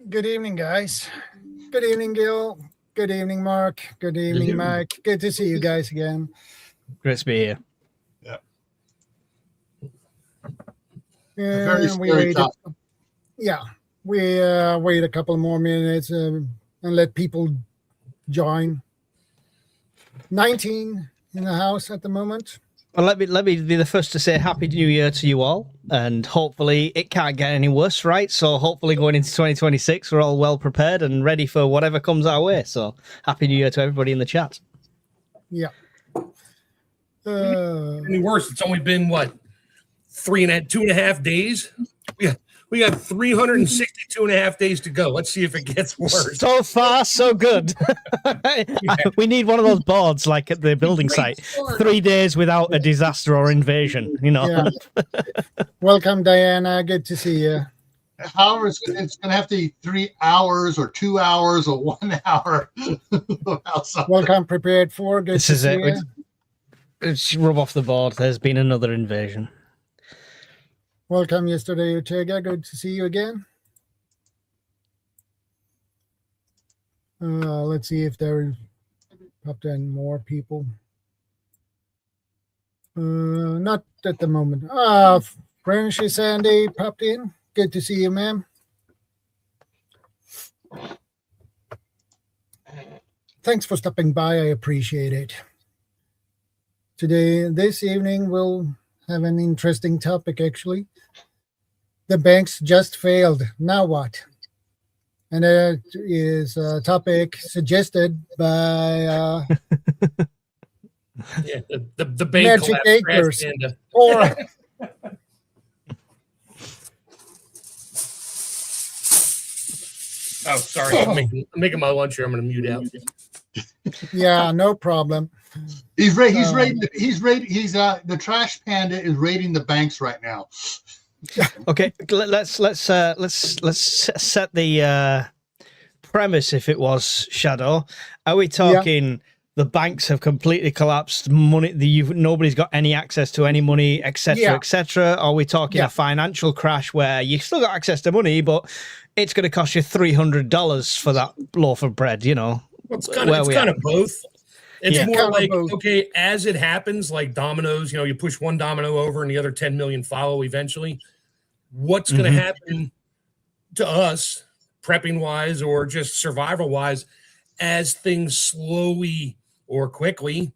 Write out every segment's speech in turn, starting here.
Good evening, guys. Good evening, Gil. Good evening, Mark. Good evening, Mike. Good to see you guys again. Great to be here. Yeah. We waited. Yeah, we wait a couple more minutes and let people join. 19 in the house at the moment. Well, let me be the first to say Happy New Year to you all, and hopefully it can't get any worse, right? So hopefully going into 2026, we're all well prepared and ready for whatever comes our way. So Happy New Year to everybody in the chat. Yeah. Any worse? It's only been what, 2.5 days. We got 362.5 days to go. Let's see if it gets worse. So far, so good. We need one of those boards like at the building site. 3 days without a disaster or invasion, you know. Yeah. Welcome, Diana. Good to see you. However, it's going to have to be 3 hours or 2 hours or 1 hour. Welcome, prepared for. Good this to is see it. you. It's rub off the board. There's been another invasion. Welcome yesterday, Ortega. Good to see you again. Let's see if there popped in more people. Not at the moment. Frenchy Sandy popped in. Good to see you, ma'am. Thanks for stopping by. I appreciate it. This evening, we'll have an interesting topic, actually. The banks just failed. Now what? And it is a topic suggested by the bank Magic Acres. Oh, sorry. I'm making my lunch here. I'm going to mute out. Yeah, no problem. The trash panda is raiding the banks right now. Okay, let's set the premise. If it was Shadow, are we talking the banks have completely collapsed? Money, nobody's got any access to any money, etc., etc. Are we talking a financial crash where you still got access to money, but it's going to cost you $300 for that loaf of bread? You know, well, it's kind of both. It's more like, okay, as it happens, like dominoes, you push one domino over and the other 10 million follow eventually. What's going to happen to us, prepping wise or just survival wise, as things slowly or quickly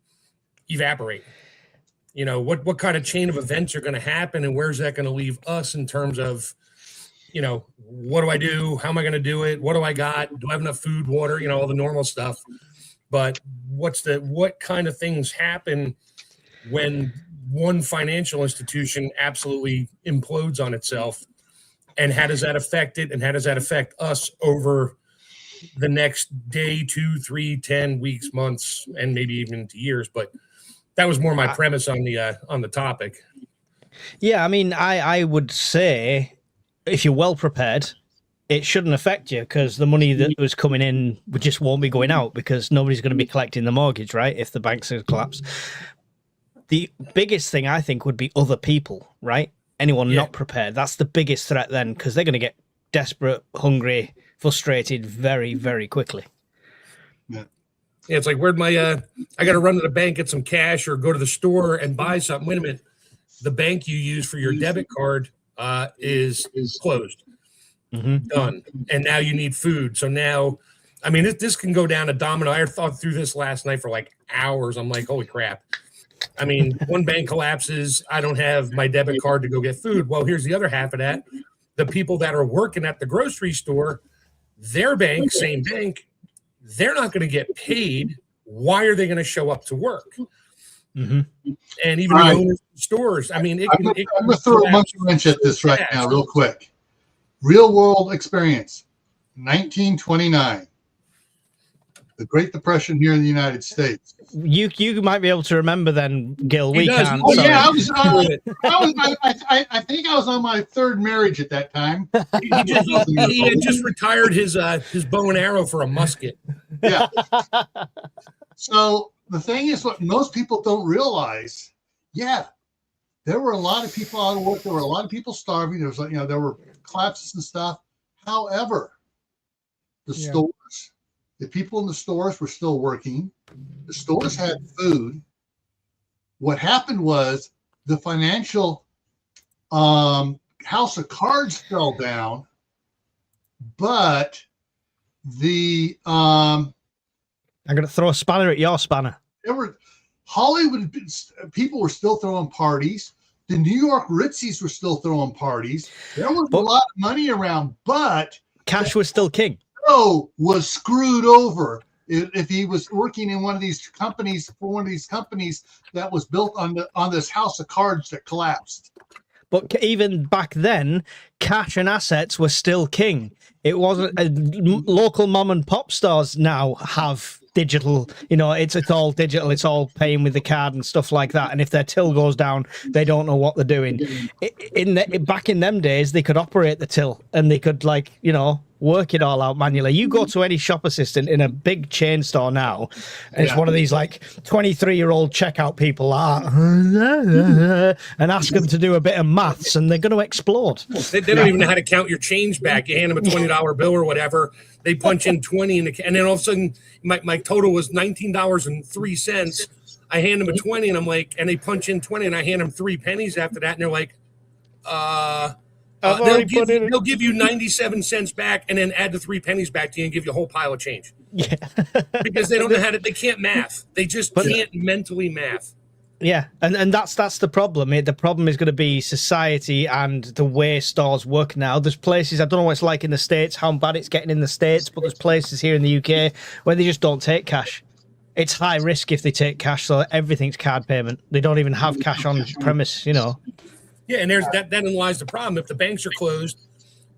evaporate? What kind of chain of events are going to happen, and where's that going to leave us in terms of, what do I do? How am I going to do it? What do I got? Do I have enough food, water, all the normal stuff? But what kind of things happen when one financial institution absolutely implodes on itself, and how does that affect it, and how does that affect us over the next day, 2, 3, 10 weeks, months, and maybe even into years? But that was more my premise on the topic. Yeah, I mean, I would say if you're well prepared, it shouldn't affect you, because the money that was coming in just won't be going out, because nobody's going to be collecting the mortgage, right, if the banks have collapsed. The biggest thing, I think, would be other people, right? Anyone not prepared. That's the biggest threat then, because they're going to get desperate, hungry, frustrated very, very quickly. Yeah, it's like, where'd my I got to run to the bank, get some cash, or go to the store and buy something. Wait a minute. The bank you use for your debit card is closed. Done. And now you need food. So now, I mean, this can go down a domino. I thought through this last night for like hours. I'm like, holy crap. I mean, one bank collapses. I don't have my debit card to go get food. Well, here's the other half of that. The people that are working at the grocery store, their bank, same bank, they're not going to get paid. Why are they going to show up to work? And even the owners of stores. I mean, I'm going to throw a monkey wrench at this right now real quick. Real world experience, 1929, the Great Depression here in the United States. You might be able to remember then, Gil. We can't. Oh, yeah, I think I was on my third marriage at that time. He had just retired his bow and arrow for a musket. Yeah. So the thing is, what most people don't realize, there were a lot of people out of work. There were a lot of people starving. There was, there were collapses and stuff. However, the stores, the people in the stores were still working. The stores had food. What happened was the financial house of cards fell down, but the I'm going to throw a spanner at your spanner. there were Hollywood people were still throwing parties. The New York Ritzies were still throwing parties. There was a lot of money around, but cash was still king. Joe was screwed over if he was working in one of these companies that was built on this house of cards that collapsed. But even back then, cash and assets were still king. It wasn't local mom and pop stores now have digital, it's all digital. It's all paying with the card and stuff like that. And if their till goes down, they don't know what they're doing. Back in them days, they could operate the till and they could work it all out manually. You go to any shop assistant in a big chain store now, and it's one of these 23-year-old checkout people and ask them to do a bit of maths, and they're going to explode. They don't even know how to count your change back. You hand them a $20 bill or whatever. They punch in 20, and then all of a sudden, my total was $19.03. I hand them a 20, and I'm like, and they punch in 20, and I hand them 3 pennies after that, and they're like, they'll give you 97 cents back and then add the 3 pennies back to you and give you a whole pile of change. Yeah. Because they don't know they can't math. They just can't mentally math. Yeah. And that's the problem. The problem is going to be society and the way stores work now. There's places, I don't know what it's like in the States, how bad it's getting in the States, but there's places here in the UK where they just don't take cash. It's high risk if they take cash, so everything's card payment. They don't even have cash on premise, Yeah, and there's that lies the problem. If the banks are closed,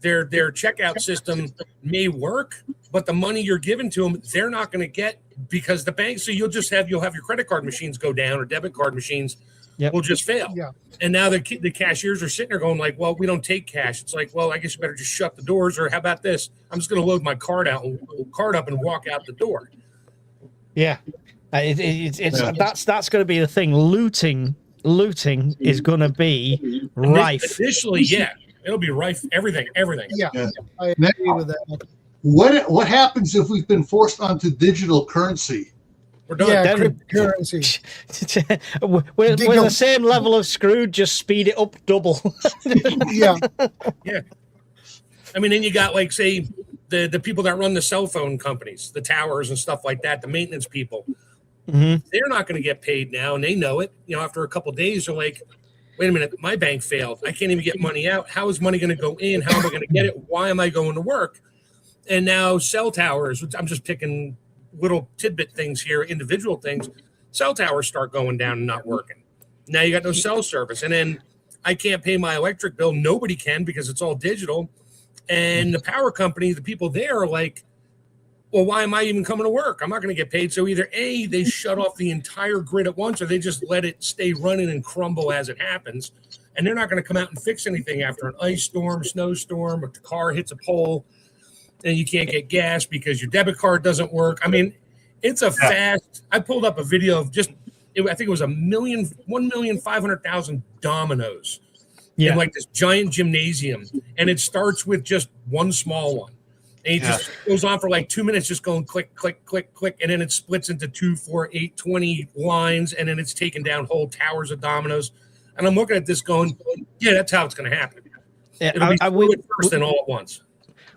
their checkout system may work, but the money you're giving to them, they're not going to get because the banks. So you'll have your credit card machines go down or debit card machines will just fail. Yeah. And now the cashiers are sitting there going like, well, we don't take cash. It's like, well, I guess you better just shut the doors, or how about this? I'm just going to load my card up and walk out the door. Yeah, that's going to be the thing. Looting is going to be rife. Initially, yeah, it'll be rife. Everything. Yeah. I agree with that. What happens if we've been forced onto digital currency? We're done. Yeah, cryptocurrency. we're the same level of screwed, just speed it up double. Yeah. I mean, then you got say the people that run the cell phone companies, the towers and stuff like that, the maintenance people. Mm-hmm. They're not going to get paid now, and they know it. After a couple of days, they're like, "Wait a minute, my bank failed. I can't even get money out. How is money going to go in? How am I going to get it? Why am I going to work?" And now cell towers, which I'm just picking little tidbit things here, individual things. Cell towers start going down and not working. Now you got no cell service, and then I can't pay my electric bill. Nobody can because it's all digital. And the power company, the people there are like, well, why am I even coming to work? I'm not going to get paid. So either A, they shut off the entire grid at once, or they just let it stay running and crumble as it happens. And they're not going to come out and fix anything after an ice storm, snowstorm, or the car hits a pole and you can't get gas because your debit card doesn't work. I mean, it's a fast. I pulled up a video of I think it was 1,500,000 dominoes in this giant gymnasium. And it starts with just one small one. And it just goes on for 2 minutes, just going click, click, click, click. And then it splits into 2, 4, 8, 20 lines. And then it's taking down whole towers of dominoes. And I'm looking at this going, yeah, that's how it's going to happen. Yeah, It'll be first and all at once.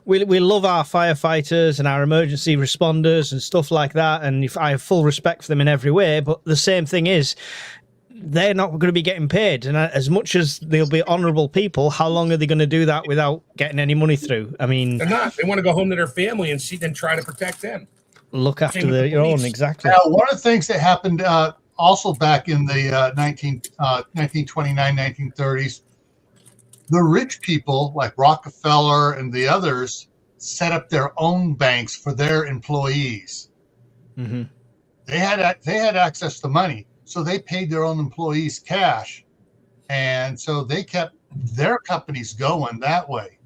We love our firefighters and our emergency responders and stuff like that. And I have full respect for them in every way. But the same thing is, they're not going to be getting paid. And as much as they'll be honourable people, how long are they going to do that without getting any money through? I mean, they're not. They want to go home to their family and try to protect them. Look after their own, exactly. Now, one of the things that happened also back in the 1929, 1930s, the rich people like Rockefeller and the others set up their own banks for their employees. Mm-hmm. They had access to money. So they paid their own employees cash, and so they kept their companies going that way.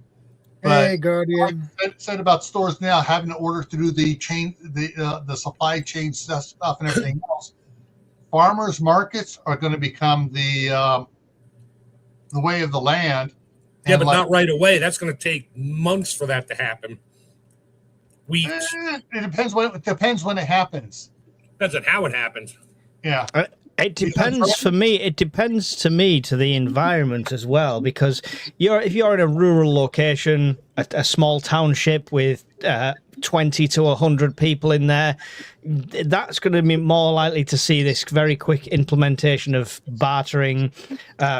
But hey, Guardian. Like I said about stores now having to order through the chain, the supply chain stuff and everything else. Farmers markets are going to become the way of the land. Yeah, but not right away. That's going to take months for that to happen. weeks. It depends when it happens. Depends on how it happens. Yeah. It depends for me. It depends to me to the environment as well, because if you're in a rural location, a small township with 20 to 100 people in there, that's going to be more likely to see this very quick implementation of bartering,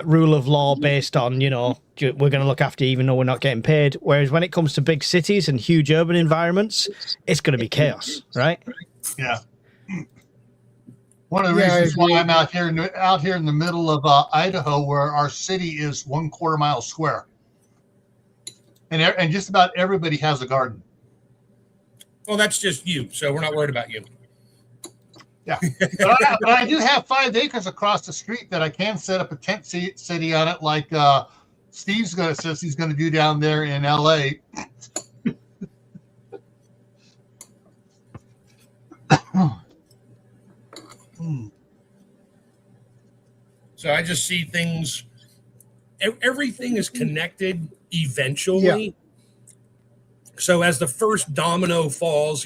rule of law based on, we're going to look after you even though we're not getting paid. Whereas when it comes to big cities and huge urban environments, it's going to be chaos, right? Yeah. One of the reasons why I'm out here in the middle of Idaho, where our city is 1/4 mile square, and just about everybody has a garden. Well, that's just you, so we're not worried about you. Yeah, but I do have 5 acres across the street that I can set up a tent city on it, like Steve says he's going to do down there in LA. So I just see things. Everything is connected eventually. Yeah. So as the first domino falls,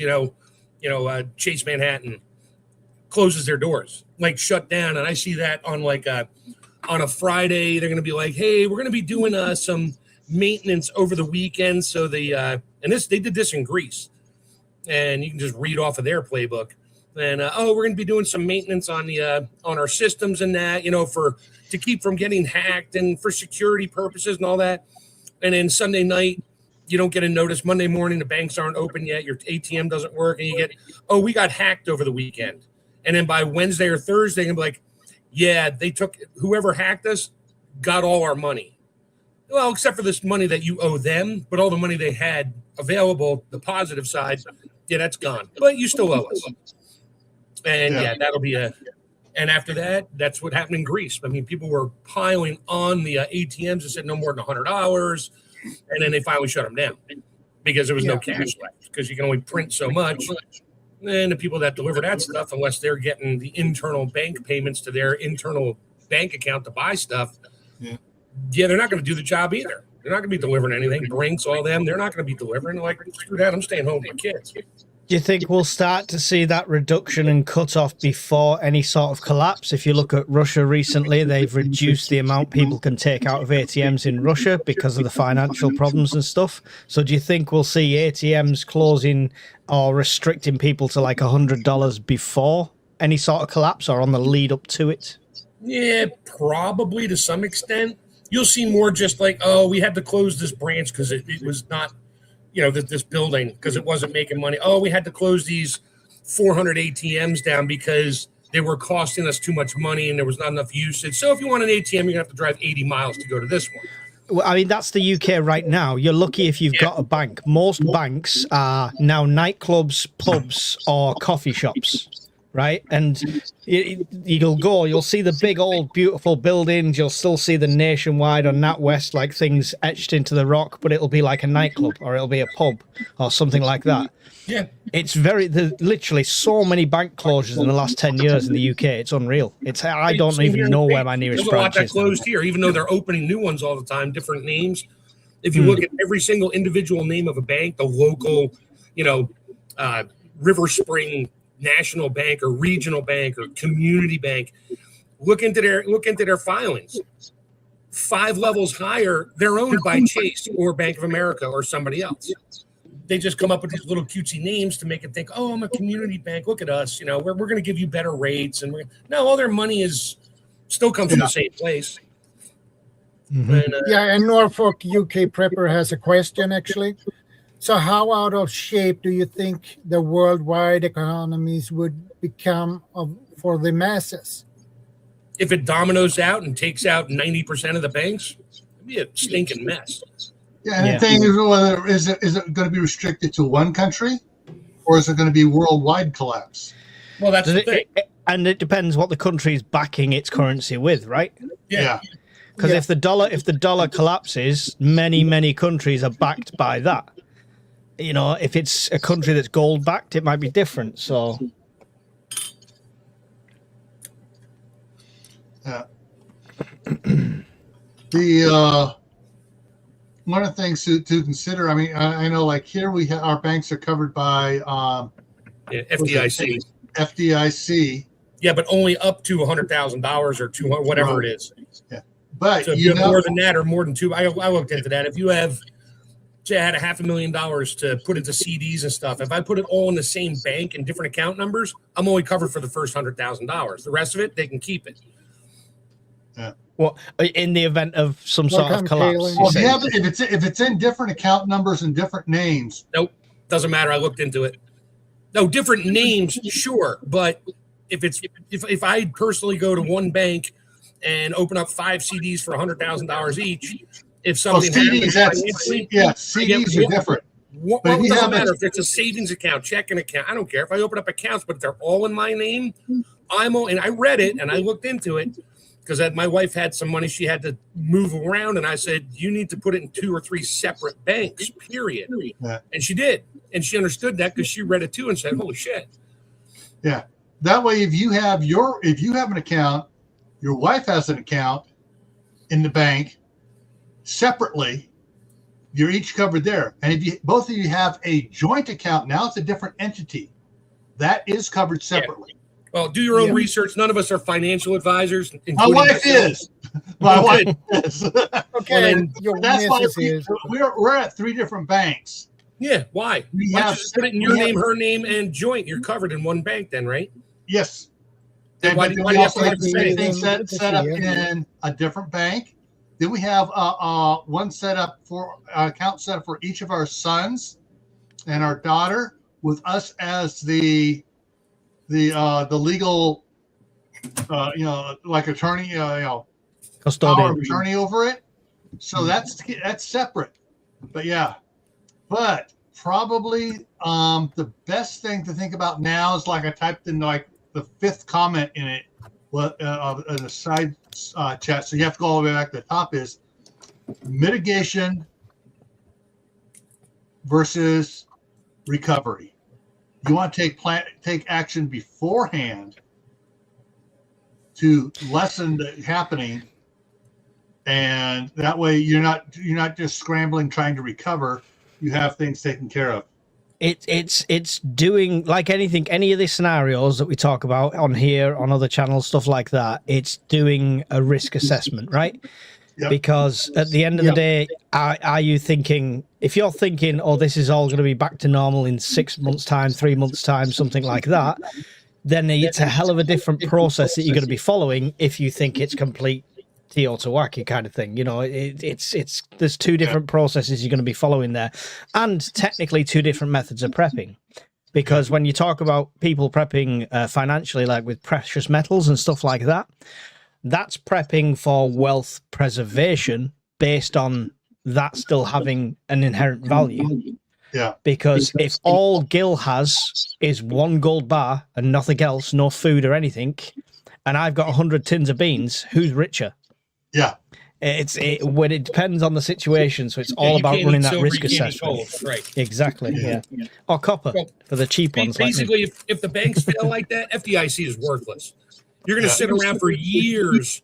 Chase Manhattan closes their doors, like shut down, and I see that on on a Friday. They're going to be like, "Hey, we're going to be doing some maintenance over the weekend." So they did this in Greece, and you can just read off of their playbook. And we're going to be doing some maintenance on our systems and that, to keep from getting hacked and for security purposes and all that. And then Sunday night, you don't get a notice. Monday morning, the banks aren't open yet. Your ATM doesn't work, and you get, we got hacked over the weekend. And then by Wednesday or Thursday, they're going to be like, yeah, they took whoever hacked us, got all our money. Well, except for this money that you owe them, but all the money they had available, the positive side, yeah, that's gone. But you still owe us. And that'll be and after that, that's what happened in Greece. I mean, people were piling on the ATMs and said no more than $100. And then they finally shut them down because there was no cash left, because you can only print so much. And the people that deliver that stuff, unless they're getting the internal bank payments to their internal bank account to buy stuff, they're not going to do the job either. They're not going to be delivering anything. Brinks, all them, they're not going to be delivering. They're like, screw that, I'm staying home with my kids. Do you think we'll start to see that reduction and cut off before any sort of collapse? If you look at Russia recently, they've reduced the amount people can take out of ATMs in Russia because of the financial problems and stuff. So do you think we'll see ATMs closing or restricting people to like $100 before any sort of collapse, or on the lead up to it? Yeah, probably to some extent. You'll see more just like, we had to close this branch because it was not, this building, because it wasn't making money. We had to close these 400 ATMs down because they were costing us too much money and there was not enough usage. So if you want an ATM, you're going to have to drive 80 miles to go to this one. Well, I mean, that's the UK right now. You're lucky if you've got a bank. Most banks are now nightclubs, pubs, or coffee shops. Right, and you'll see the big old beautiful buildings. You'll still see the Nationwide or NatWest like things etched into the rock, but it'll be like a nightclub or it'll be a pub or something like that. Yeah, it's literally so many bank closures in the last 10 years in the UK. It's unreal. I don't even know where my nearest branch is. There's a lot that closed here, even though they're opening new ones all the time, different names. If you look at every single individual name of a bank, the local, River Spring National Bank or Regional Bank or Community Bank, look into their filings. 5 levels higher, they're owned by Chase or Bank of America or somebody else. They just come up with these little cutesy names to make it think, I'm a community bank. Look at us, we're going to give you better rates. And no, all their money still comes from the same place. Mm-hmm. And Norfolk UK Prepper has a question actually. So how out of shape do you think the worldwide economies would become for the masses? If it dominoes out and takes out 90% of the banks, it'd be a stinking mess. Yeah, and the thing is, whether is it going to be restricted to one country, or is it going to be worldwide collapse? Well, that's the thing. And it depends what the country is backing its currency with, right? Yeah. Because if the dollar collapses, many countries are backed by that. If it's a country that's gold backed, it might be different. So, yeah. one of the things to consider. I mean, I know like here our banks are covered by FDIC. FDIC. Yeah, but only up to $100,000 or 200, whatever it is. Yeah, but so if you have more than that or more than two, I looked into that. If you have, say, I had $500,000 to put into CDs and stuff. If I put it all in the same bank and different account numbers, I'm only covered for the first $100,000. The rest of it, they can keep it. Yeah. Well, in the event of some sort of collapse. Well, if it's in different account numbers and different names. Nope, doesn't matter. I looked into it. No, different names, sure, but if I personally go to one bank and open up 5 CDs for $100,000 each, if something happens financially, CDs are different. What doesn't matter if it's a savings account, checking account. I don't care if I open up accounts, but if they're all in my name, and I read it and I looked into it because my wife had some money she had to move around, and I said, you need to put it in 2 or 3 separate banks, period. Yeah. And she did, and she understood that because she read it too and said, holy shit. Yeah. That way, if you have an account, your wife has an account in the bank separately, you're each covered there. And if both of you have a joint account, now it's a different entity. That is covered separately. Yeah. Well, do your own research. None of us are financial advisors. My wife is. My wife is. Okay. That's why we're at 3 different banks. Yeah. Why? Why don't you just put it in your name, her name, and joint? You're covered in one bank then, right? Yes. Then why do you have to have the same thing set up in a different bank? Then we have one account set up for each of our sons and our daughter, with us as the legal, like attorney, custodian, power of attorney over it. So that's separate. But probably the best thing to think about now is, like I typed in like the 5th comment in it, in the side chat. So you have to go all the way back to the top, is mitigation versus recovery. You want to take action beforehand to lessen the happening, and that way you're not just scrambling trying to recover. You have things taken care of. It's doing, like anything, any of the scenarios that we talk about on here, on other channels, stuff like that. It's doing a risk assessment, right? Yep. Because at the end of the day, are you thinking, if you're thinking, oh, this is all going to be back to normal in 6 months' time, 3 months' time, something like that, then it's a hell of a different process that you're going to be following if you think it's complete Teotihuacan kind of thing. It's there's 2 different processes you're going to be following there, and technically 2 different methods of prepping. Because when you talk about people prepping financially, like with precious metals and stuff like that, that's prepping for wealth preservation based on that still having an inherent value. Yeah. Because if all Gil has is 1 gold bar and nothing else, no food or anything, and I've got 100 tins of beans, who's richer? Yeah. When it depends on the situation, so it's all about running that risk assessment. Gold, right. Exactly. Yeah. Or copper for the cheap ones. Basically, if the banks fail like that, FDIC is worthless. You're going to sit around for years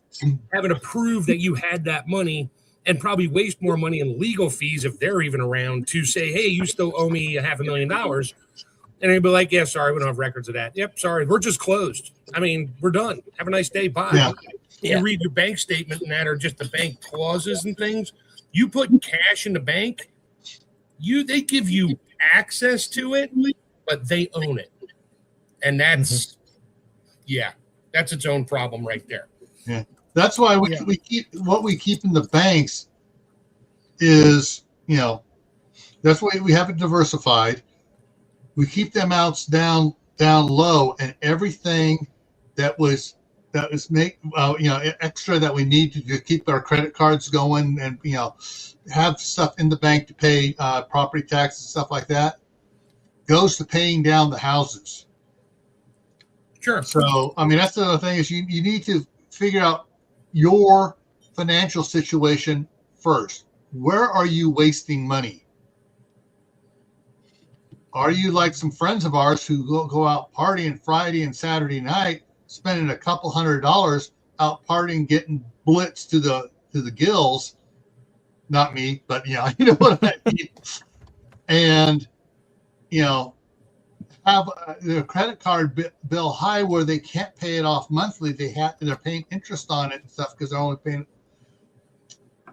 having to prove that you had that money, and probably waste more money in legal fees if they're even around to say, hey, you still owe me $500,000. And they'd be like, yeah, sorry, we don't have records of that. Yep, sorry, we're just closed. I mean, we're done. Have a nice day. Bye. Yeah. You read your bank statement, and that are just the bank clauses and things. You put cash in the bank, they give you access to it, but they own it. And that's that's its own problem right there. Yeah. That's why we keep what we keep in the banks is, that's why we have it diversified. We keep the amounts down low, and everything that was extra that we need to keep our credit cards going, and have stuff in the bank to pay property tax and stuff like that, goes to paying down the houses. Sure. So I mean, that's the other thing, is you need to figure out your financial situation first. Where are you wasting money? Are you like some friends of ours who go out partying Friday and Saturday night, spending a couple $100 out partying, getting blitzed to the gills, not me, but you know what I mean. And have their credit card bill high where they can't pay it off monthly. They're paying interest on it and stuff because they're only paying.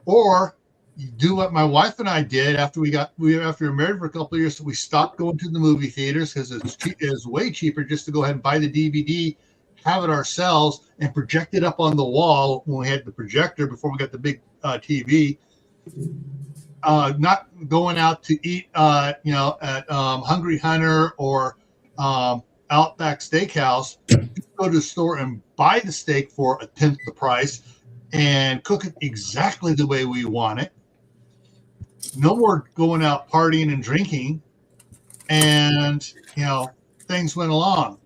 Or you do what my wife and I did after we were married for a couple of years. So we stopped going to the movie theaters because it's way cheaper just to go ahead and buy the DVD, have it ourselves, and project it up on the wall when we had the projector before we got the big TV. Not going out to eat, at Hungry Hunter or Outback Steakhouse. Go to the store and buy the steak for 1/10 the price and cook it exactly the way we want it. No more going out partying and drinking, and things went along.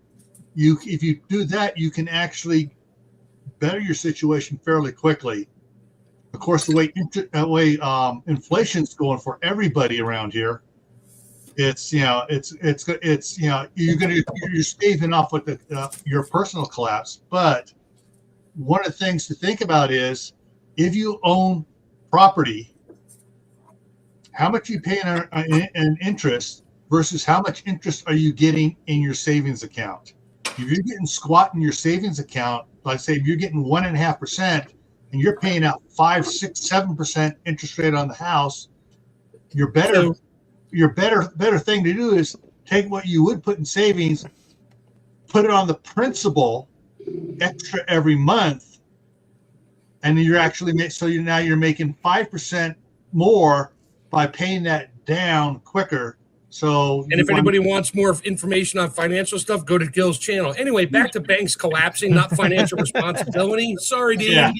If you do that, you can actually better your situation fairly quickly. Of course, the way inflation's going for everybody around here, you're staving off with your personal collapse. But one of the things to think about is if you own property, how much you pay in interest versus how much interest are you getting in your savings account. If you're getting squat in your savings account, let's say if you're getting 1.5%. and you're paying out 5, 6, 7% interest rate on the house, your better thing to do is take what you would put in savings, put it on the principal extra every month, and then you're making 5% more by paying that down quicker. So, and if anybody wants more information on financial stuff, go to Gil's channel. Anyway, back to banks collapsing, not financial responsibility. Sorry, dude. Yeah.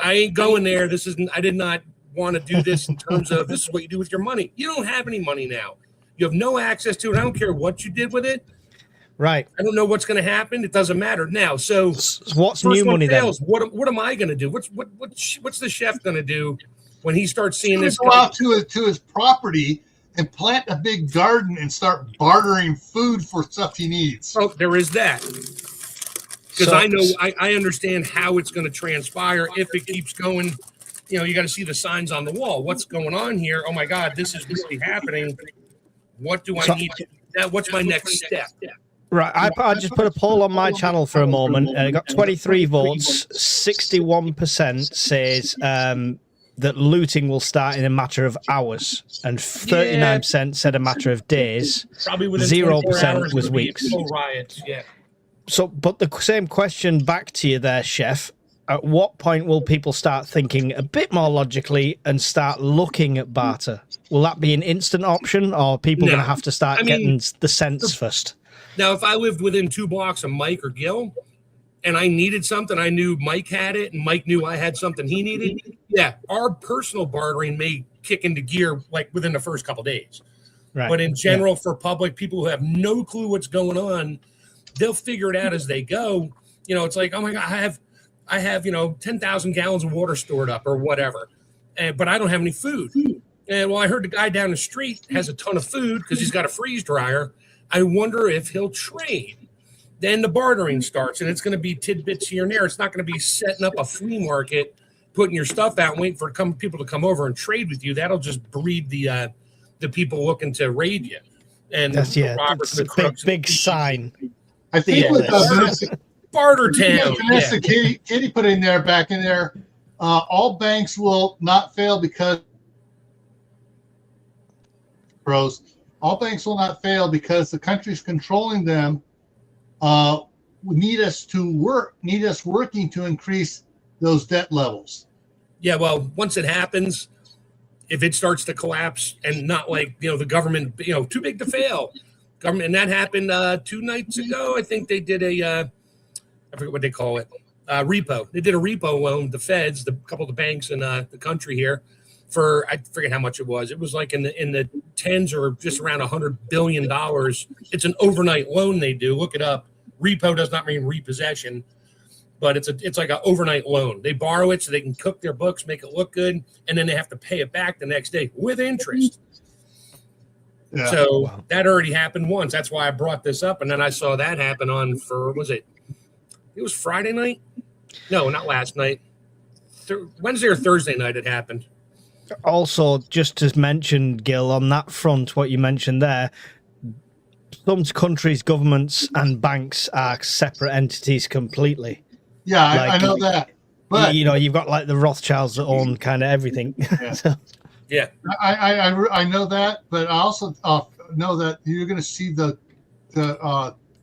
I ain't going there. I did not want to do this in terms of this is what you do with your money. You don't have any money now. You have no access to it. I don't care what you did with it. Right. I don't know what's going to happen. It doesn't matter now. So what's new money then? What am I going to do? What's the chef going to do when he starts seeing this? Go out to his property and plant a big garden and start bartering food for stuff he needs. Oh, there is that. Because I understand how it's going to transpire if it keeps going. You got to see the signs on the wall. What's going on here? Oh my God, this is really happening. What do I need? What's my next step? Right, I just put a poll on my channel for a moment, and I got 23 votes. 61% says that looting will start in a matter of hours, and 39% said a matter of days. Probably within 0% was weeks. Riots, yeah. So, but the same question back to you there, Chef. At what point will people start thinking a bit more logically and start looking at barter? Will that be an instant option, or are people going to have to start getting the sense first? Now, if I lived within 2 blocks of Mike or Gil and I needed something, I knew Mike had it and Mike knew I had something he needed. Yeah, our personal bartering may kick into gear like within the first couple of days. Right. But in general, for public, people who have no clue what's going on, they'll figure it out as they go. It's like, oh my God, I have 10,000 gallons of water stored up or whatever, but I don't have any food. And I heard the guy down the street has a ton of food because he's got a freeze dryer. I wonder if he'll trade. Then the bartering starts, and it's going to be tidbits here and there. It's not going to be setting up a flea market, putting your stuff out, and waiting for people to come over and trade with you. That'll just breed the people looking to raid you. And that's a big sign. I think Barter Town. Vanessa, Katie put in there, back in there. All banks will not fail because all banks will not fail because the countries controlling them need us working to increase those debt levels. Yeah, well, once it happens, if it starts to collapse and not like the government, too big to fail. Government, and that happened 2 nights ago. I think they did I forget what they call it, repo. They did a repo loan, the feds, a couple of the banks in the country here, for I forget how much it was. It was like in the tens or just around $100 billion. It's an overnight loan they do. Look it up. Repo does not mean repossession, but it's like an overnight loan. They borrow it so they can cook their books, make it look good, and then they have to pay it back the next day with interest. Yeah. So that already happened once. That's why I brought this up, and then I saw that happen it was Friday night? No, not last night. Wednesday or Thursday night it happened. Also, just to mention, Gil, on that front, what you mentioned there, some countries' governments and banks are separate entities completely. Yeah, Like, I know that. But you know, you've got like the Rothschilds that own kind of everything. Yeah. So, Yeah. I know that, but I also know that you're going to see the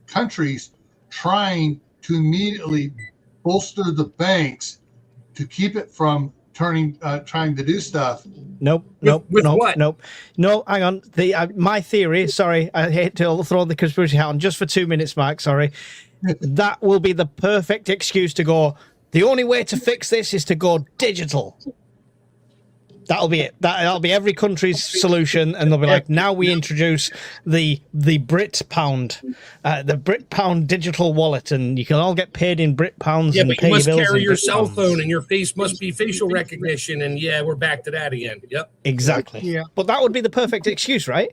countries trying to immediately bolster the banks to keep it from trying to do stuff. Nope. With what? No, hang on. My theory, sorry, I hate to throw the conspiracy hat on just for 2 minutes, Mark, sorry. That will be the perfect excuse to go, the only way to fix this is to go digital. That'll be it. That'll be every country's solution, and they'll be like, now we introduce the Brit pound, the Brit pound digital wallet, and you can all get paid in Brit pounds. Yeah, and but pay you must your bills carry in your Brit cell pounds. phone, and your face must be facial recognition, and yeah, we're back to that again. Yep. Exactly. Yeah. But that would be the perfect excuse, right?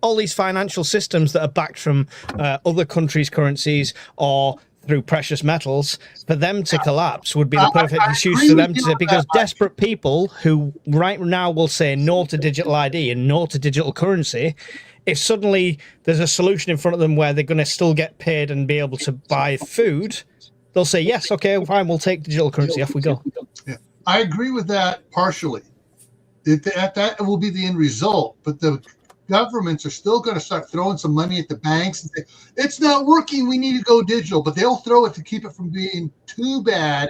All these financial systems that are backed from other countries' currencies or through precious metals, for them to collapse would be the perfect excuse for them to, because desperate people who right now will say no to digital ID and no to digital currency, if suddenly there's a solution in front of them where they're going to still get paid and be able to buy food, they'll say, yes, okay, fine, we'll take digital currency, off we go. Yeah, I agree with that partially. That will be the end result, but the governments are still going to start throwing some money at the banks and say, it's not working, we need to go digital, but they'll throw it to keep it from being too bad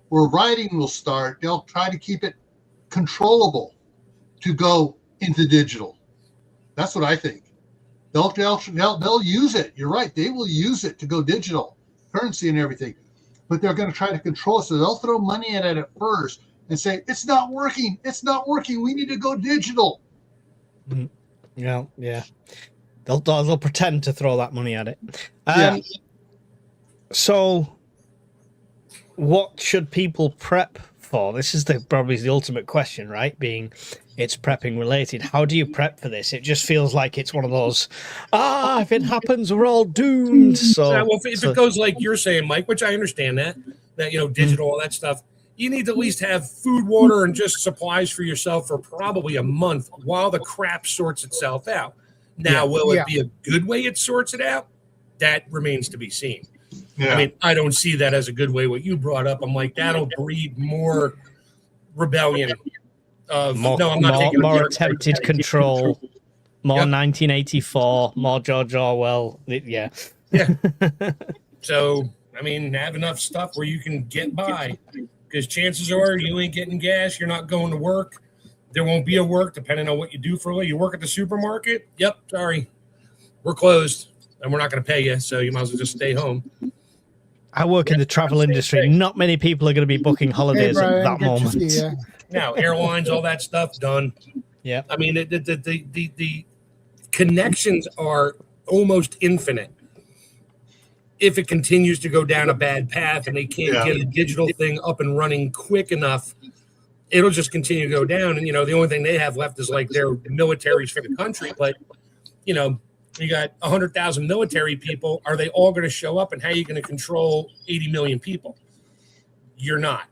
where rioting will start. They'll try to keep it controllable to go into digital. That's what I think. They'll use it. You're right. They will use it to go digital, currency and everything, but they're going to try to control it. So they'll throw money at it at first and say, it's not working. It's not working. We need to go digital. Mm-hmm. Yeah. They'll pretend to throw that money at it. So, what should people prep for? This is probably the ultimate question, right? Being it's prepping related. How do you prep for this? It just feels like it's one of those, if it happens, we're all doomed. So, well, if it goes like you're saying, Mike, which I understand that digital, all that stuff, you need to at least have food, water, and just supplies for yourself for probably a month while the crap sorts itself out. Now, will it be a good way it sorts it out? That remains to be seen. Yeah. I mean, I don't see that as a good way. What you brought up, I'm like, that'll breed more rebellion. More attempted control, more 1984, more George Orwell. Yeah. So, I mean, have enough stuff where you can get by. Because chances are you ain't getting gas, you're not going to work. There won't be a work depending on what you do for a living. You work at the supermarket? Yep, sorry. We're closed and we're not going to pay you, so you might as well just stay home. I work in the travel industry. Not many people are going to be booking holidays at that moment. Now, airlines, all that stuff, done. Yeah. I mean, the connections are almost infinite. If it continues to go down a bad path and they can't get a digital thing up and running quick enough, it'll just continue to go down. And, the only thing they have left is like their militaries for the country. But, you got 100,000 military people. Are they all going to show up? And how are you going to control 80 million people? You're not.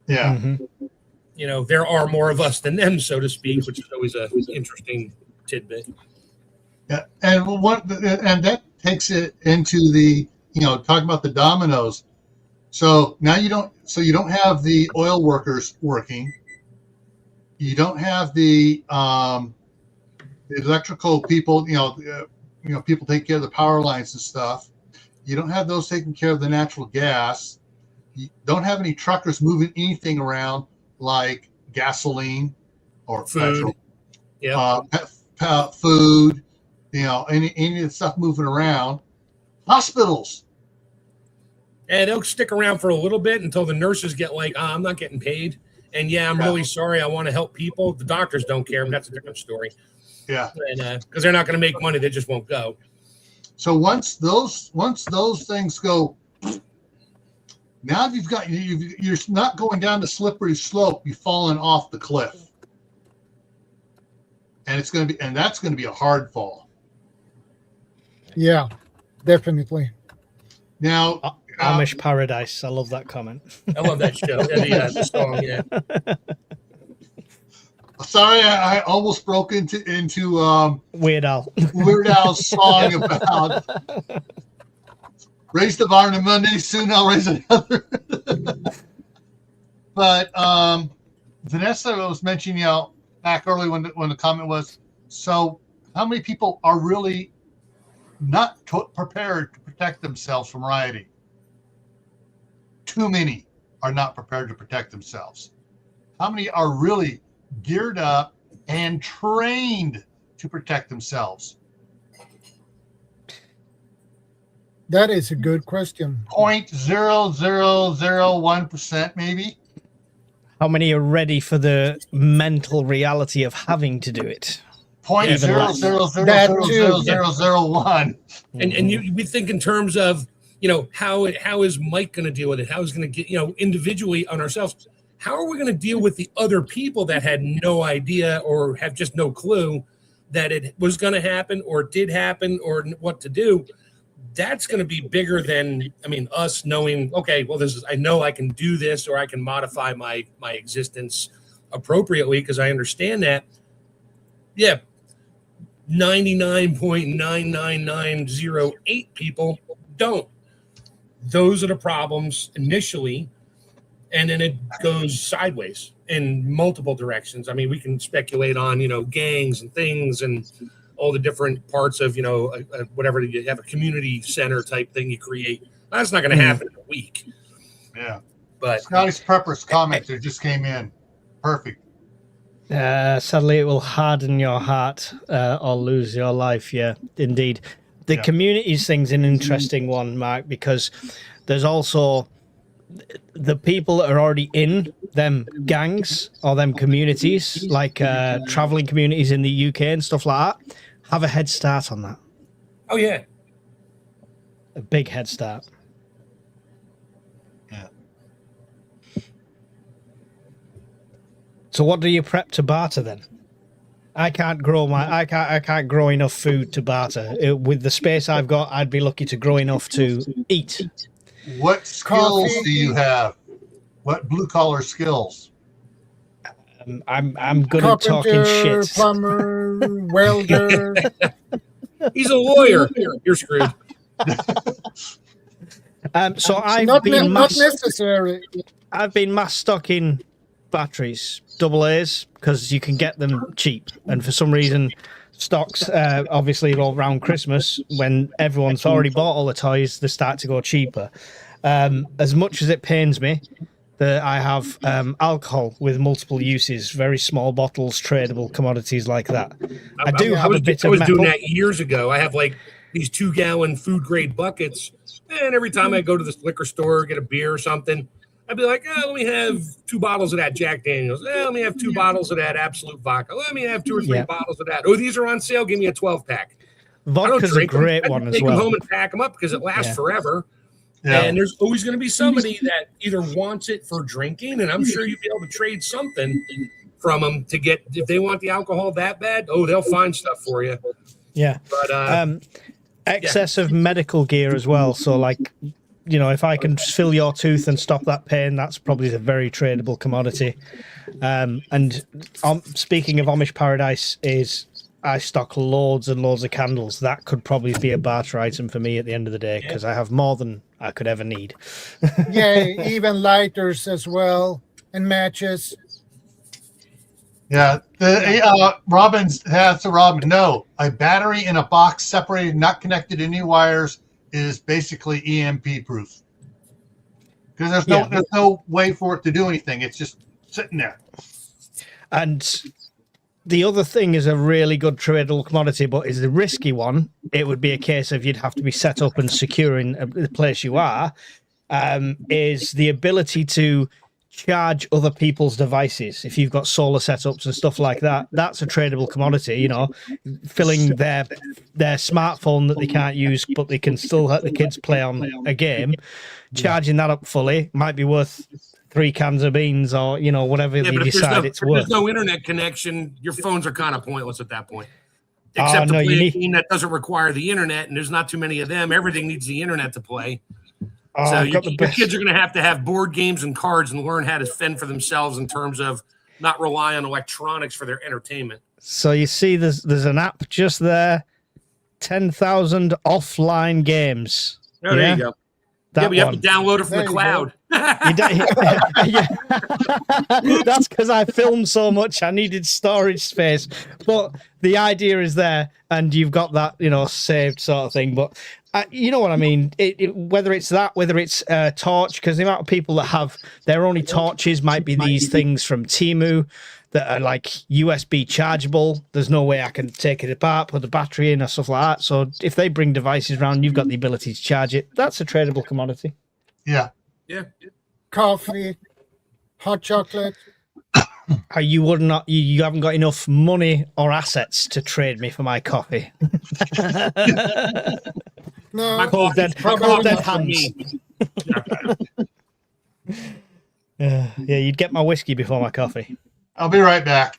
Yeah. Mm-hmm. There are more of us than them, so to speak, which is always an interesting tidbit. Yeah. And that takes it into the, talking about the dominoes. So now you don't have the oil workers working. You don't have the electrical people, people take care of the power lines and stuff. You don't have those taking care of the natural gas. You don't have any truckers moving anything around like gasoline or food. Food, any of the stuff moving around. Hospitals. And they'll stick around for a little bit until the nurses get like, I'm not getting paid. And I'm really sorry. I want to help people. The doctors don't care. And that's a different story. Yeah. And because they're not going to make money, they just won't go. So once those things go, now you're not going down the slippery slope. You've fallen off the cliff. And that's going to be a hard fall. Yeah, definitely. Now, Amish Paradise. I love that comment. I love that show. The song, yeah. Sorry, I almost broke into Weird Al. Weird Al's song about raise the bar on a Monday. Soon I'll raise another. But Vanessa was mentioning, back early when the comment was, so how many people are really not prepared to protect themselves from rioting? Too many are not prepared to protect themselves. How many are really geared up and trained to protect themselves? That is a good question. 0.0001% maybe. How many are ready for the mental reality of having to do it? 0.00000001. And we think in terms of, how is Mike going to deal with it? How is going to get, individually on ourselves? How are we going to deal with the other people that had no idea or have just no clue that it was going to happen or did happen or what to do? That's going to be bigger than, us knowing, okay, well, I know I can do this, or I can modify my existence appropriately because I understand that. Yeah. 99.99908 people don't. Those are the problems initially. And then it goes sideways in multiple directions. We can speculate on, gangs and things and all the different parts of, whatever you have, a community center type thing you create. That's not going to happen in a week. Yeah. But Scotty's Prepper's comments that just came in. Perfect. Sadly, it will harden your heart or lose your life. Yeah, indeed. The communities thing's an interesting one, Mark, because there's also the people that are already in them gangs or them communities, like traveling communities in the UK and stuff like that, have a head start on that. Oh, yeah. A big head start. Yeah. So what do you prep to barter then? I can't grow enough food to barter. With the space I've got, I'd be lucky to grow enough to eat. What skills do you have? What blue collar skills? I'm good at talking shit. Plumber, welder. He's a lawyer. You're screwed. So I've not been necessary. I've been mass stocking batteries, AA's, because you can get them cheap. And for some reason, stocks, obviously around Christmas, when everyone's already bought all the toys, they start to go cheaper. As much as it pains me that I have alcohol with multiple uses, very small bottles, tradable commodities like that. I was doing that years ago. I have like these 2-gallon food grade buckets, and every time I go to this liquor store, get a beer or something, I'd be like, let me have 2 bottles of that Jack Daniels. Let me have 2 bottles of that Absolute Vodka. Let me have 2 or 3 bottles of that. Oh, these are on sale. Give me a 12-pack. Vodka's a great one as well. Take them home and pack them up because it lasts forever. Yeah. And there's always going to be somebody that either wants it for drinking, and I'm sure you'd be able to trade something from them to get, if they want the alcohol that bad, they'll find stuff for you. Yeah. But excess of medical gear as well. So like, if I can fill your tooth and stop that pain, that's probably a very tradable commodity. And speaking of Amish Paradise, I stock loads and loads of candles. That could probably be a barter item for me at the end of the day because I have more than I could ever need. Yeah, even lighters as well and matches. Yeah, Robin's has to Robin. No, a battery in a box separated, not connected to any wires, is basically EMP proof because there's no way for it to do anything. It's just sitting there. And the other thing is a really good tradable commodity, but is the risky one. It would be a case of you'd have to be set up and secure in the place you are. Is the ability to charge other people's devices. If you've got solar setups and stuff like that, that's a tradable commodity, filling their smartphone that they can't use, but they can still let the kids play on a game. Charging that up fully might be worth 3 cans of beans or, whatever they decide it's worth. If there's no internet connection, your phones are kind of pointless at that point. Except to play a game that doesn't require the internet, and there's not too many of them. Everything needs the internet to play. So your kids are going to have board games and cards and learn how to fend for themselves in terms of not rely on electronics for their entertainment. So you see, there's an app just there, 10,000 offline games. Oh, there you go. But you have to download it from the cloud. That's because I filmed so much. I needed storage space. But the idea is there, and you've got that, saved sort of thing. But you know what I mean? Whether it's that, whether it's torch, because the amount of people that have their only torches might be these things from Temu that are like USB chargeable. There's no way I can take it apart, put the battery in or stuff like that. So if they bring devices around, you've got the ability to charge it. That's a tradable commodity. Yeah. Coffee, hot chocolate. You haven't got enough money or assets to trade me for my coffee. No, cold dead hands. Yeah, you'd get my whiskey before my coffee. I'll be right back.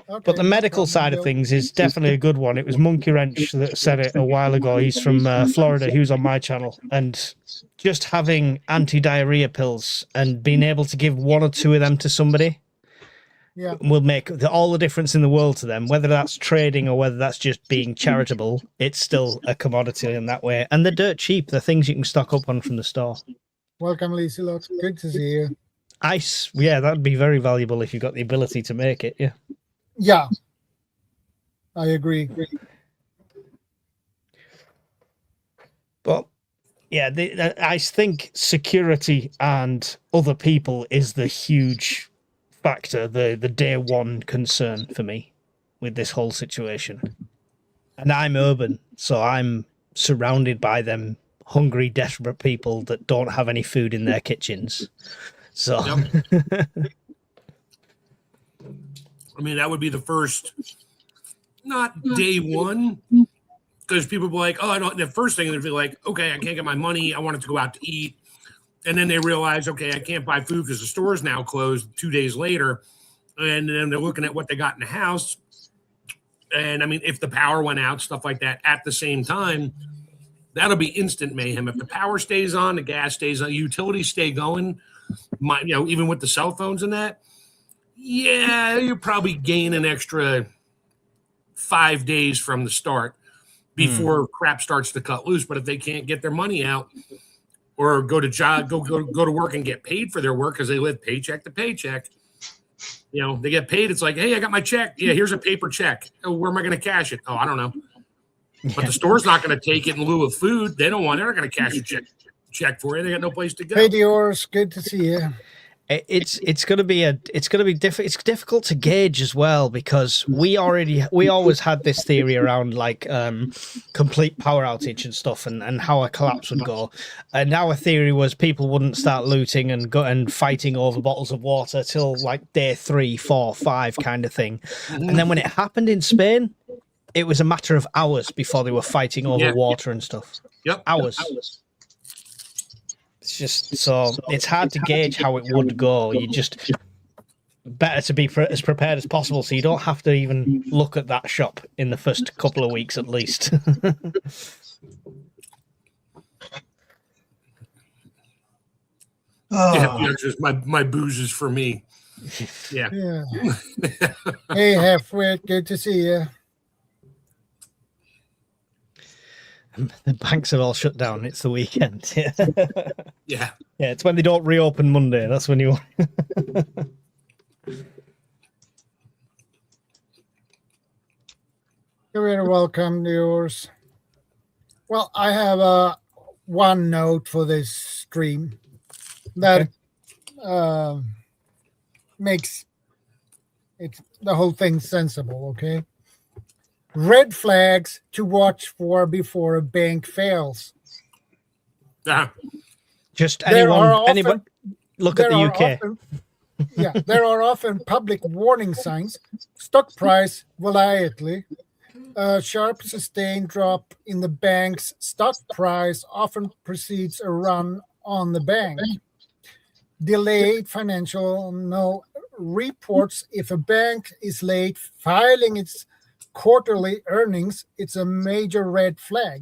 Okay. But the medical side of things is definitely a good one. It was Monkey Wrench that said it a while ago. He's from Florida. He was on my channel. And just having anti-diarrhea pills and being able to give one or two of them to somebody will make all the difference in the world to them. Whether that's trading or whether that's just being charitable, it's still a commodity in that way. And they're dirt cheap. They're things you can stock up on from the store. Welcome, Lisa. Good to see you. Ice, that'd be very valuable if you've got the ability to make it, Yeah, I agree. But I think security and other people is the huge factor, the day one concern for me with this whole situation. And I'm urban, so I'm surrounded by them hungry, desperate people that don't have any food in their kitchens. So, I mean, that would be the first, not day one, because people be like, the first thing they'd be like, okay, I can't get my money. I wanted to go out to eat. And then they realize, okay, I can't buy food because the store is now closed 2 days later. And then they're looking at what they got in the house. And I mean, if the power went out, stuff like that at the same time, that'll be instant mayhem. If the power stays on, the gas stays on, utilities stay going, even with the cell phones and that, you probably gain an extra 5 days from the start before crap starts to cut loose. But if they can't get their money out or go to work and get paid for their work because they live paycheck to paycheck, they get paid. It's like, hey, I got my check. Yeah, here's a paper check. Oh, where am I going to cash it? Oh, I don't know. But the store's not going to take it in lieu of food. They're not going to cash a check for you. They got no place to go. Hey, Dior's, good to see you. It's going to be it's difficult to gauge as well, because we always had this theory around like complete power outage and stuff and how a collapse would go. And our theory was people wouldn't start looting and fighting over bottles of water till like day 3, 4, 5 kind of thing. And then when it happened in Spain, it was a matter of hours before they were fighting over water and stuff. Yep. Hours. It's just so it's hard to gauge how it would go. You just better to be as prepared as possible, so you don't have to even look at that shop in the first couple of weeks at least. Just my booze is for me. Yeah. Hey, Halfwit, good to see you. The banks are all shut down. It's the weekend. Yeah. Yeah, it's when they don't reopen Monday. That's when you. You're very welcome, yours. Well, I have one note for this stream that makes the whole thing sensible. Okay. Red flags to watch for before a bank fails. Just anyone look at the UK. There are often public warning signs. Stock price volatility. A sharp sustained drop in the bank's stock price often precedes a run on the bank. Delayed financial reports. If a bank is late filing its quarterly earnings, it's a major red flag.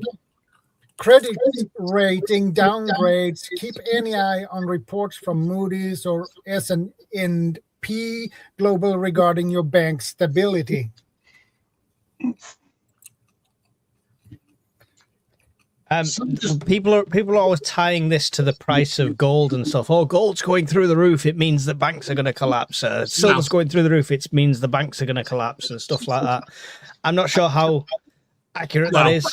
Credit rating downgrades. Keep any eye on reports from Moody's or S&P S&P Global regarding your bank stability. People are always tying this to the price of gold and stuff. Oh, gold's going through the roof. It means the banks are going to collapse. Silver's going through the roof. It means the banks are going to collapse and stuff like that. I'm not sure how accurate that is.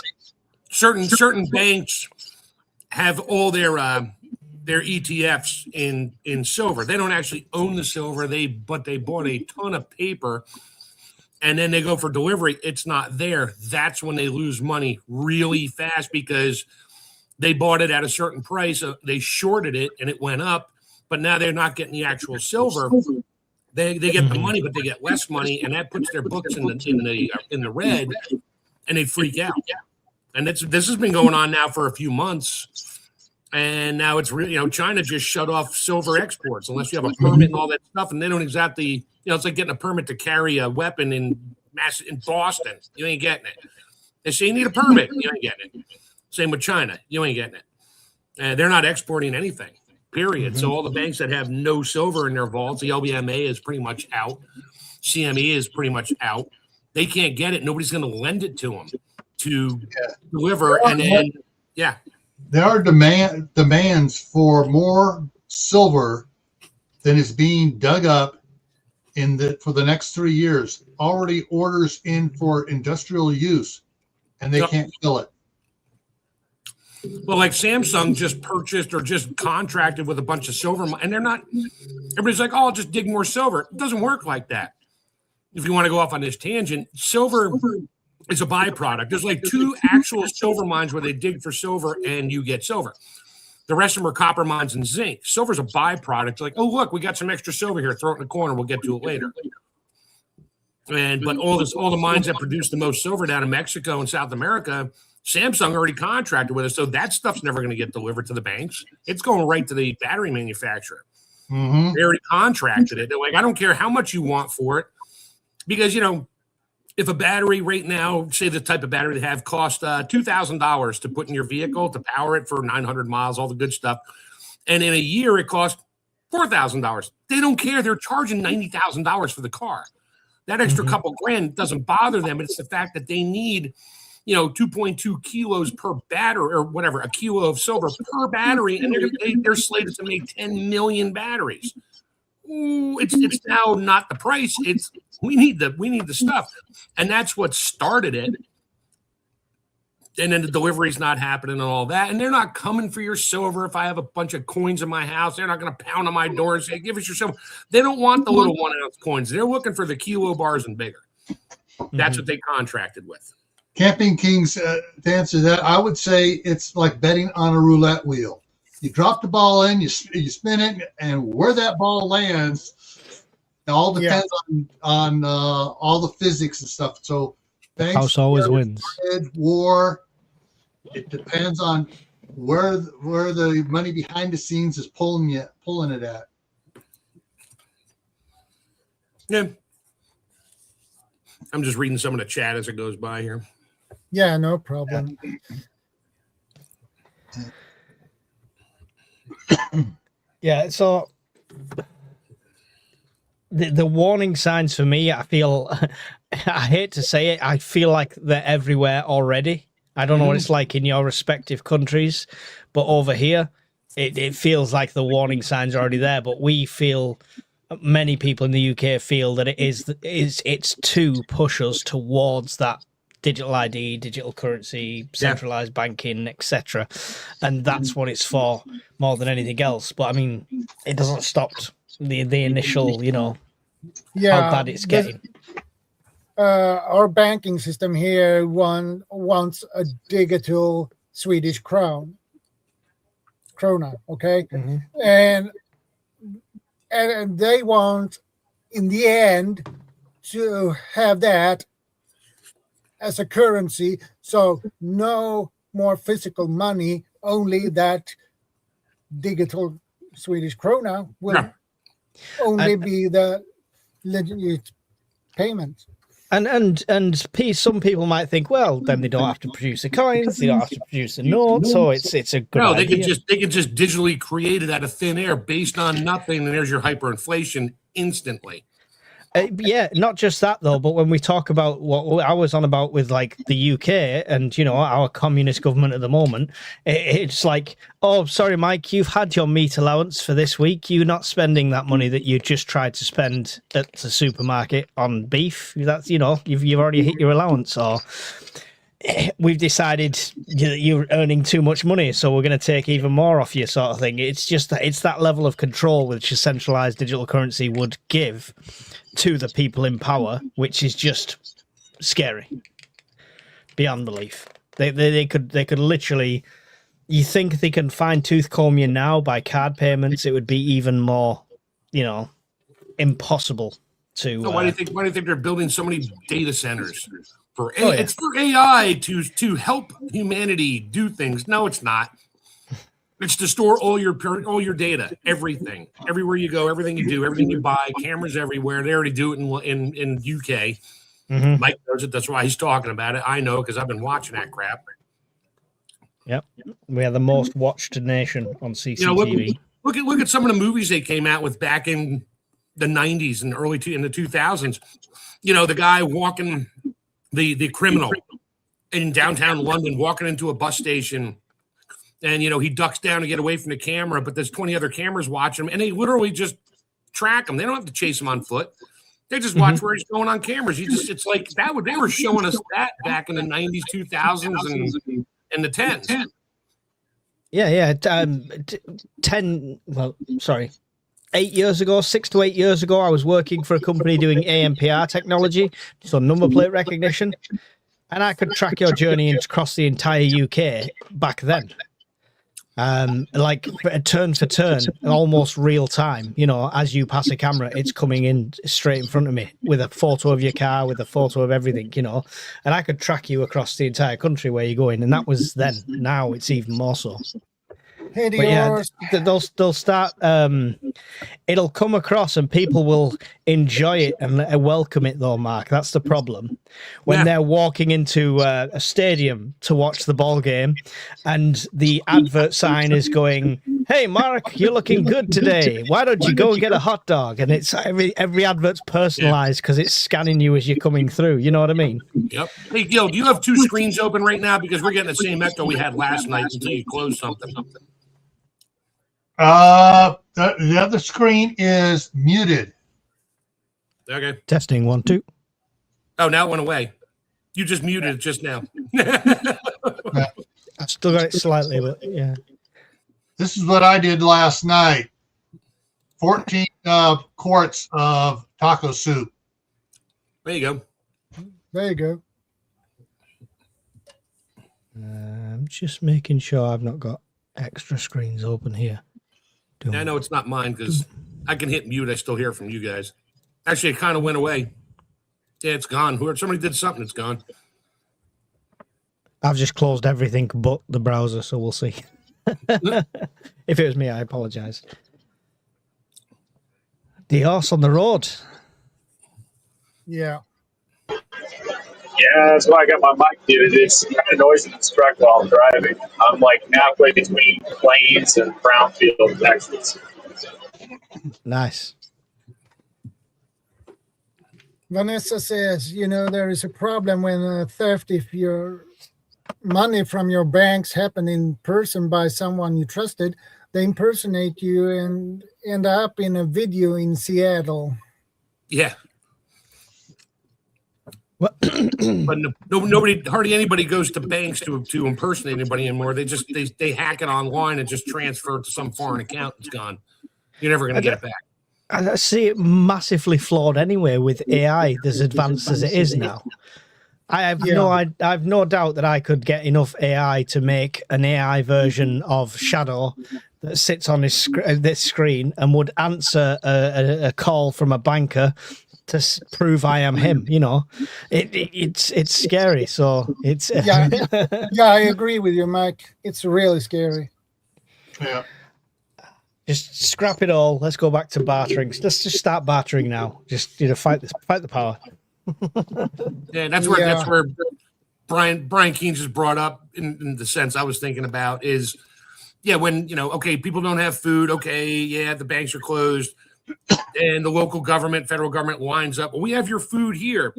Certain banks have all their ETFs in silver. They don't actually own the silver. But they bought a ton of paper. And then they go for delivery. It's not there. That's when they lose money really fast because they bought it at a certain price. They shorted it and it went up, but now they're not getting the actual silver. They get the money, but they get less money, and that puts their books in the red, and they freak out. And this has been going on now for a few months, and now it's really China just shut off silver exports unless you have a permit and all that stuff, and they don't exactly. It's like getting a permit to carry a weapon in Boston. You ain't getting it. They say you need a permit. You ain't getting it. Same with China. You ain't getting it. They're not exporting anything, period. So all the banks that have no silver in their vaults, the LBMA is pretty much out. CME is pretty much out. They can't get it. Nobody's going to lend it to them to deliver. And then, there are demands for more silver than is being dug up for the next 3 years. Already orders in for industrial use, and they can't fill it. Well, like Samsung just purchased or just contracted with a bunch of silver, and they're not. Everybody's like, "Oh, I'll just dig more silver." It doesn't work like that. If you want to go off on this tangent, silver is a byproduct. There's like 2 actual silver mines where they dig for silver, and you get silver. The rest of them are copper mines and zinc. Silver's a byproduct. Like, oh, look, we got some extra silver here. Throw it in the corner. We'll get to it later. But all the mines that produce the most silver down in Mexico and South America, Samsung already contracted with us. So that stuff's never going to get delivered to the banks. It's going right to the battery manufacturer. Mm-hmm. They already contracted it. They're like, I don't care how much you want for it. Because, if a battery right now, say the type of battery they have, cost $2,000 to put in your vehicle to power it for 900 miles, all the good stuff, and in a year it costs $4,000. They don't care. They're charging $90,000 for the car. That extra couple grand doesn't bother them. It's the fact that they need, 2.2 kilos per battery or whatever, a kilo of silver per battery, and they're slated to make 10 million batteries. Ooh, it's now not the price. It's we need the stuff, and that's what started it. And then the delivery's not happening and all that, and they're not coming for your silver. If I have a bunch of coins in my house, they're not going to pound on my door and say, "Give us your silver." They don't want the little 1 ounce coins. They're looking for the kilo bars and bigger. That's what they contracted with. Camping Kings, to answer that, I would say it's like betting on a roulette wheel. You drop the ball in, you spin it, and where that ball lands, it all depends on all the physics and stuff. So, house always wins. War. It depends on where the money behind the scenes is pulling it at. Yeah, I'm just reading some of the chat as it goes by here. Yeah, no problem. Yeah, so the warning signs for me, I feel, I hate to say it, I feel like they're everywhere already. I don't know what it's like in your respective countries, but over here, it feels like the warning signs are already there. But we feel, many people in the UK feel that it's to push us towards that digital ID, digital currency, centralized banking, etc. And that's what it's for more than anything else. But I mean, it doesn't stop the initial, how bad it's getting. Our banking system here wants a digital Swedish krona, okay? And they want, in the end, to have that as a currency, so no more physical money, only that digital Swedish krona will only be the legit payment. Some people might think, well, then they don't have to produce the coins, they don't have to produce the notes, so it's a good idea. They can just digitally create it out of thin air based on nothing, and there's your hyperinflation instantly. Yeah, not just that though, but when we talk about what I was on about with like the UK and our communist government at the moment, it's like, oh, sorry, Mike, you've had your meat allowance for this week. You're not spending that money that you just tried to spend at the supermarket on beef. That's you've already hit your allowance, or we've decided you're earning too much money, so we're going to take even more off you, sort of thing. It's that level of control which a centralized digital currency would give to the people in power, which is just scary beyond belief. They could literally, you think they can fine tooth comb you now by card payments, it would be even more, impossible to. So why do you think they're building so many data centers? It's for AI to help humanity do things. No, it's not. It's to store all your data, everything, everywhere you go, everything you do, everything you buy, cameras everywhere. They already do it in UK. Mm-hmm. Mike knows it. That's why he's talking about it. I know because I've been watching that crap. Yep, we are the most watched nation on CCTV. Look at some of the movies they came out with back in the 90s and in the 2000s. The guy walking, the criminal in downtown London, walking into a bus station. And, he ducks down to get away from the camera, but there's 20 other cameras watching him, and they literally just track him. They don't have to chase him on foot. They just watch where he's going on cameras. It's like they were showing us that back in the 90s, 2000s, and the 10s. Yeah. 8 years ago, 6 to 8 years ago, I was working for a company doing AMPR technology, so number plate recognition, and I could track your journey across the entire UK back then. Like turn for turn, almost real time. As you pass a camera, it's coming in straight in front of me with a photo of your car, with a photo of everything, and I could track you across the entire country where you're going. And that was then. Now it's even more so. But yeah, they'll start. It'll come across, and people will enjoy it and welcome it. Though, Mark, that's the problem. When they're walking into a stadium to watch the ball game, and the advert sign is going, "Hey, Mark, you're looking good today. Why don't you go and get a hot dog?" And it's every advert's personalized because it's scanning you as you're coming through. You know what I mean? Yep. Hey, Gil, do you have two screens open right now? Because we're getting the same echo we had last night until you close something. The other screen is muted. Okay. Testing 1 2. Oh, now it went away. You just muted it just now. I still got it slightly, but yeah. This is what I did last night. 14 quarts of taco soup. There you go. There you go. I'm just making sure I've not got extra screens open here. I know it's not mine because I can hit mute. I still hear from you guys. Actually, it kind of went away. Yeah, it's gone. Somebody did something. It's gone. I've just closed everything but the browser, so we'll see. If it was me, I apologize. The horse on the road. Yeah. Yeah, that's why I got my mic muted. It's kind of noisy and distract while I'm driving. I'm like halfway between Plains and Brownfield, Texas. Nice. Vanessa says, there is a problem when theft if your money from your banks happen in person by someone you trusted. They impersonate you and end up in a video in Seattle. Yeah. But hardly anybody goes to banks to impersonate anybody anymore. They hack it online and just transfer it to some foreign account. It's gone. You're never going to get it back. I see it massively flawed anyway with AI, as advanced as it is now. I have no doubt that I could get enough AI to make an AI version of Shadow that sits on this screen and would answer a call from a banker to prove I am him. It's scary. So it's yeah, I agree with you, Mike. It's really scary. Yeah. Just scrap it all. Let's go back to bartering. Let's just start bartering now. Just fight the power. Yeah, that's where Brian Keene just brought up in the sense I was thinking about is, when okay, people don't have food. Okay, yeah, the banks are closed, and the local government, federal government lines up. Well, we have your food here.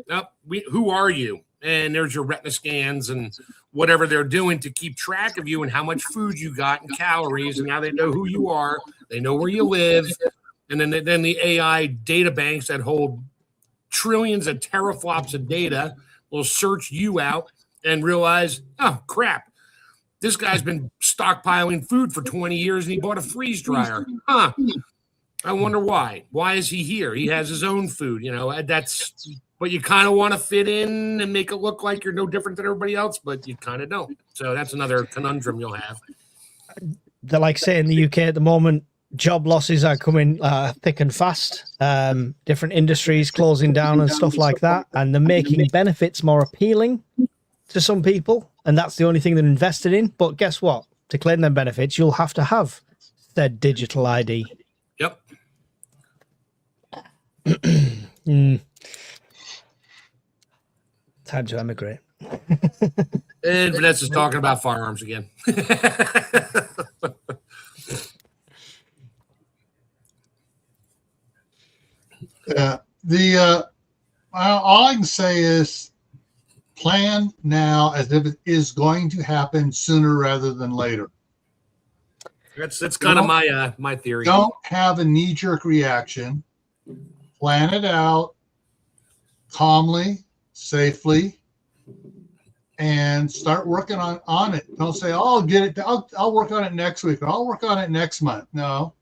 Who are you? And there's your retina scans and whatever they're doing to keep track of you and how much food you got and calories, and now they know who you are. They know where you live, and then the AI data banks that hold trillions of teraflops of data will search you out and realize, oh crap, this guy's been stockpiling food for 20 years and he bought a freeze dryer. I wonder why. Why is he here? He has his own food, but you kind of want to fit in and make it look like you're no different than everybody else, but you kind of don't. So that's another conundrum you'll have. They're like say in the UK at the moment, job losses are coming thick and fast. Different industries closing down and stuff like that. And they're making benefits more appealing to some people. And that's the only thing they're invested in. But guess what? To claim them benefits, you'll have to have said digital ID. Yep. Time to emigrate. And Vanessa's talking about firearms again. All I can say is plan now as if it is going to happen sooner rather than later. That's kind of my theory. Don't have a knee-jerk reaction. Plan it out calmly, safely, and start working on it. Don't say, "Oh, I'll get it. I'll work on it next week, or I'll work on it next month." No.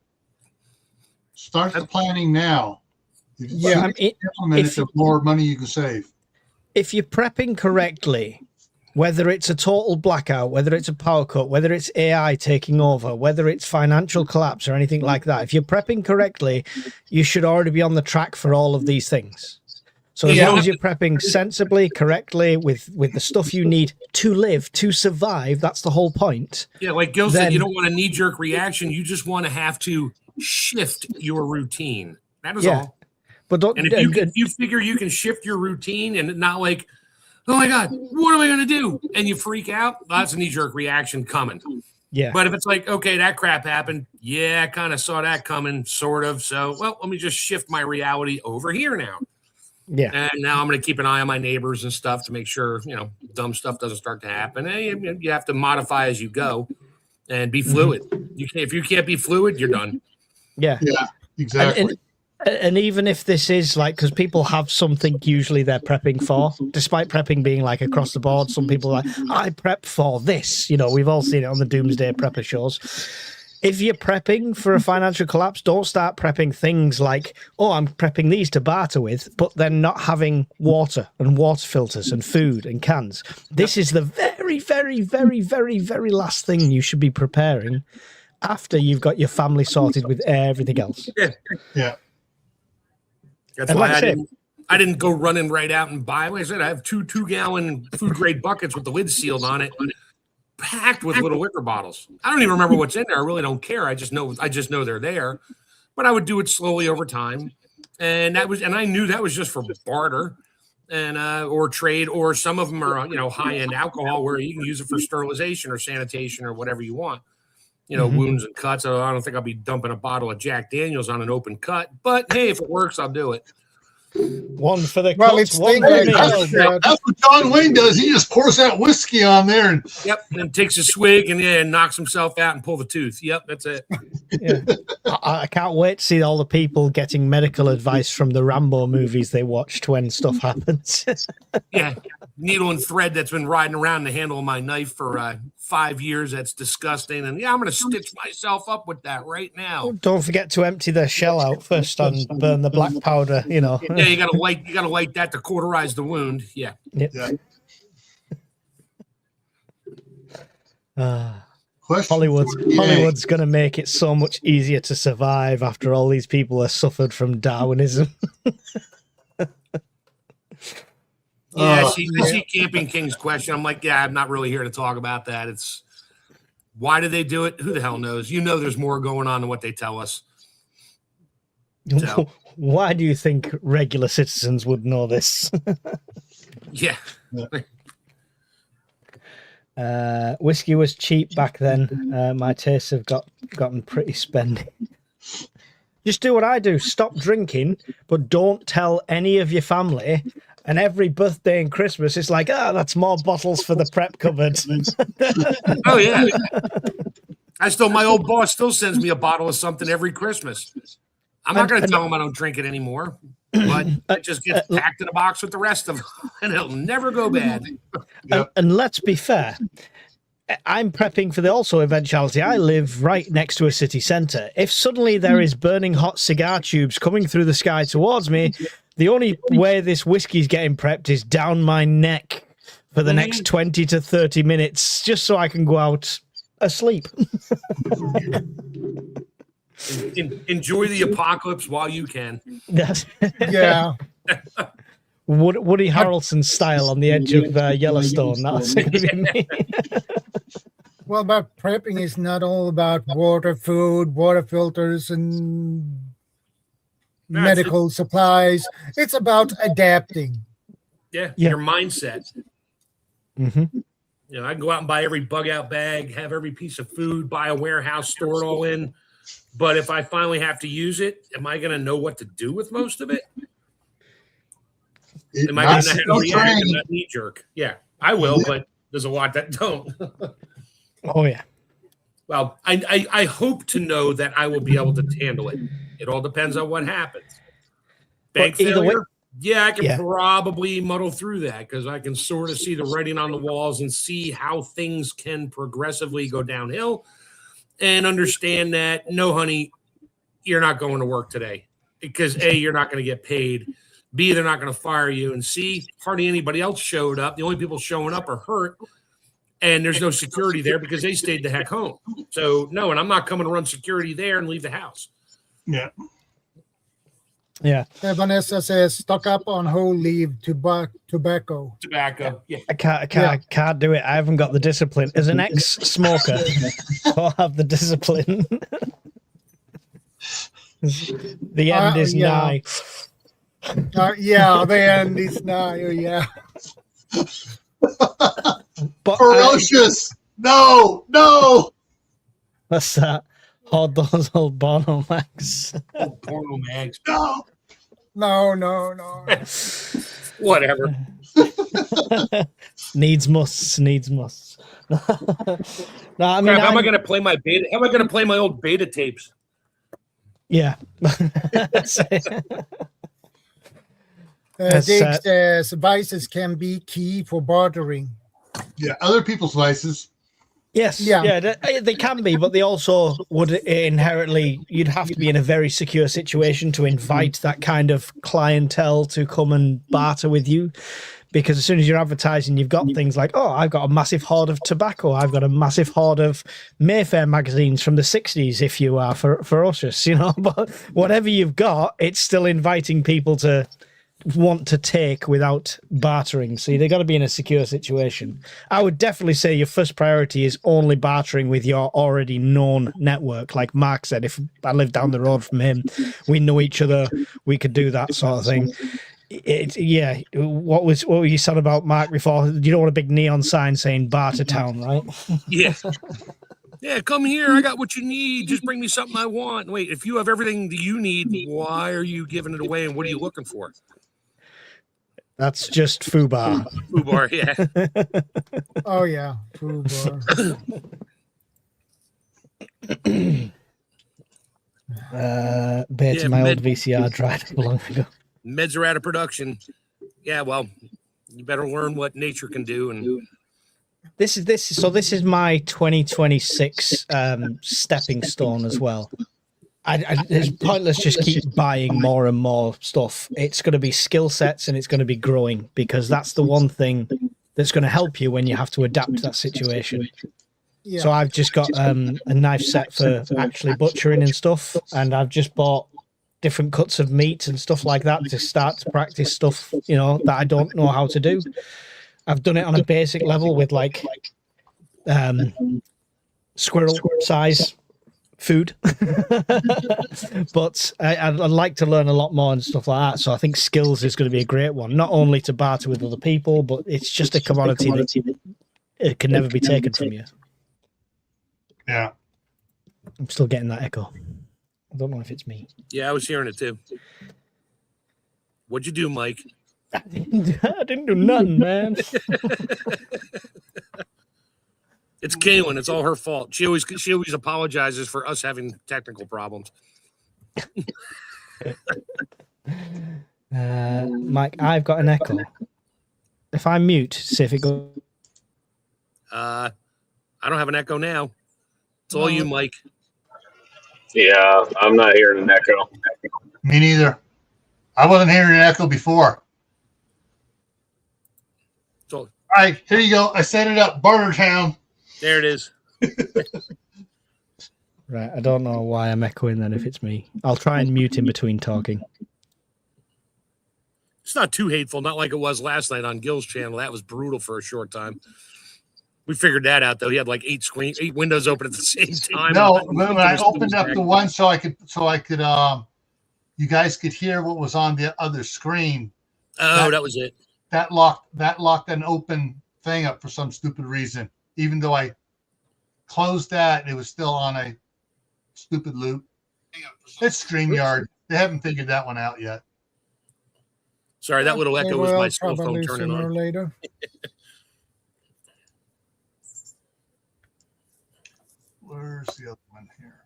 Start the planning now. The more money you can save. If you're prepping correctly, whether it's a total blackout, whether it's a power cut, whether it's AI taking over, whether it's financial collapse or anything like that, if you're prepping correctly, you should already be on the track for all of these things. So as long as you're prepping sensibly, correctly, with the stuff you need to live, to survive, that's the whole point. Yeah, like Gil said, you don't want a knee-jerk reaction. You just want to have to shift your routine. That is all. But if you figure you can shift your routine and not like, oh my God, what am I going to do? And you freak out, that's a knee-jerk reaction coming. Yeah. But if it's like, okay, that crap happened. Yeah, I kind of saw that coming, sort of. So, well, let me just shift my reality over here now. Yeah. And now I'm going to keep an eye on my neighbors and stuff to make sure, dumb stuff doesn't start to happen. And you have to modify as you go and be fluid. If you can't be fluid, you're done. Yeah. Yeah, exactly. And even if this is like, because people have something usually they're prepping for, despite prepping being like across the board, some people are like, I prep for this. We've all seen it on the Doomsday Prepper shows. If you're prepping for a financial collapse, don't start prepping things like, oh, I'm prepping these to barter with, but then not having water and water filters and food and cans. This is the very, very, very, very, very last thing you should be preparing after you've got your family sorted with everything else. Yeah. That's why I didn't go running right out and buy. Like I said, I have two 2-gallon food grade buckets with the lid sealed on it, packed with little liquor bottles. I don't even remember what's in there. I really don't care. I just know they're there. But I would do it slowly over time, and I knew that was just for barter and or trade, or some of them are high end alcohol where you can use it for sterilization or sanitation or whatever you want. Wounds and cuts. I don't think I'll be dumping a bottle of Jack Daniels on an open cut, but hey, if it works, I'll do it. One for the it's one for that's what John Wayne does. He just pours that whiskey on there and takes a swig and knocks himself out and pull the tooth. Yep, that's it. Yeah. I can't wait to see all the people getting medical advice from the Rambo movies they watched when stuff happens. Yeah, needle and thread that's been riding around the handle of my knife for 5 years. That's disgusting. And I'm going to stitch myself up with that right now. Don't forget to empty the shell out first and burn the black powder. Yeah, you got to light that to cauterize the wound. Yeah. Yep. Question Hollywood's going to make it so much easier to survive after all these people have suffered from Darwinism. I see Camping King's question. I'm like, I'm not really here to talk about that. It's why do they do it? Who the hell knows? There's more going on than what they tell us. So. Why do you think regular citizens would know this? Yeah. Whiskey was cheap back then. My tastes have gotten pretty spendy. Just do what I do. Stop drinking, but don't tell any of your family. And every birthday and Christmas, it's like, that's more bottles for the prep cupboard. Oh, yeah. My old boss still sends me a bottle of something every Christmas. I'm not going to tell him I don't drink it anymore, but it just gets packed in a box with the rest of them, and it'll never go bad. And let's be fair. I'm prepping for the also eventuality. I live right next to a city centre. If suddenly there is burning hot cigar tubes coming through the sky towards me, the only way this whiskey's getting prepped is down my neck for the next 20 to 30 minutes, just so I can go out asleep. Enjoy the apocalypse while you can. Yeah. Woody Harrelson style on the edge of Yellowstone. That's going to be me. Well, but prepping is not all about water, food, water filters, and medical supplies. It's about adapting. Yeah. Your mindset. Mm-hmm. I can go out and buy every bug out bag, have every piece of food, buy a warehouse, store it all in. But if I finally have to use it, am I going to know what to do with most of it? Am I going to react to that knee jerk? Yeah, I will, but there's a lot that don't. Oh, yeah. Well, I hope to know that I will be able to handle it. It all depends on what happens. Bank failure? Yeah, I can probably muddle through that because I can sort of see the writing on the walls and see how things can progressively go downhill and understand that, no, honey, you're not going to work today because A, you're not going to get paid. B, they're not going to fire you. And C, hardly anybody else showed up. The only people showing up are hurt. And there's no security there because they stayed the heck home. So, no, and I'm not coming to run security there and leave the house. Yeah. Yeah. Vanessa says, stock up on whole leaf tobacco. Tobacco. Yeah. I can't do it. I haven't got the discipline. As an ex-smoker, I have the discipline. The end is nigh. The end is nigh. Yeah. But ferocious. No. What's that? Hold those old porno mags. Porno mags. No. Whatever. Needs musts. No, I mean, how am I going to play my beta? How am I going to play my old beta tapes? Yeah. Dave says vices can be key for bartering. Yeah, other people's vices. Yes, they can be, but they also would inherently, you'd have to be in a very secure situation to invite that kind of clientele to come and barter with you. Because as soon as you're advertising, you've got things like, I've got a massive hoard of tobacco. I've got a massive hoard of Mayfair magazines from the 60s, if you are ferocious, But whatever you've got, it's still inviting people to want to take without bartering. So they've got to be in a secure situation. I would definitely say your first priority is only bartering with your already known network. Like Mark said, if I live down the road from him, we know each other, we could do that sort of thing. What were you said about Mark before? You don't want a big neon sign saying barter town, right? Yeah. Yeah, come here. I got what you need. Just bring me something I want. Wait, if you have everything that you need, why are you giving it away and what are you looking for? That's just FUBAR. FUBAR, yeah. Oh, yeah. FUBAR. Beta my old VCR dried up long ago. Meds are out of production. Yeah, well, you better learn what nature can do. And this is my 2026 stepping stone as well. It's pointless just keep buying more and more stuff. It's going to be skill sets and it's going to be growing, because that's the one thing that's going to help you when you have to adapt to that situation. Yeah. So I've just got a knife set for actually butchering and stuff, and I've just bought different cuts of meat and stuff like that to start to practice stuff, that I don't know how to do. I've done it on a basic level with like squirrel size food. But I'd like to learn a lot more and stuff like that. So I think skills is going to be a great one, not only to barter with other people, but it's just a commodity that it can never be taken from you. Yeah. I'm still getting that echo. I don't know if it's me. Yeah, I was hearing it too. What'd you do, Mike? I didn't do nothing, man. It's Kaylin. It's all her fault. She always apologizes for us having technical problems. Mike, I've got an echo. If I mute, see if it goes. I don't have an echo now. It's all you, Mike. Yeah, I'm not hearing an echo. Me neither. I wasn't hearing an echo before. So, all right, here you go. I set it up. Bartertown. There it is. Right, I don't know why I'm echoing then if it's me. I'll try and mute in between talking. It's not too hateful, not like it was last night on Gil's channel. That was brutal for a short time. We figured that out though. He had like 8 windows open at the same time. No, when I opened up the one so I could you guys could hear what was on the other screen. Oh, that was it. That locked an open thing up for some stupid reason. Even though I closed that, it was still on a stupid loop. It's StreamYard. They haven't figured that one out yet. Sorry, that little echo was my cell phone probably turning sooner on. or later. Where's the other one here?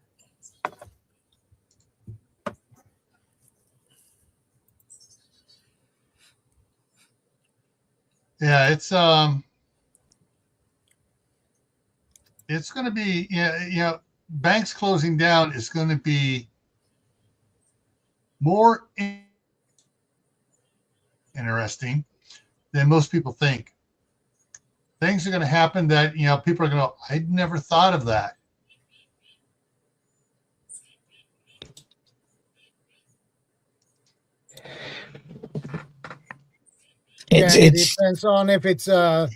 Yeah, it's going to be banks closing down is going to be more interesting than most people think. Things are going to happen that people are going to. I'd never thought of that. It depends on if it's a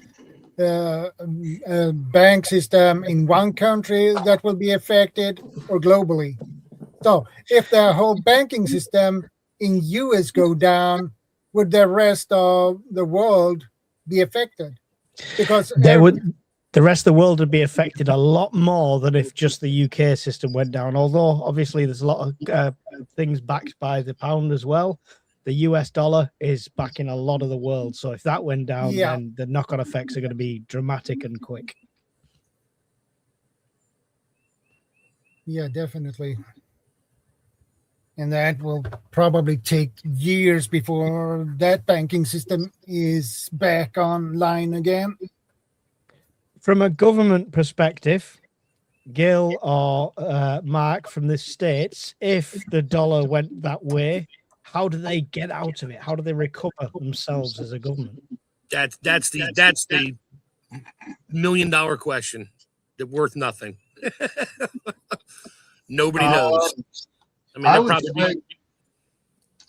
bank system in one country that will be affected or globally. So if the whole banking system in US go down, would the rest of the world be affected? Because the rest of the world would be affected a lot more than if just the UK system went down. Although obviously there's a lot of things backed by the pound as well. The US dollar is backing a lot of the world. So if that went down, then the knock-on effects are going to be dramatic and quick. Yeah, definitely. And that will probably take years before that banking system is back online again. From a government perspective, Gil or Mark from the States, if the dollar went that way, how do they get out of it? How do they recover themselves as a government? That's the $1 million question that worth nothing. Nobody knows.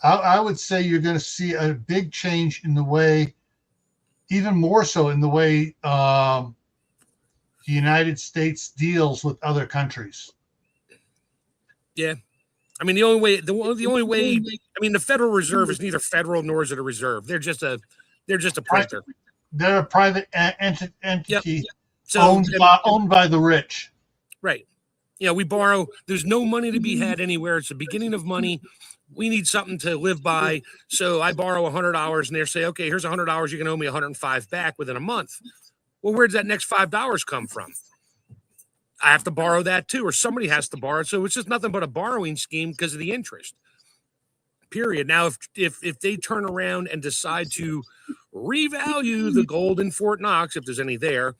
I would say you're going to see a big change in the way, even more so in the way the United States deals with other countries. Yeah. The only way, the Federal Reserve is neither federal nor is it a reserve. They're just a printer. They're a private entity Yep. So, owned by the rich. Right. We borrow. There's no money to be had anywhere. It's the beginning of money. We need something to live by. So I borrow $100 and they say, okay, here's $100. You can owe me $105 back within a month. Well, where does that next $5 come from? I have to borrow that too, or somebody has to borrow. So it's just nothing but a borrowing scheme because of the interest. Period. Now, if they turn around and decide to revalue the gold in Fort Knox, if there's any there,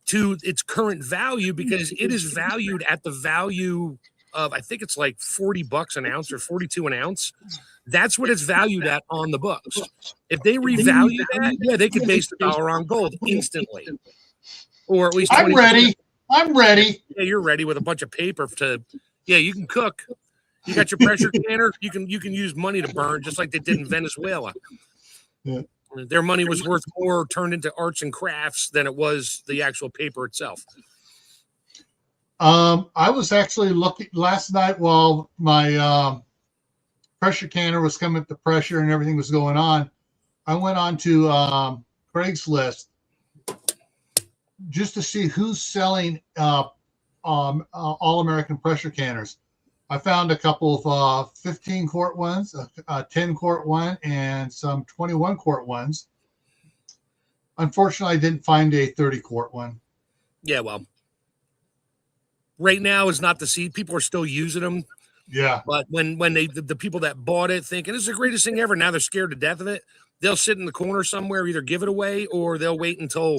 to its current value, because it is valued at the value of, I think it's like $40 an ounce or 42 an ounce. That's what it's valued at on the books. If they revalue that, they could base the dollar on gold instantly, or at least. I'm ready. Yeah, you're ready with a bunch of paper you can cook. You got your pressure canner. You can use money to burn, just like they did in Venezuela. Yeah. Their money was worth more turned into arts and crafts than it was the actual paper itself. I was actually looking last night while my pressure canner was coming up to pressure and everything was going on. I went on to Craigslist just to see who's selling all-American pressure canners. I found a couple of 15-quart ones, a 10-quart one, and some 21-quart ones. Unfortunately, I didn't find a 30-quart one. Yeah, well, right now is not the seed. People are still using them. Yeah. But when the people that bought it thinking this is the greatest thing ever, now they're scared to death of it. They'll sit in the corner somewhere, either give it away or they'll wait until,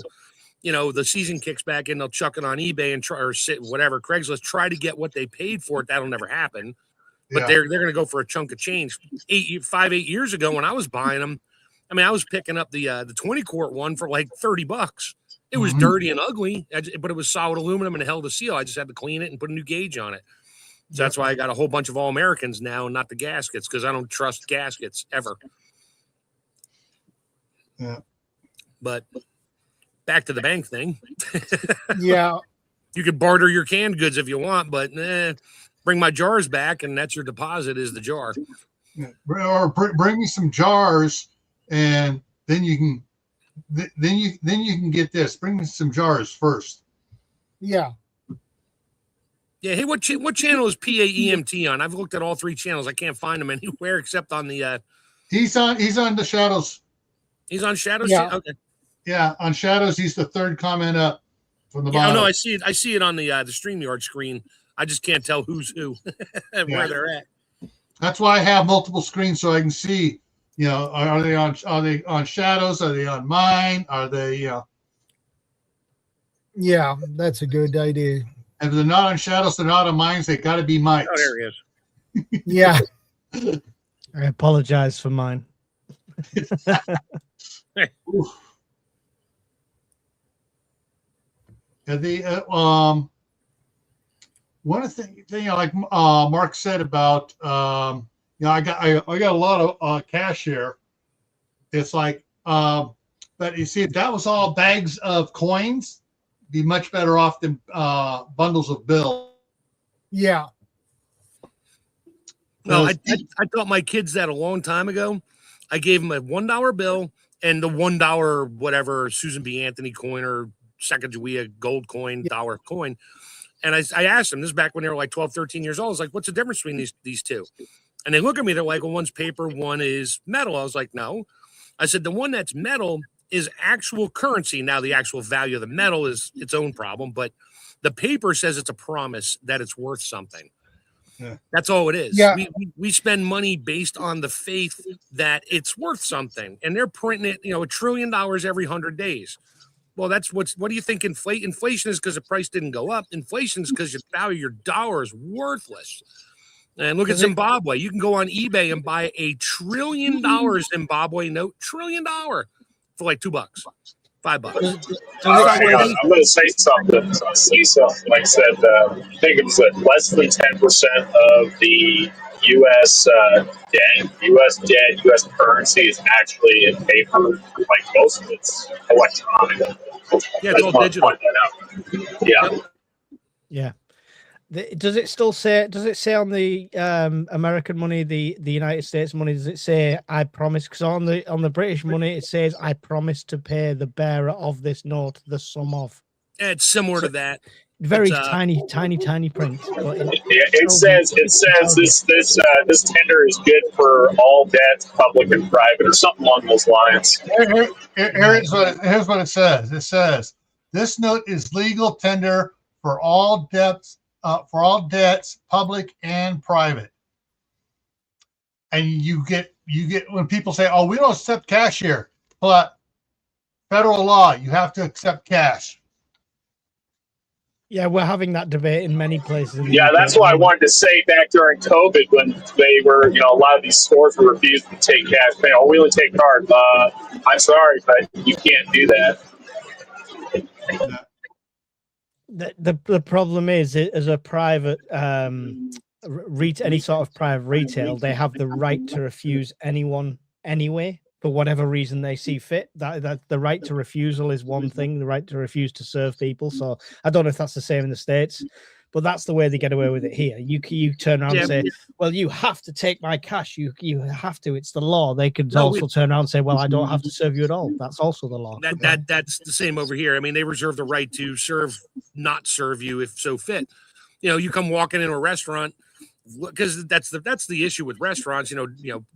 the season kicks back in. They'll chuck it on eBay and try, or sit whatever Craigslist, try to get what they paid for it. That'll never happen. But Yeah. they're going to go for a chunk of change. 8 years ago when I was buying them, I mean, I was picking up the 20-quart one for like $30. It was dirty and ugly, but it was solid aluminum and it held a seal. I just had to clean it and put a new gauge on it. So that's why I got a whole bunch of All-Americans now and not the gaskets, because I don't trust gaskets ever. Yeah. But back to the bank thing. Yeah. You could barter your canned goods if you want, but bring my jars back, and that's your deposit is the jar. Yeah. Or bring me some jars, and then you can get this. Bring me some jars first. Yeah. Yeah. Hey, what channel is PAEMT on? I've looked at all 3 channels. I can't find him anywhere except on the. He's on the Shadows. He's on Shadows. Yeah. Okay. Yeah, on Shadows, he's the 3rd comment up from the Yeah. bottom. No, I see it. I see it on the StreamYard screen. I just can't tell who's who and where they're at. That's why I have multiple screens so I can see. Are they on Shadows? Are they on mine? Are they? Yeah, that's a good idea. If they're not on Shadows, they're not on mine. They got to be Mike's. Oh, there he is. Yeah. I apologize for mine. One of the things, like Mark said about, I got a lot of cash here. It's like, but you see, if that was all bags of coins, be much better off than bundles of bills. Yeah. No, I taught my kids that a long time ago. I gave them a $1 bill and the $1 whatever Susan B. Anthony coin or Sacagawea gold coin, dollar coin. And I asked them, this is back when they were like 12, 13 years old. I was like, what's the difference between these two? And they look at me, they're like, well, one's paper, one is metal. I was like, no. I said, the one that's metal is actual currency. Now, the actual value of the metal is its own problem, but the paper says it's a promise that it's worth something. Yeah. That's all it is. Yeah. We spend money based on the faith that it's worth something, and they're printing it, $1 trillion every 100 days. Well, what do you think inflation is? Because the price didn't go up. Inflation is because your value, your dollar is worthless. And look at Zimbabwe. You can go on eBay and buy a $1 trillion Zimbabwe note, $1 trillion for like $2, $5. Hang on. I'm going to say something. Like I said, I think it was less than 10% of the U.S. U.S. currency is actually in paper. Like most of it's electronic. Yeah, it's all digital. Yeah. Yep. Yeah. Does it still say? Does it say on the American money, the United States money? Does it say "I promise"? Because on the British money, it says "I promise to pay the bearer of this note the sum of." It's similar to that. Very tiny print. But it says this tender is good for all debts, public and private, or something along those lines. Here's what it says. It says this note is legal tender for all debts. For all debts, public and private. And you get when people say, "Oh, we don't accept cash here," but federal law, you have to accept cash. Yeah, we're having that debate in many places. Yeah, that's why I wanted to say back during COVID when they were, a lot of these stores were refusing to take cash. Oh, we only take card. I'm sorry, but you can't do that. The problem is, as a private any sort of private retail, they have the right to refuse anyone anyway for whatever reason they see fit. That the right to refusal is one thing, the right to refuse to serve people. So I don't know if that's the same in the States, But that's the way they get away with it here. You turn around and say, well, you have to take my cash. You have to. It's the law. They could also turn around and say, well, I don't have to serve you at all. That's also the law. That's the same over here. I mean, they reserve the right to not serve you if so fit. You come walking into a restaurant, because that's the issue with restaurants.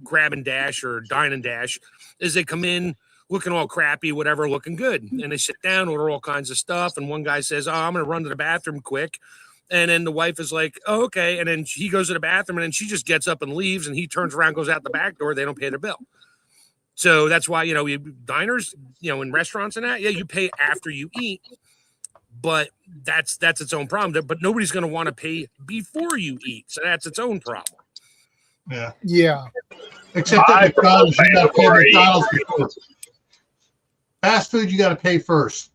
Grab and dash or dine and dash, is they come in looking all crappy, whatever, looking good, and they sit down, order all kinds of stuff, and one guy says, "Oh, I'm going to run to the bathroom quick." And then the wife is like, "Oh, okay." And then he goes to the bathroom, and then she just gets up and leaves, and he turns around, goes out the back door. They don't pay their bill. So that's why, diners, in restaurants and that, you pay after you eat, but that's its own problem. But nobody's going to want to pay before you eat. So that's its own problem. Yeah. Yeah. Except at McDonald's, you got to pay McDonald's before. Fast food, you got to pay first.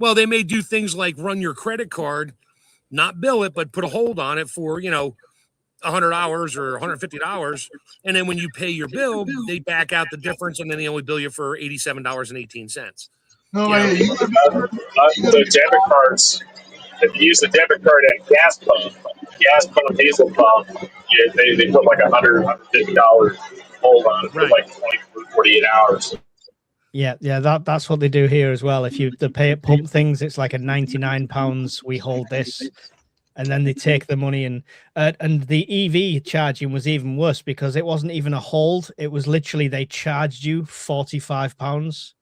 Well, they may do things like run your credit card, not bill it, but put a hold on it for, $100 or $150. And then when you pay your bill, they back out the difference, and then they only bill you for $87.18. No, the debit cards, if you use the debit card at gas pump, diesel pump, they put like $150 hold on it for like 48 hours. Yeah, that's what they do here as well. If the pay at pump things, it's like a £99. We hold this, and then they take the money and the EV charging was even worse because it wasn't even a hold. It was literally they charged you £45.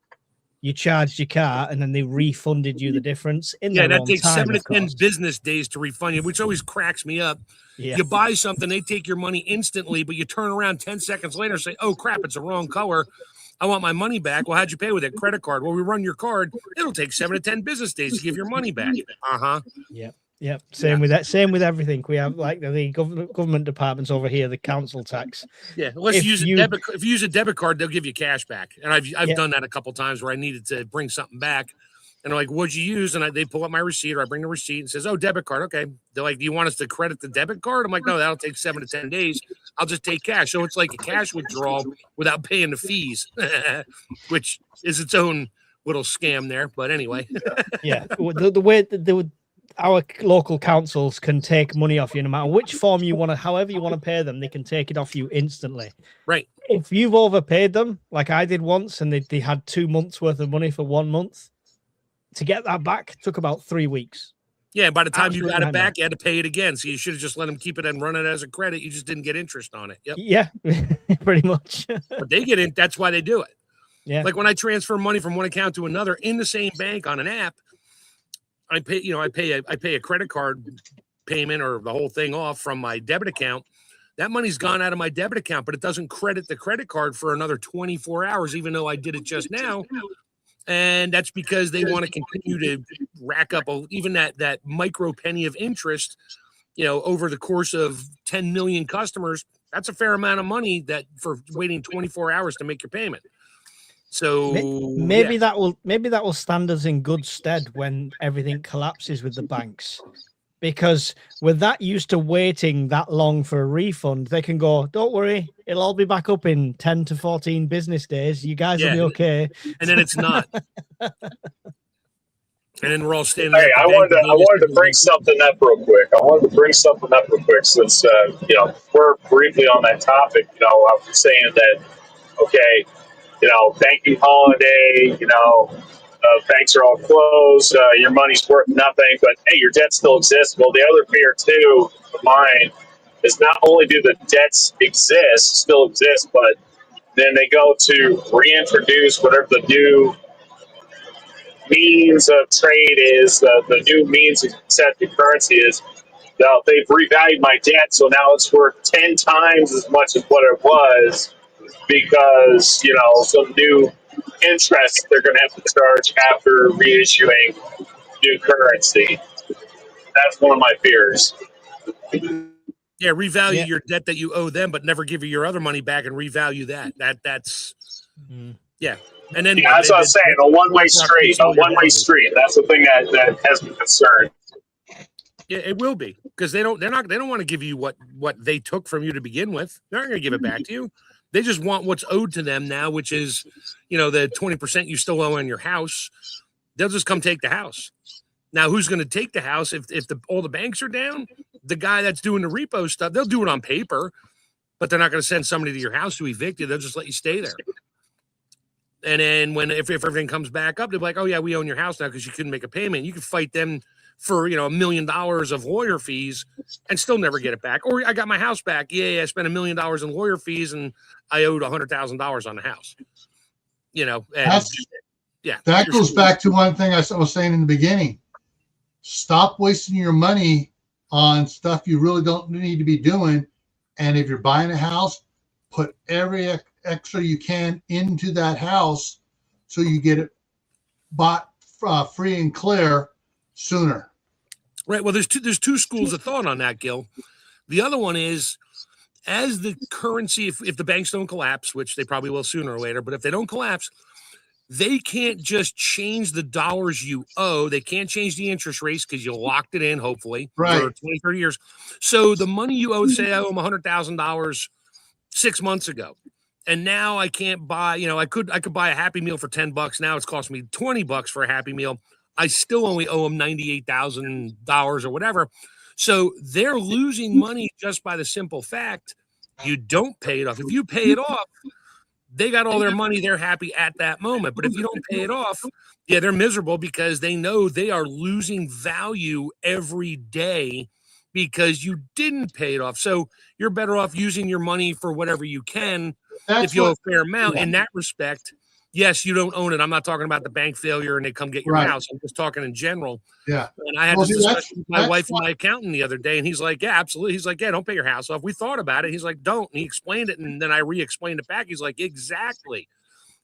You charged your car, and then they refunded you the difference. That takes 7 to 10 business days to refund you, which always cracks me up. Yeah. You buy something, they take your money instantly, but you turn around 10 seconds later and say, "Oh crap, it's the wrong color. I want my money back." Well, how'd you pay with it? Credit card. Well, we run your card. It'll take 7 to 10 business days to give your money back. Yep. Same with that. Same with everything. We have like the government departments over here, the council tax. Yeah, if you use a debit card, they'll give you cash back. And I've done that a couple times where I needed to bring something back, and they're like, "What'd you use?" And they pull up my receipt, or I bring the receipt and says, "Oh, debit card." Okay. They're like, "Do you want us to credit the debit card?" I'm like, "No, that'll take 7 to 10 days. I'll just take cash." So it's like a cash withdrawal without paying the fees, which is its own little scam there. But anyway, the way our local councils can take money off you no matter which form you want to, however you want to pay them, they can take it off you instantly. Right. If you've overpaid them, like I did once, and they had 2 months worth of money for 1 month, to get that back took about 3 weeks. Yeah, by the time you got it back, you had to pay it again. So you should have just let them keep it and run it as a credit. You just didn't get interest on it. Yep. Yeah, pretty much. But they get it. That's why they do it. Yeah. Like when I transfer money from one account to another in the same bank on an app, I pay a credit card payment or the whole thing off from my debit account. That money's gone out of my debit account, but it doesn't credit the credit card for another 24 hours, even though I did it just now. And that's because they want to continue to rack up even that micro penny of interest, over the course of 10 million customers. That's a fair amount of money that for waiting 24 hours to make your payment. So maybe that will stand us in good stead when everything collapses with the banks, because with that used to waiting that long for a refund, they can go, "Don't worry, it'll all be back up in 10 to 14 business days. You guys will be okay." And then it's not. And then we're all standing. Hey, I wanted to bring something up real quick. Since we're briefly on that topic. I was saying that, okay, banking holiday, banks are all closed, your money's worth nothing, but hey, your debt still exists. Well, the other fear too of mine is not only do the debts still exist, but then they go to reintroduce whatever the new means of trade is, the new means of accepted currency is. Now, they've revalued my debt, so now it's worth 10 times as much as what it was, because some new interest they're going to have to charge after reissuing new currency. That's one of my fears. Yeah, revalue your debt that you owe them, but never give you your other money back and revalue that. That's yeah. And then that's what I'm saying. A one-way street. That's the thing that has me concerned. Yeah, it will be, because they don't want to give you what they took from you to begin with. They're not going to give it back to you. They just want what's owed to them now, which is, the 20% you still owe on your house. They'll just come take the house. Now, who's going to take the house if all the banks are down? The guy that's doing the repo stuff, they'll do it on paper, but they're not going to send somebody to your house to evict you. They'll just let you stay there. And then if everything comes back up, they'll be like, oh, yeah, we own your house now because you couldn't make a payment. You could fight them for, $1 million of lawyer fees and still never get it back. Or I got my house back. Yeah, I spent $1 million in lawyer fees and I owed $100,000 on the house. That goes back to one thing I was saying in the beginning. Stop wasting your money on stuff you really don't need to be doing. And if you're buying a house, put every extra you can into that house so you get it bought free and clear sooner. Right. Well, there's two schools of thought on that, Gil. The other one is, as the currency, if the banks don't collapse, which they probably will sooner or later, but if they don't collapse, they can't just change the dollars you owe. They can't change the interest rates because you locked it in, hopefully, for 20, 30 years. So the money you owe, say I owe them $100,000 6 months ago. And now I can't buy, I could buy a Happy Meal for $10. Now it's cost me $20 for a Happy Meal. I still only owe them $98,000 or whatever. So they're losing money just by the simple fact you don't pay it off. If you pay it off, they got all their money. They're happy at that moment. But if you don't pay it off, yeah, they're miserable because they know they are losing value every day because you didn't pay it off. So you're better off using your money for whatever you can if you owe a fair amount. In that respect, yes, you don't own it. I'm not talking about the bank failure and they come get your house. I'm just talking in general. Yeah. And I had this discussion with my wife and my accountant the other day, and he's like, yeah, absolutely. He's like, yeah, don't pay your house off. We thought about it. He's like, don't. And he explained it, and then I re-explained it back. He's like, exactly.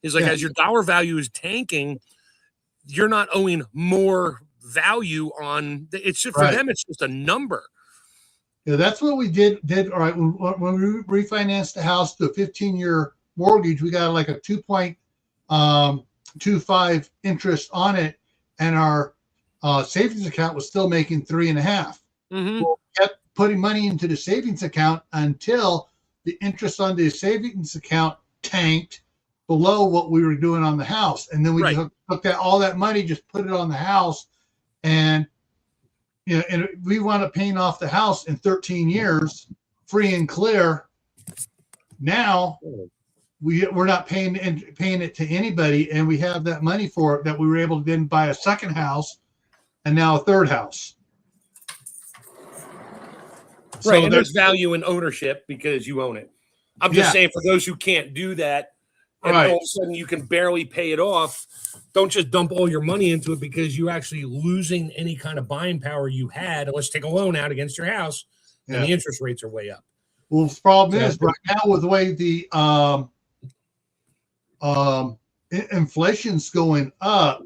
He's like, as your dollar value is tanking, you're not owing more value on it's just for them, it's just a number. Yeah, that's what we did. All right. When we refinanced the house to a 15-year mortgage, we got like a 2.25 interest on it, and our savings account was still making 3.5. Mm-hmm. So we kept putting money into the savings account until the interest on the savings account tanked below what we were doing on the house, and then we took all that money, just put it on the house, and and we wound up paying off the house in 13 years, free and clear. Now we're not paying it to anybody, and we have that money for it that we were able to then buy a second house and now a third house. Right, and there's value in ownership because you own it. I'm just saying, for those who can't do that, and all of a sudden you can barely pay it off, don't just dump all your money into it because you're actually losing any kind of buying power you had. Let's take a loan out against your house, and the interest rates are way up. Well, the problem is right now with the way the inflation's going up,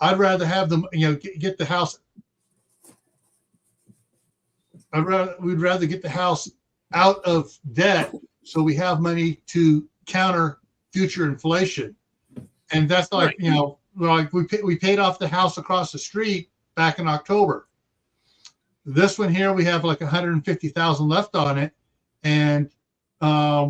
I'd rather have them, get the house. We'd rather get the house out of debt so we have money to counter future inflation. And that's like, like we paid off the house across the street back in October. This one here, we have like 150,000 left on it. And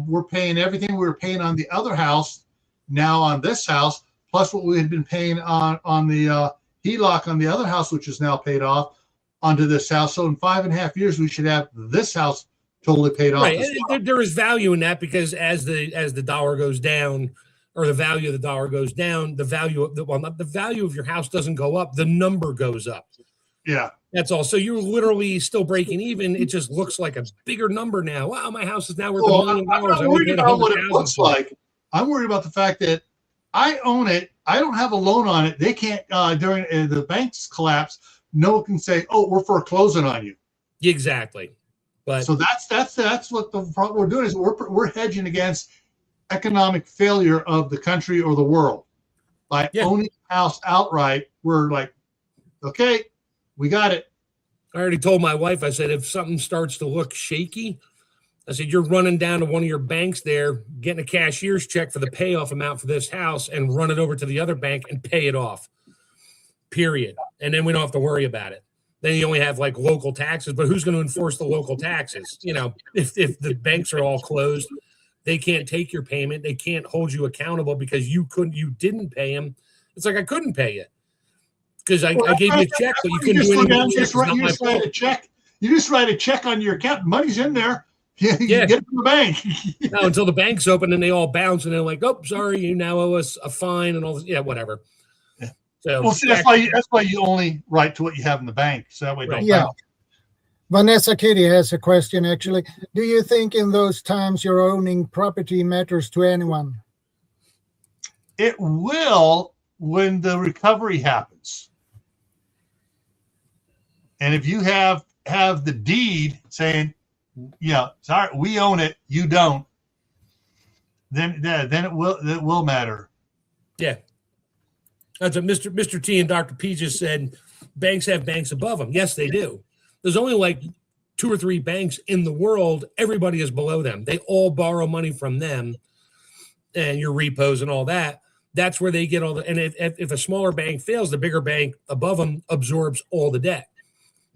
we're paying everything we were paying on the other house now on this house, plus what we had been paying on the HELOC on the other house, which is now paid off, onto this house. So in 5.5 years, we should have this house totally paid off. Right. There is value in that because as the dollar goes down, or the value of the dollar goes down, the value of the value of your house doesn't go up, the number goes up. Yeah. That's all. So you're literally still breaking even. It just looks like a bigger number now. Wow, my house is now worth $1 million. I'm not worried about what it looks like. I'm worried about the fact that I own it. I don't have a loan on it. They can't, during the bank's collapse, no one can say, oh, we're foreclosing on you. Exactly. But so that's what what we're doing is we're hedging against economic failure of the country or the world. By owning the house outright, we're like, okay, we got it. I already told my wife, I said, if something starts to look shaky, I said, you're running down to one of your banks there, getting a cashier's check for the payoff amount for this house and run it over to the other bank and pay it off, period. And then we don't have to worry about it. Then you only have like local taxes, but who's going to enforce the local taxes? If the banks are all closed, they can't take your payment. They can't hold you accountable because you didn't pay them. It's like, I couldn't pay it. because I gave you a check, but you couldn't do anything. You just write a check. You just write a check on your account. Money's in there. You get it from the bank. No, until the bank's open and they all bounce and they're like, "Oh, sorry, you now owe us a fine," and all this. Yeah, whatever. Yeah. So Well, see, that's why you only write to what you have in the bank, so that way don't Yeah. bounce. Vanessa Kitty has a question, actually. Do you think in those times your owning property matters to anyone? It will when the recovery happens. And if you have the deed saying, sorry, we own it, you don't, then it will matter. yeah, that's what Mr. T and Dr. P just said. Banks have banks above them. Yes, they do. There's only like 2 or 3 banks in the world. Everybody is below them. They all borrow money from them, and your repos and all that. That's where they get all the. And if a smaller bank fails, the bigger bank above them absorbs all the debt.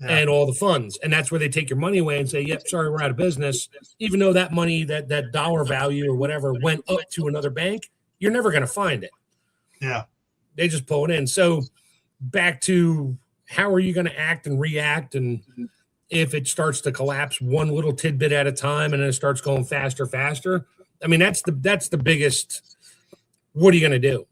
Yeah. And all the funds. And that's where they take your money away and say, yep, sorry, we're out of business. Even though that money, that dollar value or whatever went up to another bank, you're never going to find it. Yeah. They just pull it in. So back to how are you going to act and react? And if it starts to collapse one little tidbit at a time and then it starts going faster. I mean, that's the biggest, what are you going to do?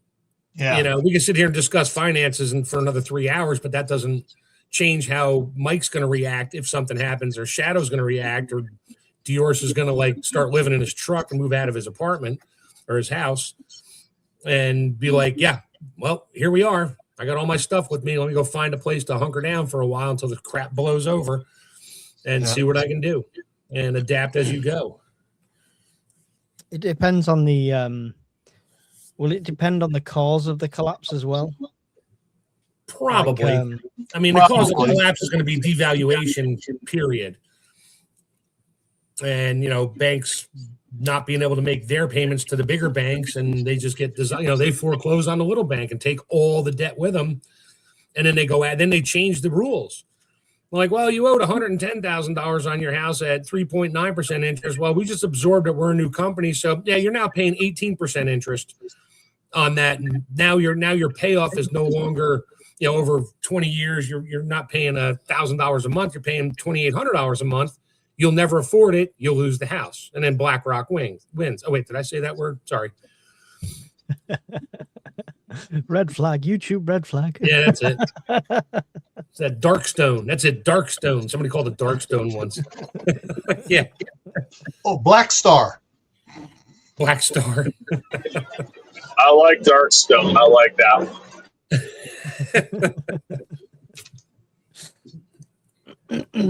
Yeah. We can sit here and discuss finances and for another 3 hours, but that doesn't change how Mike's going to react if something happens, or Shadow's going to react, or Dioris is going to start living in his truck and move out of his apartment or his house and be like, yeah, well, here we are. I got all my stuff with me. Let me go find a place to hunker down for a while until the crap blows over and see what I can do and adapt as you go. It depends on the, will it depend on the cause of the collapse as well? Probably. I mean, the cause of collapse is going to be devaluation, period. And, banks not being able to make their payments to the bigger banks, and they just get, they foreclose on the little bank and take all the debt with them. And then they change the rules. Like, well, you owed $110,000 on your house at 3.9% interest. Well, we just absorbed it. We're a new company. So, yeah, you're now paying 18% interest on that. And now your payoff is no longer, over 20 years, you're not paying $1,000 a month. You're paying $2,800 a month. You'll never afford it. You'll lose the house. And then BlackRock wins. Oh, wait, did I say that word? Sorry. Red flag, YouTube red flag. Yeah, that's it. It's that Darkstone. That's it, Darkstone. Somebody called it Darkstone once. Yeah. Oh, Black Star. Black Star. I like Darkstone. I like that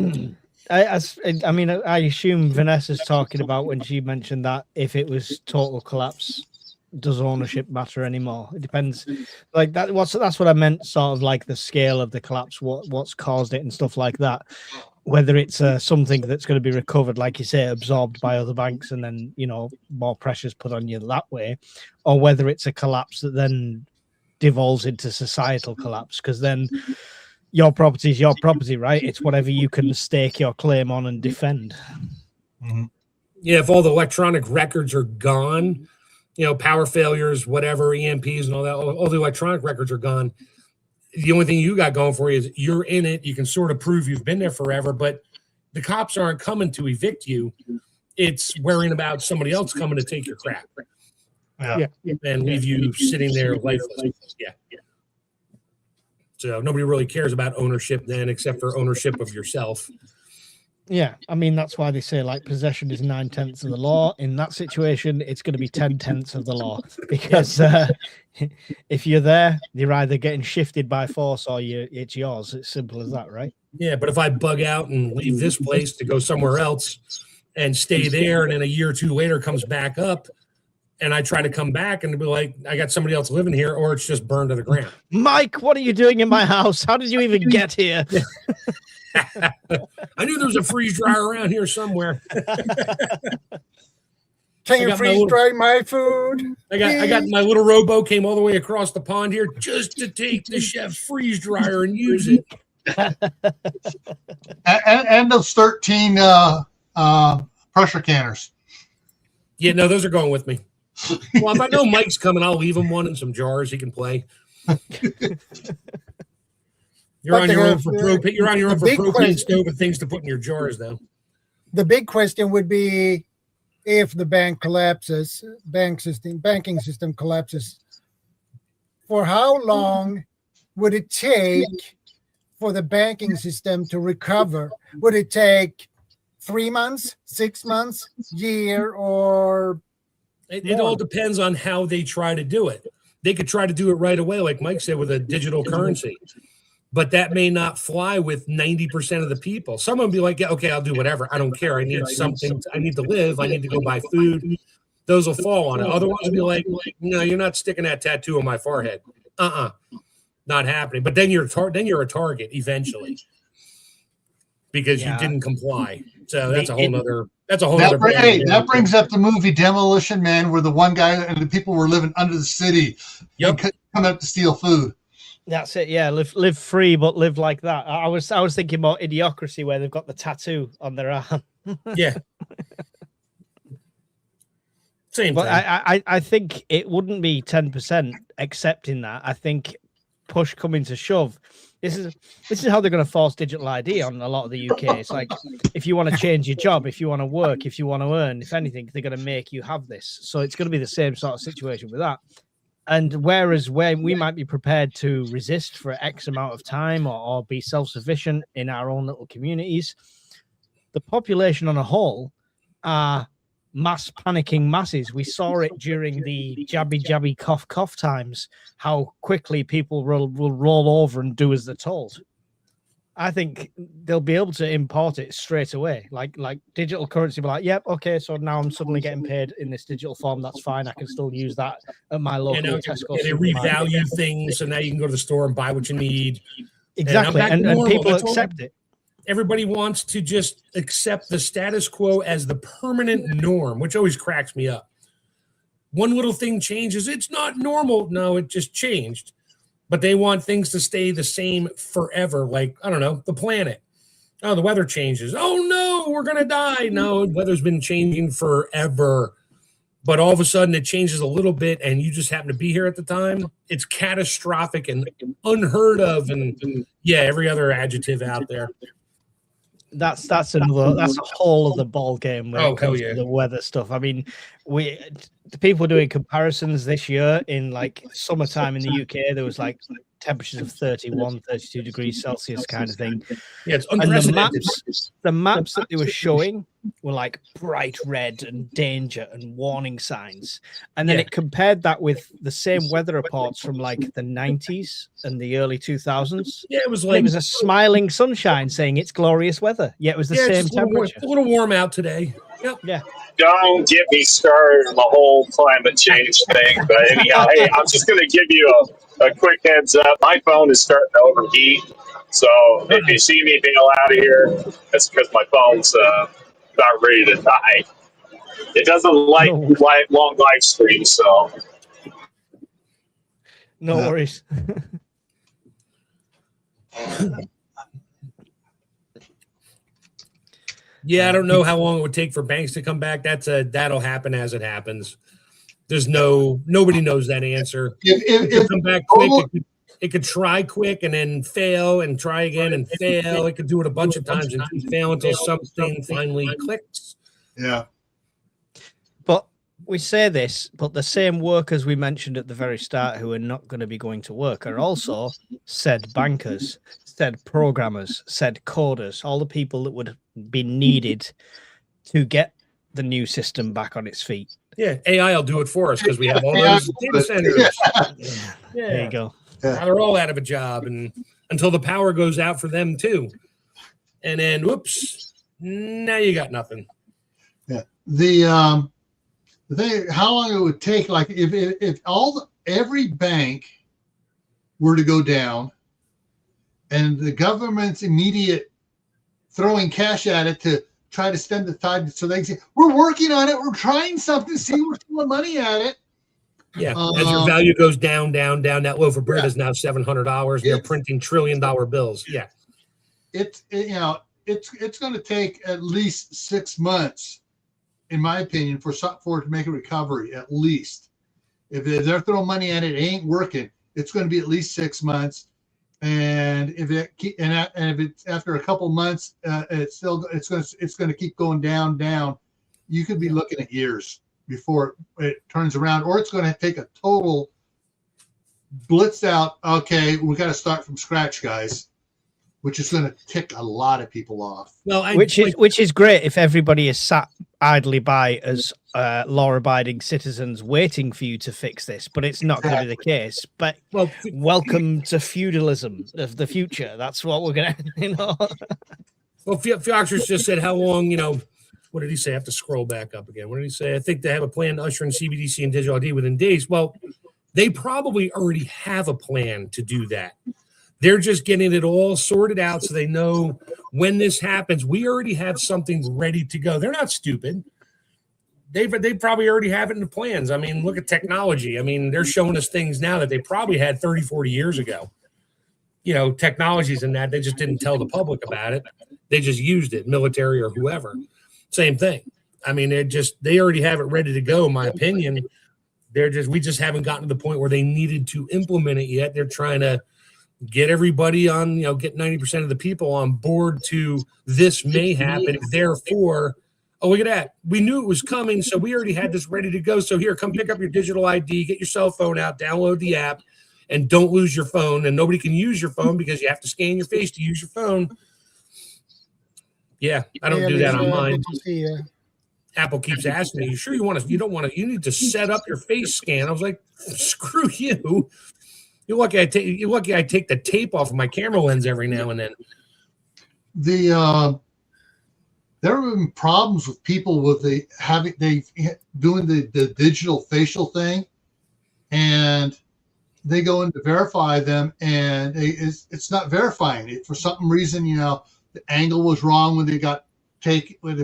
one. I assume Vanessa's talking about when she mentioned that if it was total collapse, does ownership matter anymore? It depends. Like that. That's what I meant. Sort of like the scale of the collapse, what's caused it, and stuff like that. Whether it's something that's going to be recovered, like you say, absorbed by other banks, and then more pressures put on you that way, or whether it's a collapse that then devolves into societal collapse, because then your property is your property, right? It's whatever you can stake your claim on and defend. Mm-hmm. Yeah, if all the electronic records are gone, power failures, whatever, EMPs and all that, all the electronic records are gone. The only thing you got going for you is you're in it. You can sort of prove you've been there forever, but the cops aren't coming to evict you. It's worrying about somebody else coming to take your crap. Yeah. And leave you sitting there lifeless. Yeah. So nobody really cares about ownership then, except for ownership of yourself. Yeah, I mean, that's why they say like possession is 9/10 of the law. In that situation, it's going to be 10/10 of the law, because if you're there, you're either getting shifted by force or it's yours. It's simple as that, right? Yeah, but if I bug out and leave this place to go somewhere else and stay there, and then a year or two later comes back up, and I try to come back and be like, I got somebody else living here, or it's just burned to the ground. Mike, what are you doing in my house? How did you even get here? I knew there was a freeze dryer around here somewhere. Can you freeze dry my food? I got my little robo came all the way across the pond here just to take the chef's freeze dryer and use it. and those 13 pressure canners. Yeah, no, those are going with me. Well, if I know Mike's coming, I'll leave him one in some jars he can play. You're on your own for propane. You're on your own for propane stove and things to put in your jars, though. The big question would be if the bank collapses, banking system collapses. For how long would it take for the banking system to recover? Would it take 3 months, 6 months, year, or it all depends on how they try to do it. They could try to do it right away, like Mike said, with a digital currency, but that may not fly with 90% of the people. Someone would be like, yeah, okay, I'll do whatever. I don't care. I need something. I need to live. I need to go buy food. Those will fall on it. Other ones will be like, no, you're not sticking that tattoo on my forehead. Not happening. But then you're a target eventually because you didn't comply. So that's a whole nother. That's a whole other. Hey, that brings up the movie Demolition Man, where the one guy and the people were living under the city. Yep. And coming up to steal food. That's it. Yeah, live free, but live like that. I was thinking more Idiocracy, where they've got the tattoo on their arm. Yeah. Same. But I think it wouldn't be 10% accepting that. I think push coming to shove. This is how they're going to force digital ID on a lot of the UK. It's like, if you want to change your job, if you want to work, if you want to earn, if anything, they're going to make you have this. So it's going to be the same sort of situation with that. And whereas where we might be prepared to resist for X amount of time or be self-sufficient in our own little communities, the population on a whole are mass panicking masses. We saw it during the jabby cough times, how quickly people will roll over and do as they're told. I think they'll be able to import it straight away. Like digital currency, be like, yep, okay, so now I'm suddenly getting paid in this digital form. That's fine. I can still use that at my local Tesco. They revalue things, so now you can go to the store and buy what you need. Exactly, and people accept it. Everybody wants to just accept the status quo as the permanent norm, which always cracks me up. One little thing changes. It's not normal. No, it just changed. But they want things to stay the same forever. Like, I don't know, the planet. Oh, the weather changes. Oh, no, we're going to die. No, the weather's been changing forever. But all of a sudden it changes a little bit and you just happen to be here at the time. It's catastrophic and unheard of. And yeah, every other adjective out there. That's a whole other ball game when it comes to the weather stuff. I mean, the people doing comparisons this year in like summertime in the UK, there was like temperatures of 31, 32 degrees Celsius kind of thing. Yeah, it's unprecedented. And the maps that they were showing were like bright red and danger and warning signs. And then it compared that with the same weather reports from like the 90s and the early 2000s. Yeah, it was a smiling sunshine saying it's glorious weather. Yeah, it was the same temperature. A little warm out today. Yep. Yeah. Don't get me started on the whole climate change thing. But anyhow, hey, I'm just going to give you a quick heads up. My phone is starting to overheat. So if you see me bail out of here, that's because my phone's about ready to die. It doesn't like long live streams, so. No worries. Yeah, I don't know how long it would take for banks to come back. That'll happen as it happens. Nobody knows that answer. It could come back quick. It could try quick and then fail and try again and fail. It could do it a bunch of times and fail until something finally clicks. Yeah. But we say this, but the same workers we mentioned at the very start who are not going to be going to work are also said bankers, said programmers, said coders, all the people that would be needed to get the new system back on its feet. Yeah, AI will do it for us because we have all those data centers. Yeah. There you go. Now they're all out of a job, and until the power goes out for them too, and then whoops, now you got nothing. Yeah. The thing, how long it would take, like if every bank were to go down, and the government's immediate throwing cash at it to try to stem the tide, so they can say, we're working on it, we're trying something, see, we're throwing money at it. Yeah, as your value goes down, that loaf of bread is now $700. They're printing $1 trillion bills. Yeah, it's going to take at least 6 months, in my opinion, for it to make a recovery. At least, if they're throwing money at it, it ain't working. It's going to be at least 6 months. and if it's after a couple months, it's going to keep going down. You could be looking at years before it turns around, or it's going to take a total blitz out. Okay, we got to start from scratch, guys, which is going to tick a lot of people off. Well, which is great if everybody is sat idly by as law-abiding citizens waiting for you to fix this, but it's not going to be the case. But welcome to feudalism of the future. That's what we're going to, Well, Fioxers just said how long, what did he say? I have to scroll back up again. What did he say? I think they have a plan to usher in CBDC and digital ID within days. Well, they probably already have a plan to do that. They're just getting it all sorted out so they know when this happens. We already have something ready to go. They're not stupid. They probably already have it in the plans. I mean, look at technology. I mean, they're showing us things now that they probably had 30, 40 years ago. Technologies and that. They just didn't tell the public about it. They just used it, military or whoever. Same thing. I mean, they already have it ready to go, in my opinion. We just haven't gotten to the point where they needed to implement it yet. They're trying to get everybody on, get 90% of the people on board to this may happen. Therefore, oh, look at that. We knew it was coming, so we already had this ready to go. So here, come pick up your digital ID, get your cell phone out, download the app, and don't lose your phone. And nobody can use your phone because you have to scan your face to use your phone. Yeah, I don't do that on mine. Apple keeps asking me, you sure you need to set up your face scan? I was like, screw you. You're lucky I take the tape off of my camera lens every now and then. There have been problems with people with doing the digital facial thing, and they go in to verify them, and it's not verifying it for some reason. The angle was wrong when the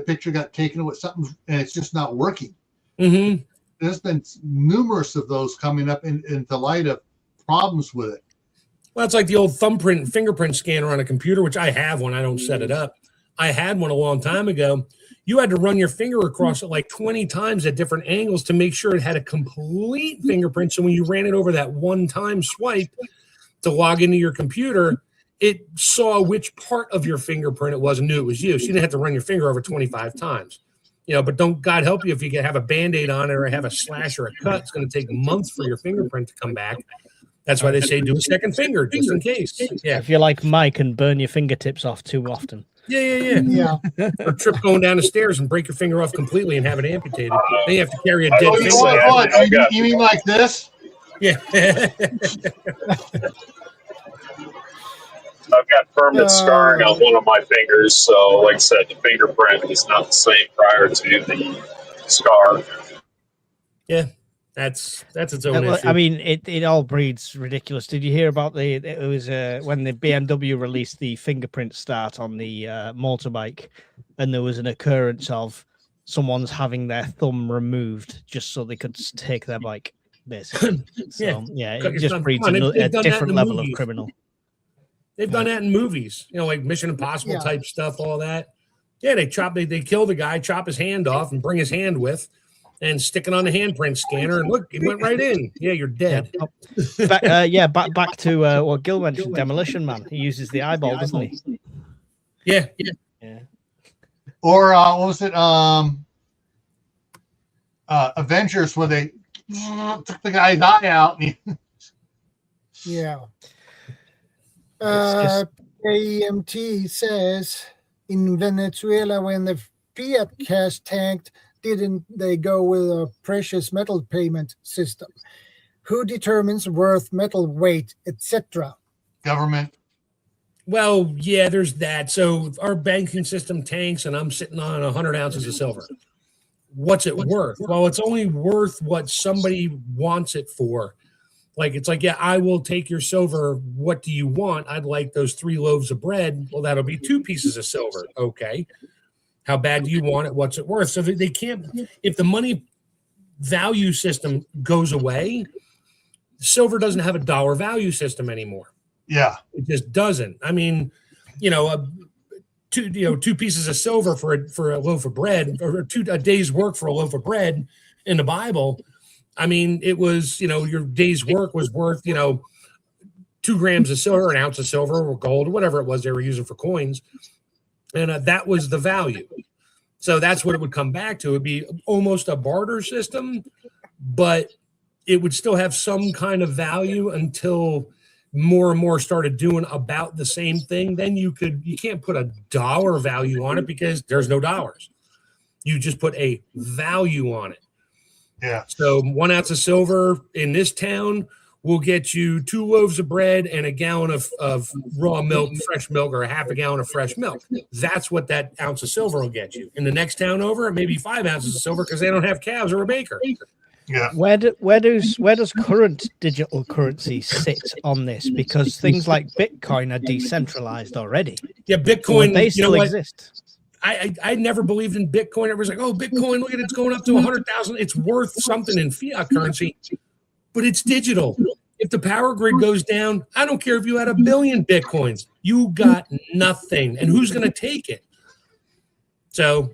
picture got taken with something, and it's just not working. Mm-hmm. There's been numerous of those coming up in the light of problems with it. Well, it's like the old thumbprint and fingerprint scanner on a computer, which I have one. I don't set it up. I had one a long time ago. You had to run your finger across it like 20 times at different angles to make sure it had a complete fingerprint. So when you ran it over that one-time swipe to log into your computer, it saw which part of your fingerprint it was and knew it was you. So you didn't have to run your finger over 25 times. But don't God help you if you have a Band-Aid on it or have a slash or a cut. It's going to take months for your fingerprint to come back. That's why they say do a second finger just in case. Yeah. If you're like Mike and burn your fingertips off too often. Yeah. Or trip going down the stairs and break your finger off completely and have it amputated. Then you have to carry a dead finger. You mean like this? Yeah. I've got permanent scarring on one of my fingers, so like I said, the fingerprint is not the same prior to the scar. Yeah. That's its own issue. I mean, it all breeds ridiculous. Did you hear about when the BMW released the fingerprint start on the motorbike, and there was an occurrence of someone's having their thumb removed just so they could take their bike, basically. So it just breeds a different level of criminal. They've done that in movies, like Mission Impossible type stuff, all that. Yeah, they kill the guy, chop his hand off, and bring his hand with. And stick it on the handprint scanner, and look, it went right in. Yeah, you're dead. Back to what Gil mentioned, Demolition Man. He uses the eyeball, doesn't he? Yeah. Or what was it? Avengers, where they took the guy's eye out. Yeah. AMT says in Venezuela, when the fiat cash tanked, didn't they go with a precious metal payment system? Who determines worth, metal weight, etc.? Government. Well, yeah, there's that. So if our banking system tanks and I'm sitting on 100 ounces of silver, what's it worth? Well, it's only worth what somebody wants it for. It's like, yeah, I will take your silver. What do you want? I'd like those 3 loaves of bread. Well, that'll be 2 pieces of silver. Okay. How bad do you want it? What's it worth? So they can't, if the money value system goes away, silver doesn't have a dollar value system anymore. Yeah. It just doesn't. I mean, 2 pieces of silver for a loaf of bread, or a day's work for a loaf of bread in the Bible. I mean, it was, your day's work was worth, 2 grams of silver, an ounce of silver or gold, whatever it was they were using for coins. And that was the value. So that's what it would come back to. It would be almost a barter system, but it would still have some kind of value until more and more started doing about the same thing. Then you can't put a dollar value on it because there's no dollars. You just put a value on it. Yeah. So 1 ounce of silver in this town will get you 2 loaves of bread and a gallon of raw milk, fresh milk, or a half a gallon of fresh milk. That's what that ounce of silver will get you. In the next town over, it may be 5 ounces of silver because they don't have calves or a baker. Yeah. Where does current digital currency sit on this? Because things like Bitcoin are decentralized already. Yeah, Bitcoin, they still exist. I never believed in Bitcoin. It was like, oh, Bitcoin, look at it, it's going up to 100,000. It's worth something in fiat currency, but it's digital. If the power grid goes down, I don't care if you had 1 billion Bitcoins. You got nothing. And who's going to take it? So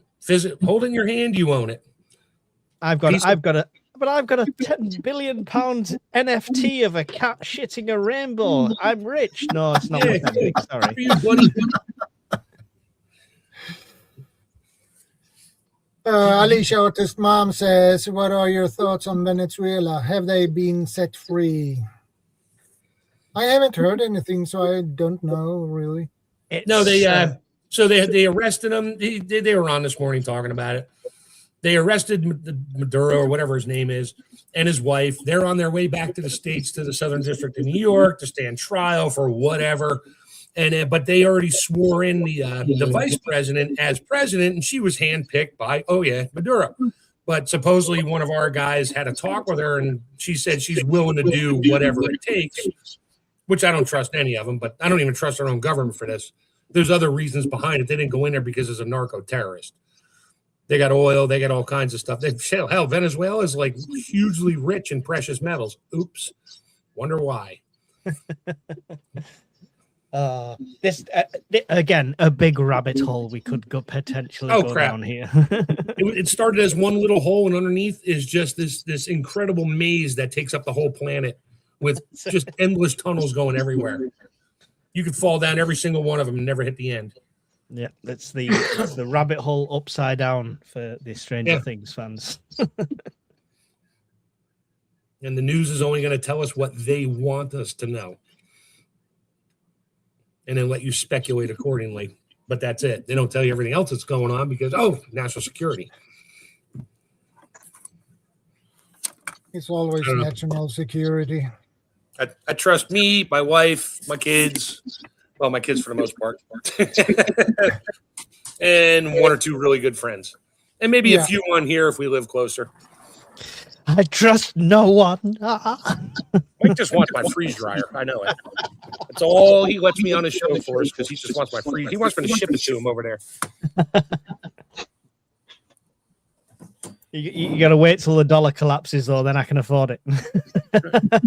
hold it in your hand, you own it. I've got a 10 billion pound NFT of a cat shitting a rainbow. I'm rich. No, it's not. Sorry. You, buddy. Alicia Otis' mom says, what are your thoughts on Venezuela? Have they been set free? I haven't heard anything, so I don't know, really. No, they arrested him. They were on this morning talking about it. They arrested Maduro, or whatever his name is, and his wife. They're on their way back to the States, to the Southern District of New York, to stand trial for whatever. And but they already swore in the vice president as president, and she was handpicked by Maduro. But supposedly one of our guys had a talk with her, and she said she's willing to do whatever it takes. Which I don't trust any of them, but I don't even trust our own government for this. There's other reasons behind it. They didn't go in there because it's a narco terrorist. They got oil, they got all kinds of stuff. Hell, Venezuela is like hugely rich in precious metals. Oops, wonder why. This again, a big rabbit hole we could potentially go down here. It started as one little hole, and underneath is just this incredible maze that takes up the whole planet with just endless tunnels going everywhere. You could fall down every single one of them and never hit the end. Yeah, that's the rabbit hole upside down for the Stranger Things fans. And the news is only going to tell us what they want us to know. And then let you speculate accordingly. But that's it. They don't tell you everything else that's going on because, national security. It's always national security. I trust me, my wife, my kids. Well, my kids for the most part. And 1 or 2 really good friends. And maybe a few on here if we live closer. I trust no one. Mike just wants my freeze dryer. I know it. That's all he lets me on his show for us because he just wants my freeze. He wants me to ship it to him over there. You got to wait till the dollar collapses, though. Then I can afford it.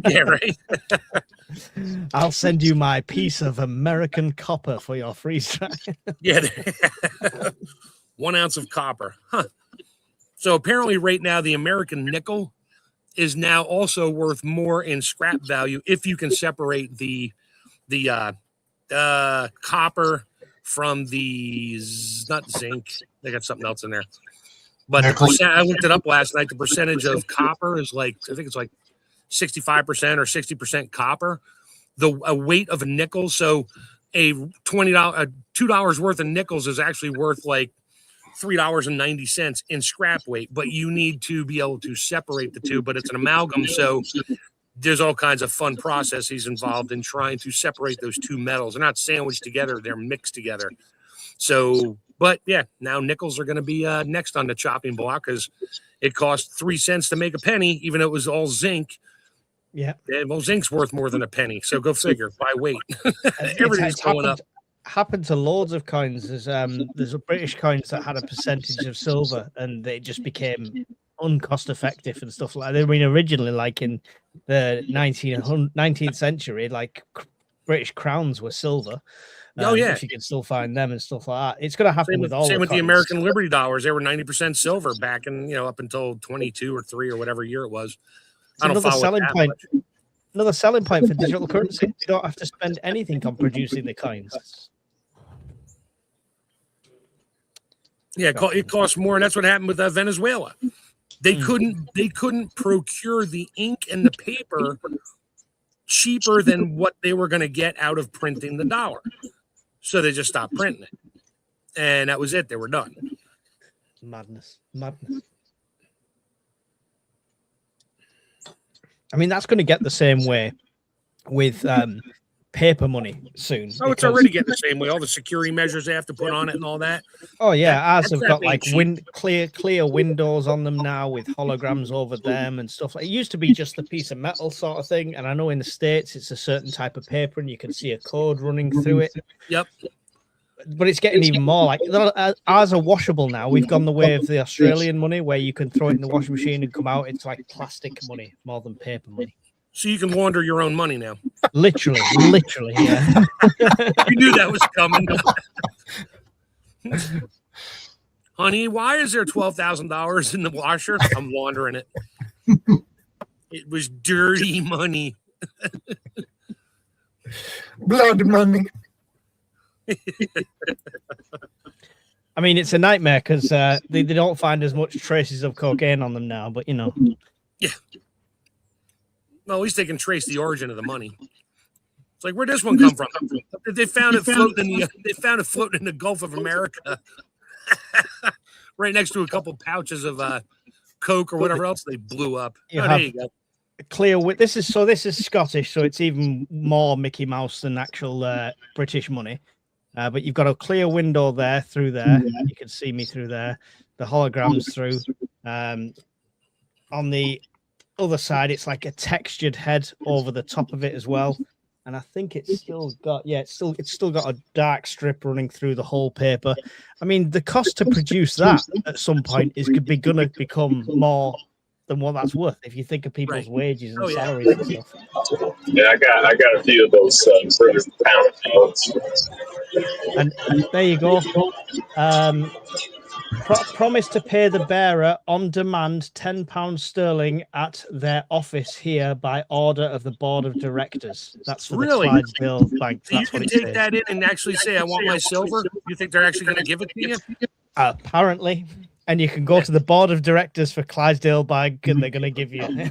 Yeah, right. I'll send you my piece of American copper for your freeze dryer. Yeah, 1 ounce of copper. Huh. So apparently, right now, the American nickel is now also worth more in scrap value if you can separate the copper from the not zinc. They got something else in there. But I looked it up last night. The percentage of copper is I think it's like 65% or 60% copper. A weight of a nickel. So a $2 worth of nickels is actually worth like $3.90 in scrap weight. But you need to be able to separate the two. But it's an amalgam, so there's all kinds of fun processes involved in trying to separate those two metals. They're not sandwiched together; they're mixed together. So. But yeah, now nickels are going to be next on the chopping block because it cost 3 cents to make a penny, even though it was all zinc. Yeah. Well, zinc's worth more than a penny. So go figure, by weight. Everything's going up. Happened to loads of coins. There's a British coins that had a percentage of silver and they just became uncost effective and stuff like that. I mean, originally, like in the 19th century, like British crowns were silver. If you can still find them and stuff like that, it's going to happen with all. Same with the American Liberty dollars; they were 90% silver back in up until 22 or 3 or whatever year it was. I don't follow selling that point. much. Another selling point for digital currency. You don't have to spend anything on producing the coins. Yeah, it costs more, and that's what happened with Venezuela. They couldn't procure the ink and the paper cheaper than what they were going to get out of printing the dollar. So they just stopped printing it. And that was it. They were done. Madness. I mean, that's going to get the same way with paper money soon. Oh, it's already getting the same way. All the security measures they have to put on it and all that. Oh yeah, ours have got like clear windows on them now with holograms over them and stuff. It used to be just a piece of metal sort of thing, and I know in the States it's a certain type of paper and you can see a code running through it. Yep. But it's getting even more like ours are washable now. We've gone the way of the Australian money where you can throw it in the washing machine and come out. It's like plastic money more than paper money. So you can launder your own money now. Literally, yeah. You knew that was coming. Honey, why is there $12,000 in the washer? I'm laundering it. It was dirty money. Blood money. I mean, it's a nightmare because they don't find as much traces of cocaine on them now, but you know. Yeah. Well, at least they can trace the origin of the money. It's like, where'd this one come from? They found it floating in the Gulf of America, right next to a couple pouches of Coke or whatever else they blew up. There you go. This is Scottish, so it's even more Mickey Mouse than actual British money. But you've got a clear window there through there. You can see me through there. The holograms through. On the other side, it's like a textured head over the top of it as well. And I think it's still got it's still got a dark strip running through the whole paper. I mean, the cost to produce that at some point is going to become more than what that's worth if you think of people's wages and salaries and stuff. Yeah, I got a few of those pound notes. And there you go. Promise to pay the bearer on demand £10 sterling at their office here by order of the board of directors. That's for the Clydesdale Bank. So you can take that in and actually say, I want my silver? You think they're actually going to give it to you? Apparently. And you can go to the board of directors for Clydesdale Bank and they're going to give you... I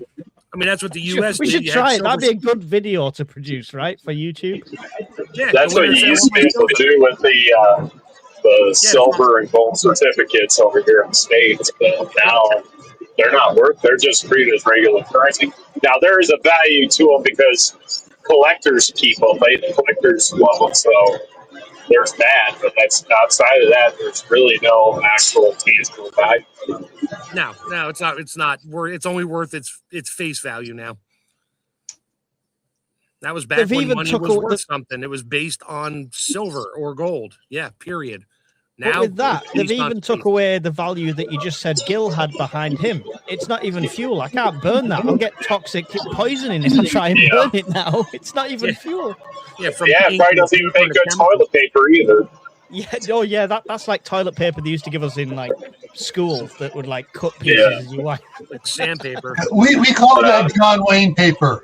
mean, that's what the U.S. We should try it. That'd be a good video to produce, right, for YouTube? Yeah, that's what you used to be able to do with the silver and gold certificates over here in the States. But now they're not they're just treated as regular currency. Now, there is a value to them because collectors keep them. Collectors love them, so there's that. But that's outside of that, there's really no actual tangible value. No, it's not. It's only worth its face value now. That was back when money was worth something. It was based on silver or gold. Yeah, period. Now, but with that, they've even took away the value that you just said Gil had behind him. It's not even fuel. I can't burn that. I'll get toxic poisoning if I try and burn it now. It's not even fuel. It probably doesn't even make good toilet paper either. Yeah, that's like toilet paper they used to give us in like school that would like cut pieces as you like sandpaper. We call that John Wayne paper.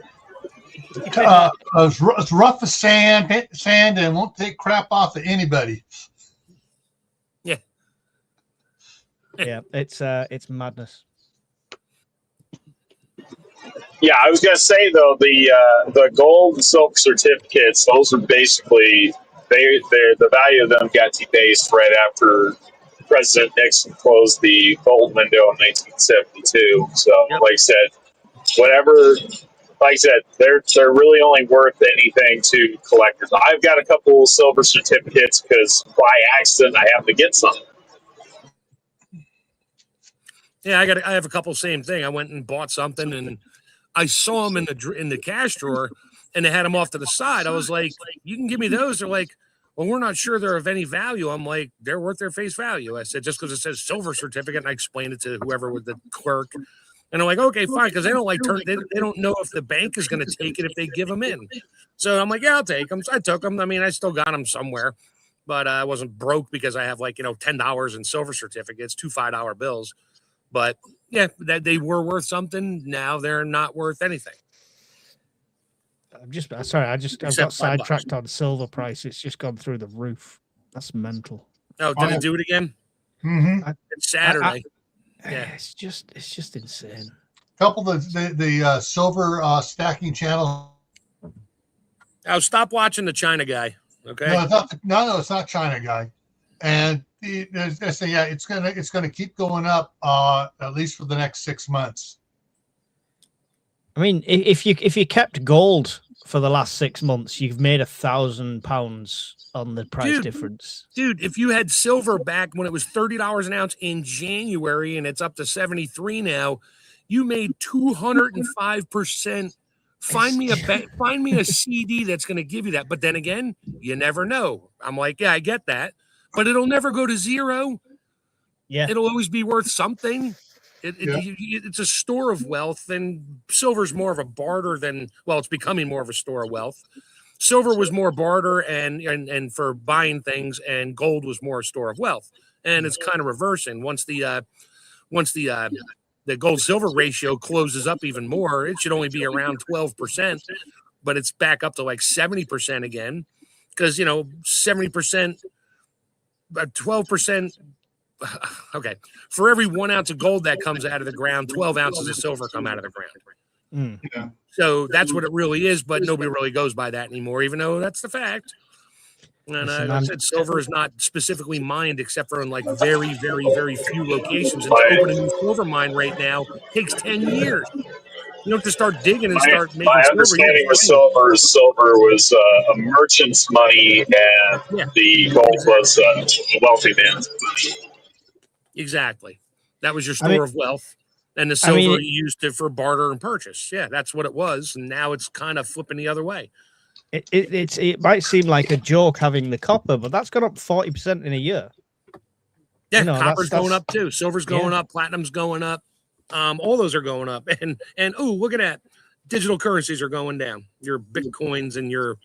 It's rough as sand and won't take crap off of anybody. Yeah, it's madness. Yeah, I was gonna say though the gold and silver certificates, those are basically the value of them got debased right after President Nixon closed the gold window in 1972. So, like I said, they're really only worth anything to collectors. I've got a couple of silver certificates because by accident I happen to get some. Yeah, I have a couple same thing. I went and bought something and I saw them in the cash drawer and they had them off to the side. I was like, you can give me those. They're like, well, we're not sure they're of any value. I'm like, they're worth their face value. I said, just because it says silver certificate. And I explained it to whoever with the clerk. And I'm like, okay, fine. Because they don't they don't know if the bank is going to take it if they give them in. So I'm like, yeah, I'll take them. So I took them. I mean, I still got them somewhere, but I wasn't broke because I have $10 in silver certificates, 2 $5 bills. But yeah, that they were worth something. Now they're not worth anything. I'm just sorry. I've Except got $5. sidetracked on silver price. It's just gone through the roof. That's mental. Oh, did it do it again? Mm-hmm. It's Saturday. Yeah, it's just insane. Couple of the silver stacking channels. Oh, stop watching the China guy. Okay. No, it's not China guy. And it's gonna keep going up at least for the next 6 months. I mean, if you kept gold for the last 6 months, you've made £1,000 on the price difference. Dude, if you had silver back when it was $30 an ounce in January and it's up to 73 now, you made 205%. Find me a CD that's going to give you that. But then again, you never know. I'm like, yeah, I get that, but it'll never go to zero. Yeah, it'll always be worth something. It's a store of wealth, and silver's more of a barter than, well, it's becoming more of a store of wealth. Silver was more barter and for buying things, and gold was more a store of wealth. And it's kind of reversing. Once the gold silver ratio closes up even more, it should only be around 12%, but it's back up to like 70% again. Because 70%, 12%. Okay, for every 1 ounce of gold that comes out of the ground, 12 ounces of silver come out of the ground. Yeah. So that's what it really is, but nobody really goes by that anymore, even though that's the fact. And I said silver is not specifically mined except for in like very, very, very few locations. And to open a new silver mine right now takes 10 years. You don't just start digging and start making my silver. understanding with silver was a merchant's money, and the gold was a wealthy man's money. Exactly. That was your store of wealth. And the silver you used it for barter and purchase. Yeah, that's what it was. And now it's kind of flipping the other way. It might seem like a joke having the copper, but that's gone up 40% in a year. Yeah, copper's going up too. Silver's going up. Platinum's going up. All those are going up. And look at that. Digital currencies are going down. Your Bitcoins and your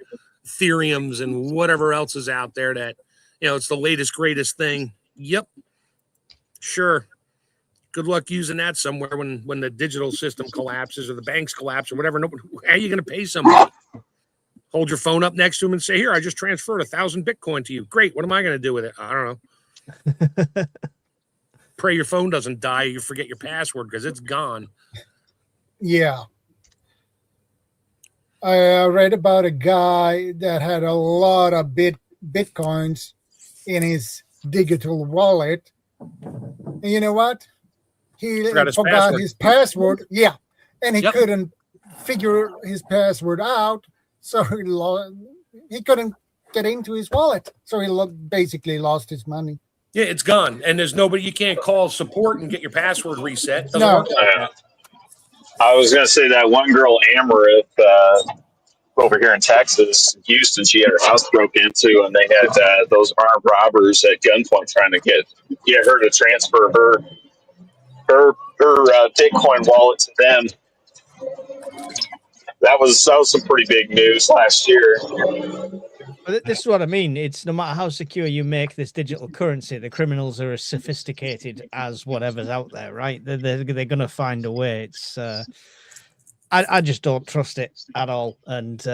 Ethereums and whatever else is out there that, it's the latest, greatest thing. Yep. Sure. Good luck using that somewhere when the digital system collapses or the banks collapse or whatever. How are you going to pay somebody? Hold your phone up next to him and say, here, I just transferred 1,000 Bitcoin to you. Great. What am I going to do with it? I don't know. Pray your phone doesn't die. You forget your password because it's gone. Yeah. I read about a guy that had a lot of Bitcoins in his digital wallet. And you know what? He forgot his password. Yeah. And he couldn't figure his password out. So he couldn't get into his wallet. So he basically lost his money. Yeah, it's gone. And there's nobody, you can't call support and get your password reset. No. I was going to say that one girl, Amaryth, over here in Texas, Houston, she had her house broke into, and they had those armed robbers at gunpoint trying to get her to transfer her Bitcoin wallet to them. That was some pretty big news last year. But this is what I mean. It's no matter how secure you make this digital currency, the criminals are as sophisticated as whatever's out there, right? They're going to find a way. It's I just don't trust it at all. And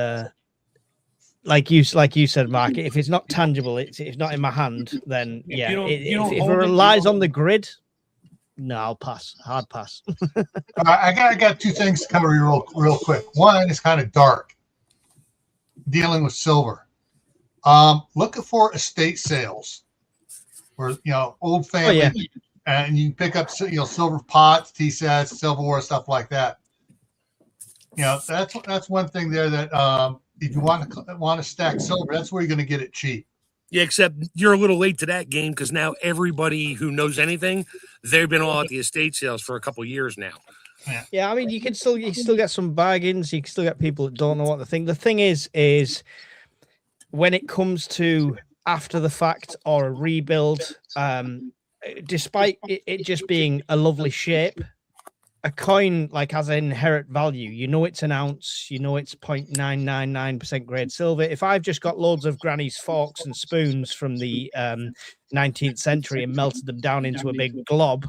like you said, Mark, if it's not tangible, it's not in my hand, then if it relies on the grid, no, I'll pass. Hard pass. I got two things to cover real quick. One is kind of dark, dealing with silver. Looking for estate sales, where old family, and you pick up silver pots, tea sets, silverware, stuff like that. That's one thing there that if you want to stack silver, that's where you're going to get it cheap. Yeah, except you're a little late to that game because now everybody who knows anything, they've been all at the estate sales for a couple of years now. Yeah, I mean, you can still get some bargains. You can still get people that don't know what to think. The thing is when it comes to after the fact or a rebuild, despite it just being a lovely shape, a coin has an inherent value. It's an ounce, it's 0.999% grade silver. If I've just got loads of granny's forks and spoons from the 19th century and melted them down into a big glob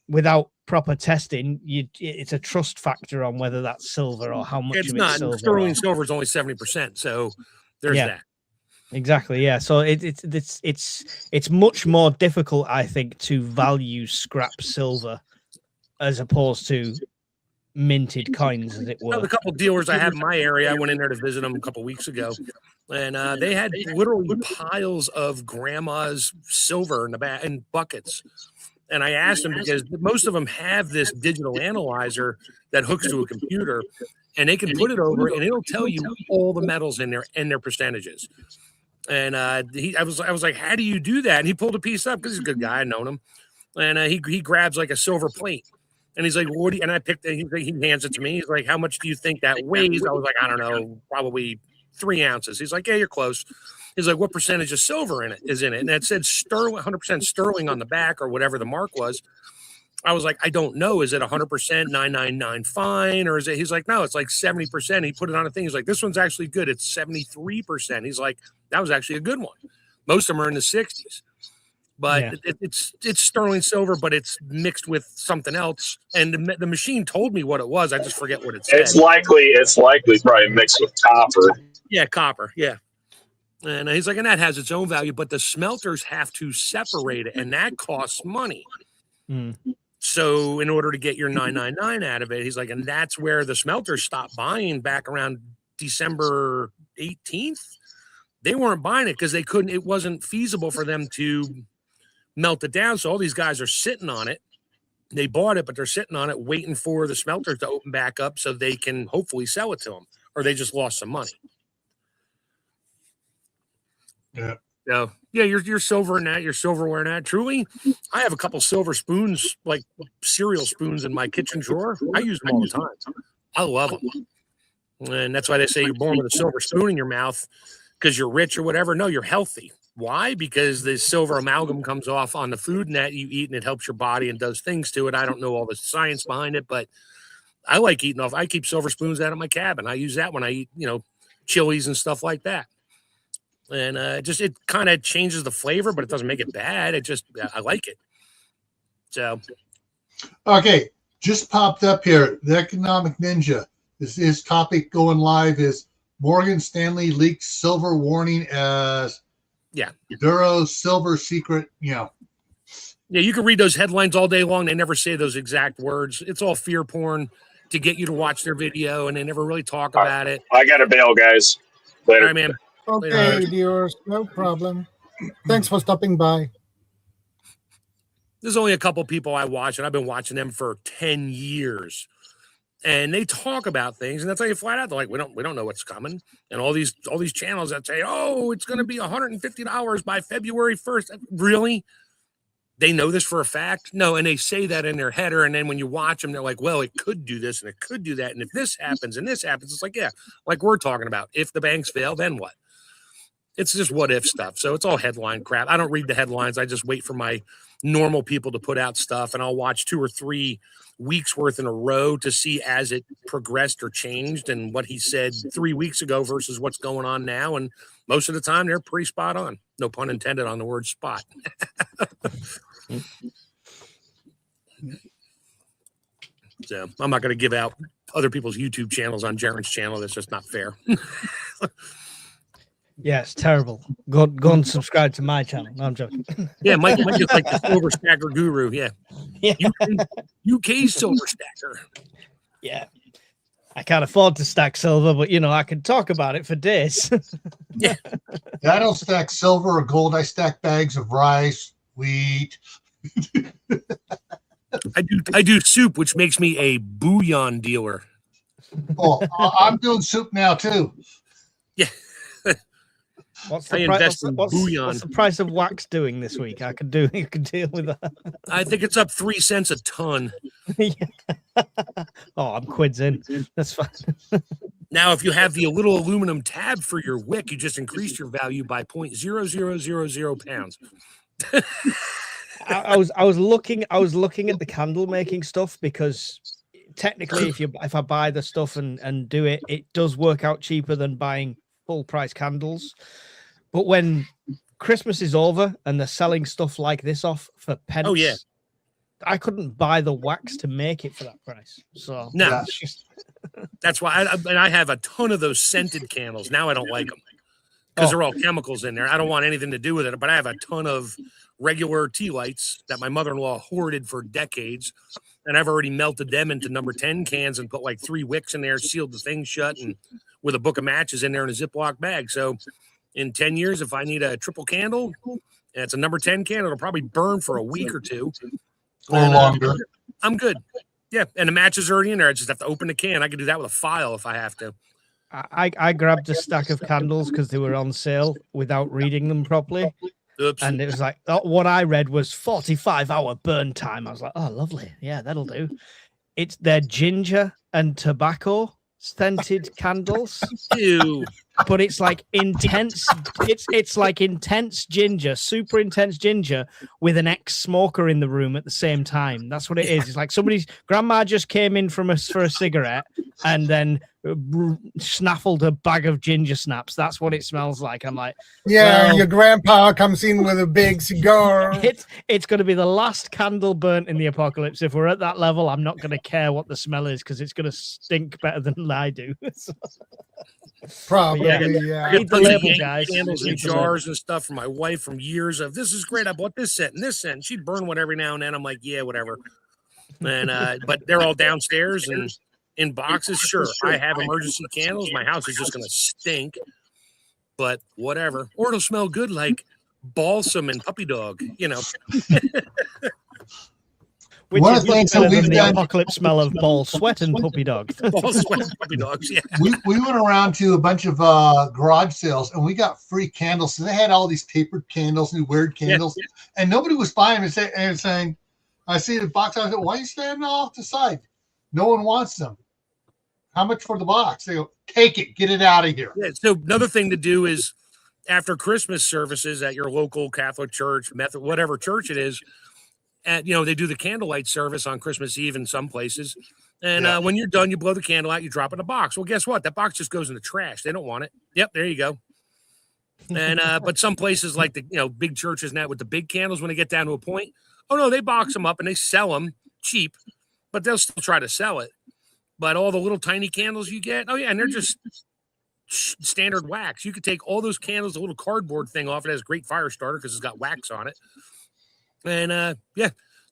without proper testing, it's a trust factor on whether that's silver or how much It's of not. it's silver. Sterling silver is only 70%. So there's that. Exactly. Yeah. So it's much more difficult, I think, to value scrap silver as opposed to minted coins, as it were. Well, the couple dealers I have in my area, I went in there to visit them a couple weeks ago, and they had literally piles of grandma's silver in the back in buckets. And I asked them because most of them have this digital analyzer that hooks to a computer, and they can put it over, and it'll tell you all the metals in there and their percentages. And I was like, how do you do that? And he pulled a piece up because he's a good guy. I've known him. And he grabs like a silver plate. And he's like, what do you, and I picked it. He hands it to me. He's like, how much do you think that weighs? I was like, I don't know, probably 3 ounces. He's like, yeah, you're close. He's like, what percentage of silver is in it? And it said sterling, 100% sterling on the back or whatever the mark was. I was like, I don't know. Is it 100% 999 fine? Or is it, he's like, no, it's like 70%. He put it on a thing. He's like, this one's actually good. It's 73%. He's like, that was actually a good one. Most of them are in the 60s. But it's sterling silver, but it's mixed with something else. And the machine told me what it was. I just forget what it said. It's likely probably mixed with copper. Yeah, copper. Yeah. And he's like, and that has its own value, but the smelters have to separate it, and that costs money. So in order to get your 999 out of it, he's like, and that's where the smelters stopped buying back around December 18th. They weren't buying it because they couldn't. It wasn't feasible for them to melt it down. So all these guys are sitting on it. They bought it, but they're sitting on it, waiting for the smelters to open back up so they can hopefully sell it to them, or they just lost some money. Yeah. So yeah, you're silver in that. You're silverware in that. Truly, I have a couple silver spoons, like cereal spoons, in my kitchen drawer. I use them all the time. I love them, and that's why they say you're born with a silver spoon in your mouth because you're rich or whatever. No, you're healthy. Why? Because the silver amalgam comes off on the food that you eat, and it helps your body and does things to it. I don't know all the science behind it, but I like eating off. I keep silver spoons out of my cabin. I use that when I eat, chilies and stuff like that. And it kind of changes the flavor, but it doesn't make it bad. I like it. So, okay, just popped up here. The Economic Ninja. His topic going live is Morgan Stanley leaks silver warning as Duro's silver secret. Yeah, you can read those headlines all day long. They never say those exact words. It's all fear porn to get you to watch their video, and they never really talk about it. I got to bail, guys. Later. All right, man. Okay, viewers, no problem. Thanks for stopping by. There's only a couple people I watch, and I've been watching them for 10 years. And they talk about things, and that's how you flat out. They're like, we don't know what's coming. And all these channels that say, oh, it's going to be $150 by February 1st. Really? They know this for a fact? No, and they say that in their header, and then when you watch them, they're like, well, it could do this, and it could do that, and if this happens, and this happens, it's like, yeah, like we're talking about. If the banks fail, then what? It's just what if stuff. So it's all headline crap. I don't read the headlines. I just wait for my normal people to put out stuff, and I'll watch 2 or 3 weeks worth in a row to see as it progressed or changed and what he said 3 weeks ago versus what's going on now. And most of the time they're pretty spot on. No pun intended on the word spot. So I'm not going to give out other people's YouTube channels on Jaren's channel. That's just not fair. Yeah, it's terrible. Go and subscribe to my channel. No, I'm joking. Yeah, Mike is like the silver stacker guru. Yeah. UK silver stacker. Yeah. I can't afford to stack silver, but I can talk about it for days. Yeah. I don't stack silver or gold. I stack bags of rice, wheat. I do soup, which makes me a bouillon dealer. Oh, I'm doing soup now too. Yeah. What's I the invest in what's bouillon. the price of wax doing this week? I could deal with that. I think it's up 3 cents a ton. Oh, I'm quids in. That's fine. Now, if you have the little aluminum tab for your wick, you just increase your value by 0.0000 pounds. I was looking at the candle making stuff because technically, if I buy the stuff and do it, it does work out cheaper than buying full price candles. But when Christmas is over and they're selling stuff like this off for pence, I couldn't buy the wax to make it for that price. So No. it's just That's why I have a ton of those scented candles. Now I don't like them because they're all chemicals in there. I don't want anything to do with it, but I have a ton of regular tea lights that my mother-in-law hoarded for decades. And I've already melted them into number 10 cans and put like 3 wicks in there, sealed the thing shut, and with a book of matches in there in a Ziploc bag. So in 10 years, if I need a triple candle and it's a number 10 candle, it'll probably burn for a week or two. Or longer. I'm good. Yeah. And the matches are already in there. I just have to open the can. I can do that with a file if I have to. I grabbed a stack of candles because they were on sale without reading them properly. Oops. And it was like, what I read was 45-hour burn time. I was like, oh, lovely. Yeah, that'll do. It's their ginger and tobacco scented candles. Ew. But it's like intense. It's like intense ginger, super intense ginger with an ex-smoker in the room at the same time. That's what it is. It's like somebody's grandma just came in for a cigarette and then snaffled a bag of ginger snaps. That's what it smells like. I'm like, Yeah, well, your grandpa comes in with a big cigar. it's going to be the last candle burnt in the apocalypse. If we're at that level, I'm not going to care what the smell is because it's going to stink better than I do. Probably, Yeah. yeah. Read the Bunch of label, Yankee guys. candles Read and the label. jars and stuff from my wife from years of this is great. I bought this scent and this scent. She'd burn one every now and then. I'm like, yeah, whatever. And but they're all downstairs and in boxes. Sure, I have emergency candles. My house is just gonna stink, but whatever. Or it'll smell good like balsam and puppy dog. You know. Which One is of the much things that better than we've the done- apocalypse smell of ball sweat and puppy dog. Ball sweat and puppy dogs. Yeah. We went around to a bunch of garage sales and we got free candles. So they had all these tapered candles and weird candles, and nobody was buying them and saying, I see the box. I said, why are you standing off the side? No one wants them. How much for the box? They go, take it, get it out of here. Yeah, so another thing to do is after Christmas services at your local Catholic church, Method, whatever church it is, and they do the candlelight service on Christmas Eve in some places. And when you're done, you blow the candle out, you drop it in a box. Well, guess what? That box just goes in the trash. They don't want it. Yep, there you go. And but some places like the big churches now with the big candles, when they get down to a point, oh no, they box them up and they sell them cheap, but they'll still try to sell it. But all the little tiny candles you get, oh yeah, and they're just standard wax. You could take all those candles, the little cardboard thing off. It has great fire starter because it's got wax on it. And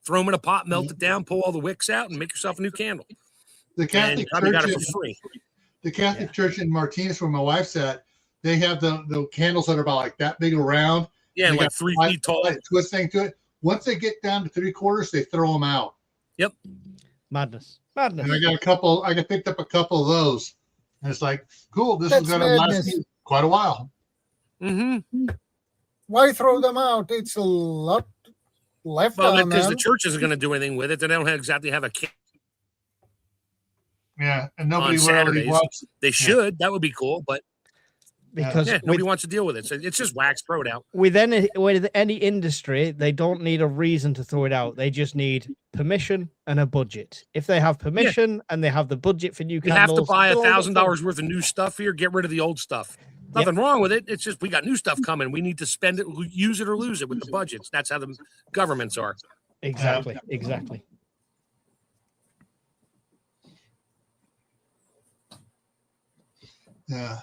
throw them in a pot, melt it down, pull all the wicks out, and make yourself a new candle. The Catholic And you got Church, it for free. the Catholic Church in Martinez, where my wife's at, they have the candles that are about like that big around. Yeah, They like got 3 a feet tall. twist thing to it. Once they get down to 3/4, they throw them out. Yep. Madness. And I picked up a couple of those. And it's like, cool, this That's is going to last madness. me quite a while. Mm-hmm. Why throw them out? It's a lot left Well, on because them. the church isn't going to do anything with it. They don't exactly have a candle. Yeah, and nobody On really Saturdays. wants. They should. That would be cool. But Because nobody wants to deal with it. So it's just wax, throw it out. with any industry, they don't need a reason to throw it out. They just need permission and a budget. If they have permission and they have the budget for new You have candles, to buy throw it out. $1,000 worth of new stuff here. Get rid of the old stuff. Nothing wrong with it. It's just we got new stuff coming. We need to spend it, use it or lose it with the budgets. That's how the governments are. Exactly. Yeah.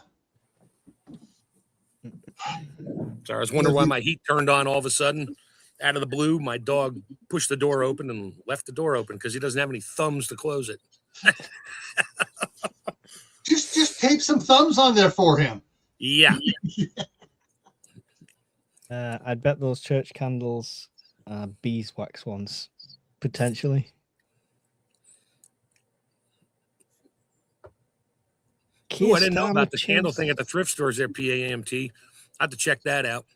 So I was wondering why my heat turned on all of a sudden. Out of the blue, my dog pushed the door open and left the door open because he doesn't have any thumbs to close it. Just tape some thumbs on there for him. Yeah. I'd bet those church candles are beeswax ones, potentially. Oh, I didn't know about the candle thing at the thrift stores there, PAMT. I have to check that out.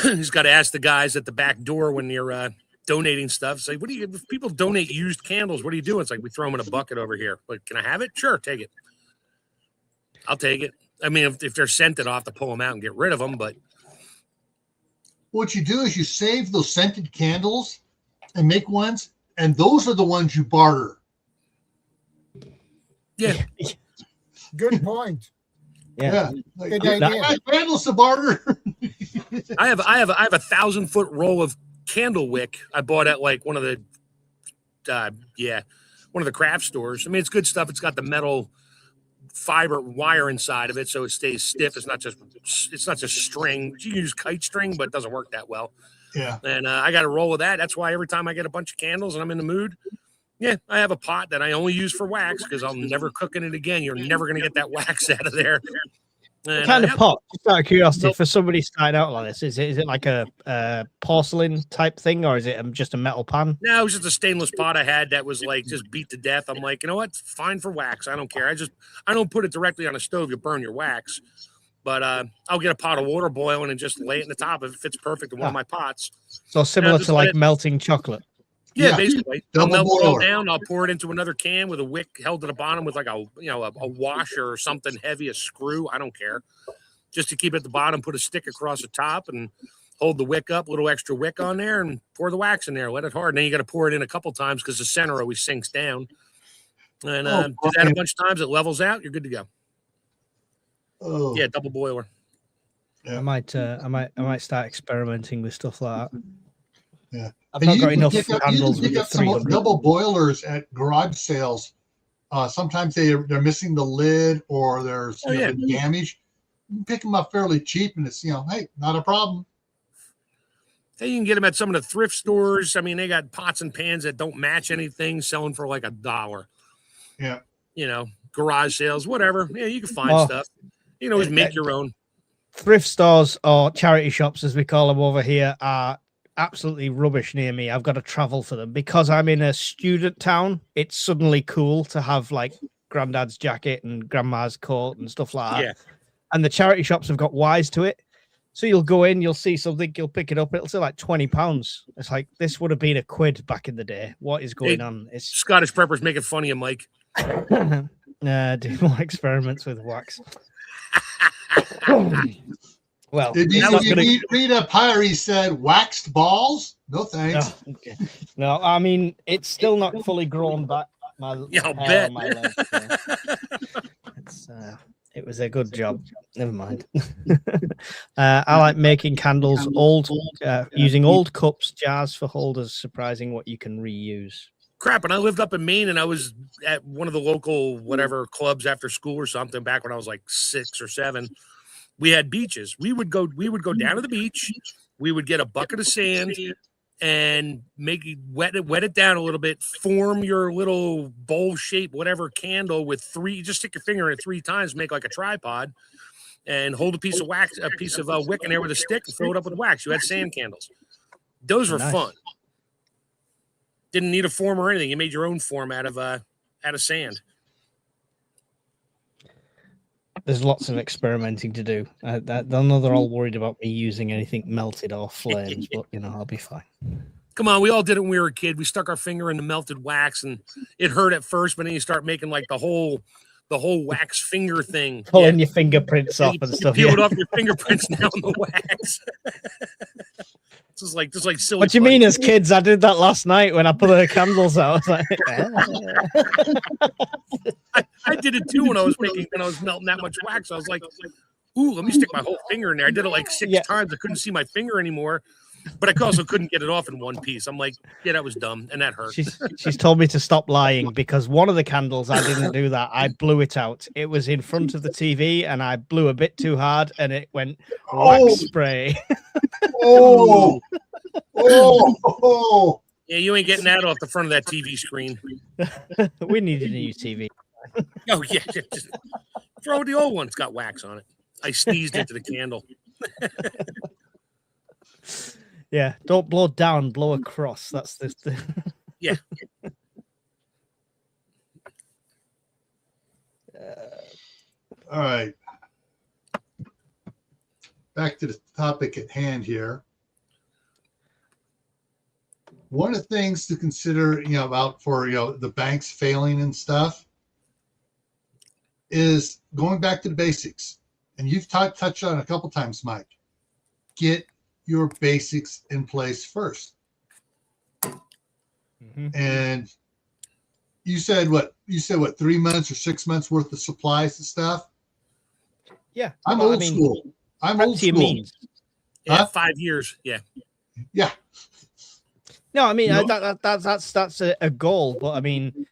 He's got to ask the guys at the back door when you're donating stuff. Say, what do you? If people donate used candles, what do you do? It's like we throw them in a bucket over here. Like, can I have it? Sure, take it. I'll take it. I mean, if they're scented, I'll have to pull them out and get rid of them. But What you do is you save those scented candles and make ones, and those are the ones you barter. yeah, Good point. Yeah. Like, Good I idea. got candles to barter. I have a 1,000-foot roll of candle wick I bought at like one of the craft stores. I mean, it's good stuff. It's got the metal fiber wire inside of it, so it stays stiff. It's not just string. You can use kite string, but it doesn't work that well. Yeah. And I got a roll of that. That's why every time I get a bunch of candles and I'm in the mood, I have a pot that I only use for wax because I'll never cook in it again. You're never going to get that wax out of there. And, what kind of pot? Just out of curiosity, for somebody starting out like this, is it like a porcelain type thing, or is it just a metal pan? No, it was just a stainless pot I had that was like just beat to death. I'm like, you know what? It's fine for wax. I don't care. I don't put it directly on a stove. You burn your wax. But I'll get a pot of water boiling and just lay it in the top if it fits perfect in one of my pots. So similar to like melting chocolate. Yeah, basically. I'll melt it all boiler. down. I'll pour it into another can with a wick held to the bottom with like a washer or something heavy, a screw. I don't care. Just to keep it at the bottom, put a stick across the top and hold the wick up, a little extra wick on there, and pour the wax in there. Let it harden. Then you got to pour it in a couple times because the center always sinks down. And do that a bunch of times, it levels out. You're good to go. Oh. Yeah, double boiler. Yeah. I might start experimenting with stuff like that. Yeah. I've not got enough handles You with can the pick up some 300. double boilers at garage sales. Sometimes they're missing the lid or there's damage. You can pick them up fairly cheap, and it's hey, not a problem. Hey, you can get them at some of the thrift stores. I mean, they got pots and pans that don't match anything, selling for like $1. Yeah. Garage sales, whatever. Yeah, you can find stuff. You can always make your own. Thrift stores or charity shops, as we call them over here, are absolutely rubbish near me. I've got to travel for them because I'm in a student town. It's suddenly cool to have like granddad's jacket and grandma's coat and stuff like that. Yeah. And the charity shops have got wise to it. So you'll go in, you'll see something, you'll pick it up. It'll say like £20. It's like, this would have been £1 back in the day. What is going on? It's Scottish preppers making fun of you, Mike. do more experiments with wax. Well, Did you read a Pyre said waxed balls? No thanks. No, okay. No, I mean it's still not fully grown back. I'll hair bet. on my leg, so it was a good job. Never mind. I like making candles using old cups, jars for holders. Surprising what you can reuse. Crap, and I lived up in Maine, and I was at one of the local whatever clubs after school or something back when I was like 6 or 7. We had beaches. We would go down to the beach. We would get a bucket of sand and wet it down a little bit, form your little bowl shape, whatever candle with 3, just stick your finger in it 3 times, make like a tripod, and hold a piece of wax, a piece of wick in there with a stick and fill it up with wax. You had sand candles. Those were fun. Didn't need a form or anything. You made your own form out of sand. There's lots of experimenting to do. I know they're all worried about me using anything melted or flames, but I'll be fine. Come on, we all did it when we were a kid. We stuck our finger in the melted wax, and it hurt at first, but then you start making like the whole wax finger thing, pulling your fingerprints off and stuff. You peeled off your fingerprints now in the wax. Just like silly. What do you mean? As kids, I did that last night when I put the candles out. I was like, I did it too when I was melting that much wax. I was like, ooh, let me stick my whole finger in there. I did it like 6 times. I couldn't see my finger anymore, but I also couldn't get it off in one piece. I'm like, yeah, that was dumb, and that hurt. She's told me to stop lying because one of the candles, I didn't do that. I blew it out. It was in front of the TV, and I blew a bit too hard, and it went wax spray. Oh. Yeah, you ain't getting that off the front of that TV screen. We needed a new TV. Oh, yeah. Just throw the old one. It's got wax on it. I sneezed into the candle. Yeah, don't blow down, blow across. That's the Yeah. All right. Back to the topic at hand here. One of the things to consider, about for the banks failing and stuff is going back to the basics. And you've touched on it a couple times, Mike. Get your basics in place first. Mm-hmm. And you said what 3 months or 6 months worth of supplies and stuff? Yeah. I'm old school. I'm old school. Yeah, 5 years. Yeah. Yeah. No, I mean No. that's a goal, but I mean,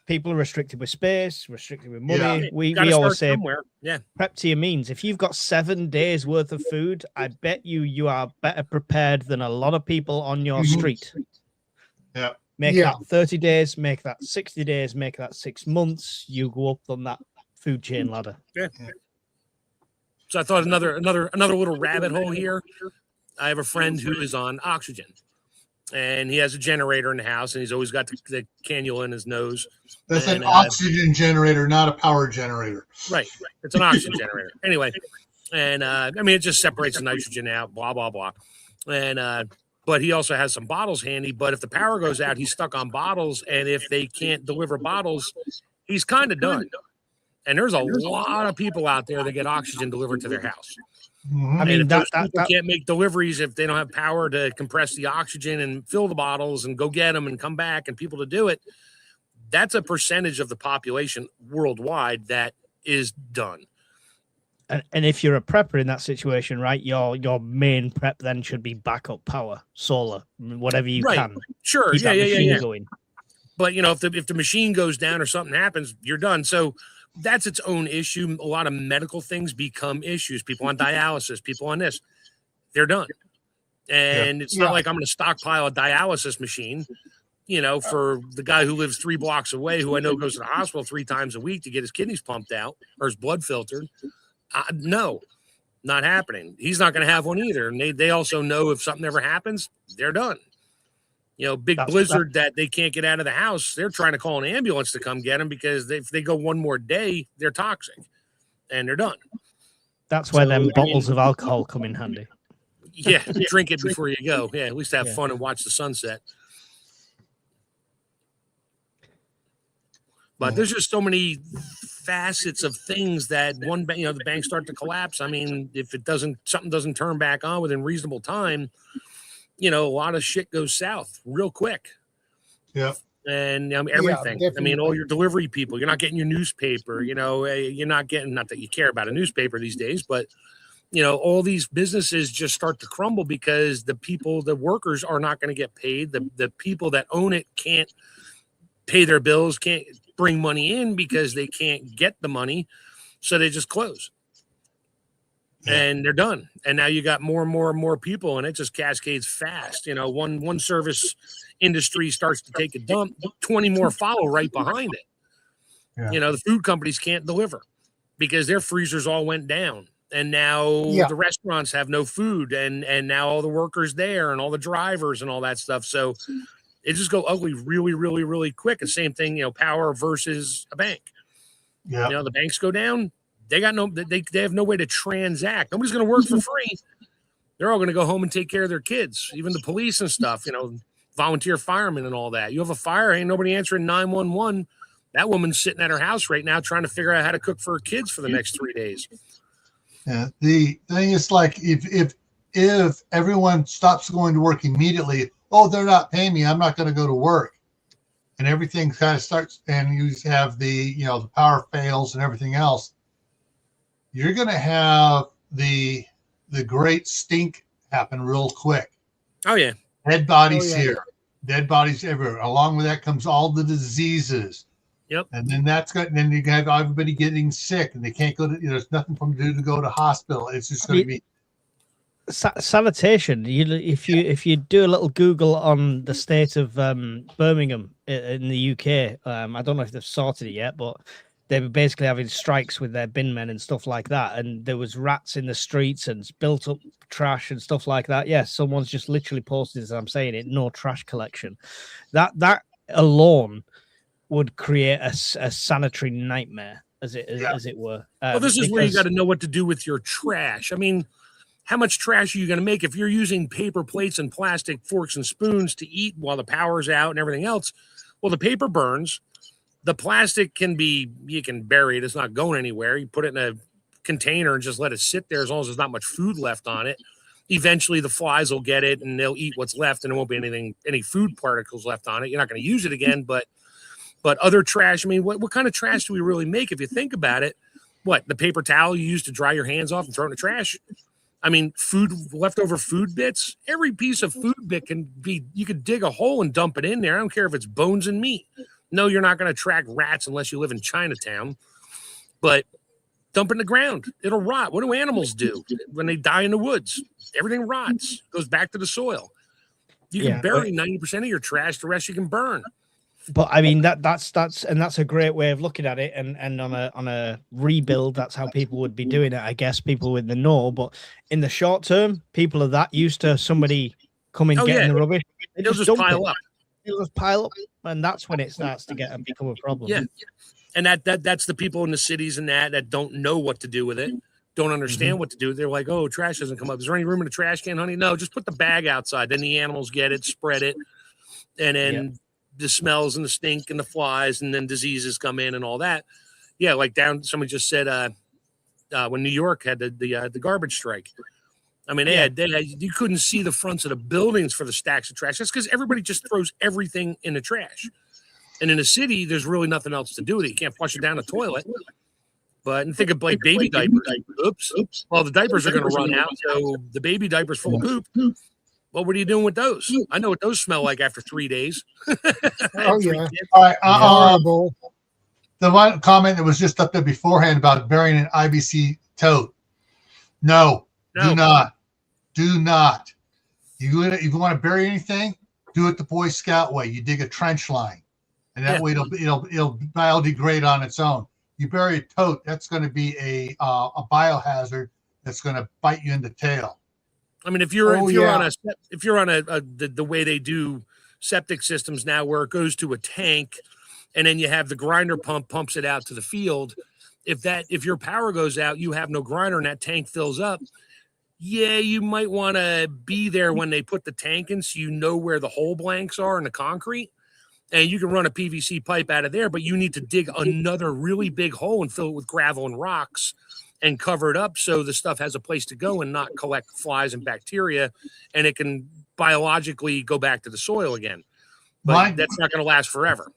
people are restricted with space, restricted with money. Yeah. We Gotta always start say somewhere. Yeah. prep to your means. If you've got 7 days worth of food, I bet you are better prepared than a lot of people on your Mhm. street. Yeah. Make Yeah. that 30 days, make that 60 days, make that 6 months. You go up on that food chain ladder. Yeah. So I thought another little rabbit hole here. I have a friend who is on oxygen, and he has a generator in the house, and he's always got the cannula in his nose. That's And, an oxygen generator, not a power generator. Right. It's an oxygen generator. Anyway, and I mean, it just separates the nitrogen out, blah, blah, blah. And, but he also has some bottles handy. But if the power goes out, he's stuck on bottles. And if they can't deliver bottles, he's kind of done. And there's a lot of people out there that get oxygen delivered to their house. Mhm. I mean, And if that those people can't make deliveries, if they don't have power to compress the oxygen and fill the bottles and go get them and come back and people to do it, that's a percentage of the population worldwide that is done. and if you're a prepper in that situation, right, your main prep then should be backup power, solar, whatever you Right. can. Sure. Keep Yeah, that yeah, yeah, machine yeah. going. But, you know, if the machine goes down or something happens, you're done. So that's its own issue. A lot of medical things become issues. People on dialysis, people on this, they're done. And it's not like I'm going to stockpile a dialysis machine, you know, for the guy who lives 3 blocks away, who I know goes to the hospital 3 times a week to get his kidneys pumped out or his blood filtered. No, not happening. He's not going to have one either. And they also know if something ever happens, they're done. You know, big blizzard that they can't get out of the house. They're trying to call an ambulance to come get them because if they go one more day, they're toxic and they're done. That's where So, them I mean- bottles of alcohol come in handy. Yeah, drink it before you go. Yeah, at least have fun and watch the sunset. But there's just so many facets of things that one bank, you know, the banks start to collapse. I mean, if something doesn't turn back on within reasonable time, you know, a lot of shit goes south real quick. Yeah. And everything. I mean, all your delivery people, you're not getting your newspaper, you know, you're not getting, not that you care about a newspaper these days, but you know, all these businesses just start to crumble because the workers are not going to get paid. The people that own it can't pay their bills, can't bring money in because they can't get the money. So they just close and they're done. And now you got more and more and more people and it just cascades fast. You know, one service industry starts to take a dump, 20 more follow right behind it. Yeah. You know, the food companies can't deliver because their freezers all went down. And now the restaurants have no food and now all the workers there and all the drivers and all that stuff. So it just go ugly really, really, really quick. The same thing, you know, power versus a bank. Yeah. You know, the banks go down. They got they have no way to transact. Nobody's going to work for free. They're all going to go home and take care of their kids, even the police and stuff, you know, volunteer firemen and all that. You have a fire, ain't nobody answering 911. That woman's sitting at her house right now trying to figure out how to cook for her kids for the next 3 days. Yeah. The thing is, like, if everyone stops going to work immediately, oh, they're not paying me, I'm not going to go to work, and everything kind of starts, and you have the power fails and everything else, you're going to have the great stink happen real quick. Oh yeah, dead bodies here, dead bodies everywhere. Along with that comes all the diseases. Yep. And then then you have everybody getting sick, and they can't go to. There's nothing for them to do to go to hospital. It's just going to be sanitation. If you do a little Google on the state of Birmingham in the UK, I don't know if they've sorted it yet, but they were basically having strikes with their bin men and stuff like that, and there was rats in the streets and built up trash and stuff like that. Yes, someone's just literally posted, as I'm saying it, no trash collection. That alone would create a sanitary nightmare, as it were. Well, this is where you got to know what to do with your trash. I mean, how much trash are you going to make if you're using paper plates and plastic forks and spoons to eat while the power's out and everything else? Well, the paper burns. The plastic you can bury it. It's not going anywhere. You put it in a container and just let it sit there as long as there's not much food left on it. Eventually, the flies will get it and they'll eat what's left, and there won't be any food particles left on it. You're not going to use it again, but other trash, I mean, what kind of trash do we really make if you think about it? What, the paper towel you use to dry your hands off and throw it in the trash? I mean, leftover food bits. Every piece of food bit can be. You could dig a hole and dump it in there. I don't care if it's bones and meat. No, you're not going to attract rats unless you live in Chinatown. But dump it in the ground. It'll rot. What do animals do when they die in the woods? Everything rots. Goes back to the soil. You can bury 90% of your trash. The rest you can burn. But I mean that's a great way of looking at it, and on a rebuild, that's how people would be doing it. I guess people in the know, but in the short term, people are that used to somebody coming getting the rubbish. They'll just pile up. They'll just pile up, and that's when it starts to get and become a problem. Yeah, and that's the people in the cities and that don't know what to do with it, don't understand what to do. They're like, oh, trash doesn't come up. Is there any room in the trash can, honey? No, just put the bag outside. Then the animals get it, spread it, and then. The smells and the stink and the flies, and then diseases come in and all that. Yeah, like someone just said when New York had the garbage strike. I mean, you couldn't see the fronts of the buildings for the stacks of trash. That's because everybody just throws everything in the trash. And in a city, there's really nothing else to do with it. You can't flush it down the toilet. And think of like baby diapers. Oops. Well, the diapers are going to run out, so the baby diapers full of poop. Well, what are you doing with those? I know what those smell like after 3 days. Oh, yeah. All right. Horrible. The one comment that was just up there beforehand about burying an IBC tote. No, do not. Do not. You want to bury anything, do it the Boy Scout way. You dig a trench line, and that way it'll biodegrade on its own. You bury a tote, that's going to be a biohazard that's going to bite you in the tail. I mean, if you're on the way they do septic systems now, where it goes to a tank, and then you have the grinder pumps it out to the field. If your power goes out, you have no grinder, and that tank fills up. Yeah, you might want to be there when they put the tank in, so you know where the hole blanks are in the concrete, and you can run a PVC pipe out of there. But you need to dig another really big hole and fill it with gravel and rocks. And cover it up so the stuff has a place to go and not collect flies and bacteria, and it can biologically go back to the soil again. But that's not going to last forever.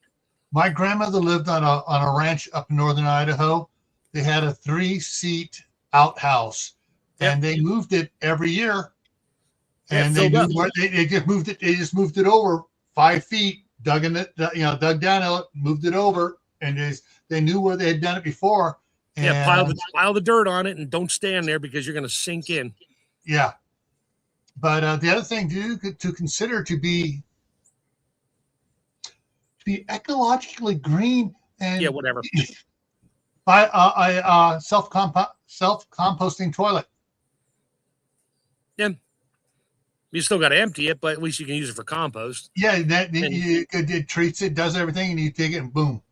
My grandmother lived on a ranch up in northern Idaho. They had a 3-seat outhouse, and they moved it every year. And they just moved it. They just moved it over 5 feet, dug down it, moved it over, and they knew where they had done it before. Yeah, pile the dirt on it and don't stand there because you're going to sink in. Yeah. But the other thing to consider to be ecologically green and whatever. Buy a self-composting toilet. Yeah. You still got to empty it, but at least you can use it for compost. Yeah, it treats it, does everything, and you dig it and boom.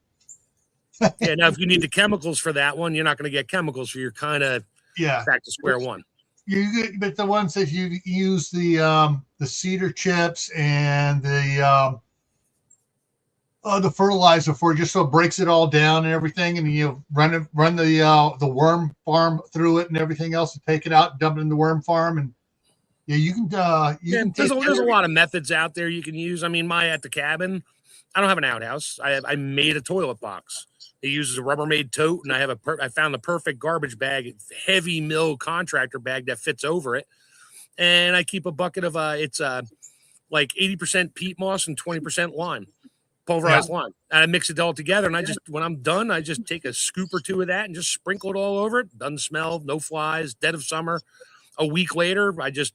Yeah, now if you need the chemicals for that one, you're not going to get chemicals, so you're kind of back to square one. But the ones that you use the cedar chips and the fertilizer for, just so it breaks it all down and everything, and you run the worm farm through it and everything else, and take it out and dump it in the worm farm, and you can. There's a lot of methods out there you can use. I mean, at the cabin, I don't have an outhouse. I made a toilet box. It uses a Rubbermaid tote, and I found the perfect garbage bag, heavy mill contractor bag that fits over it. And I keep a bucket of it's like 80% peat moss and 20% lime, pulverized lime. And I mix it all together, and when I'm done, I just take a scoop or two of that and just sprinkle it all over it. Doesn't smell, no flies, dead of summer. A week later, I just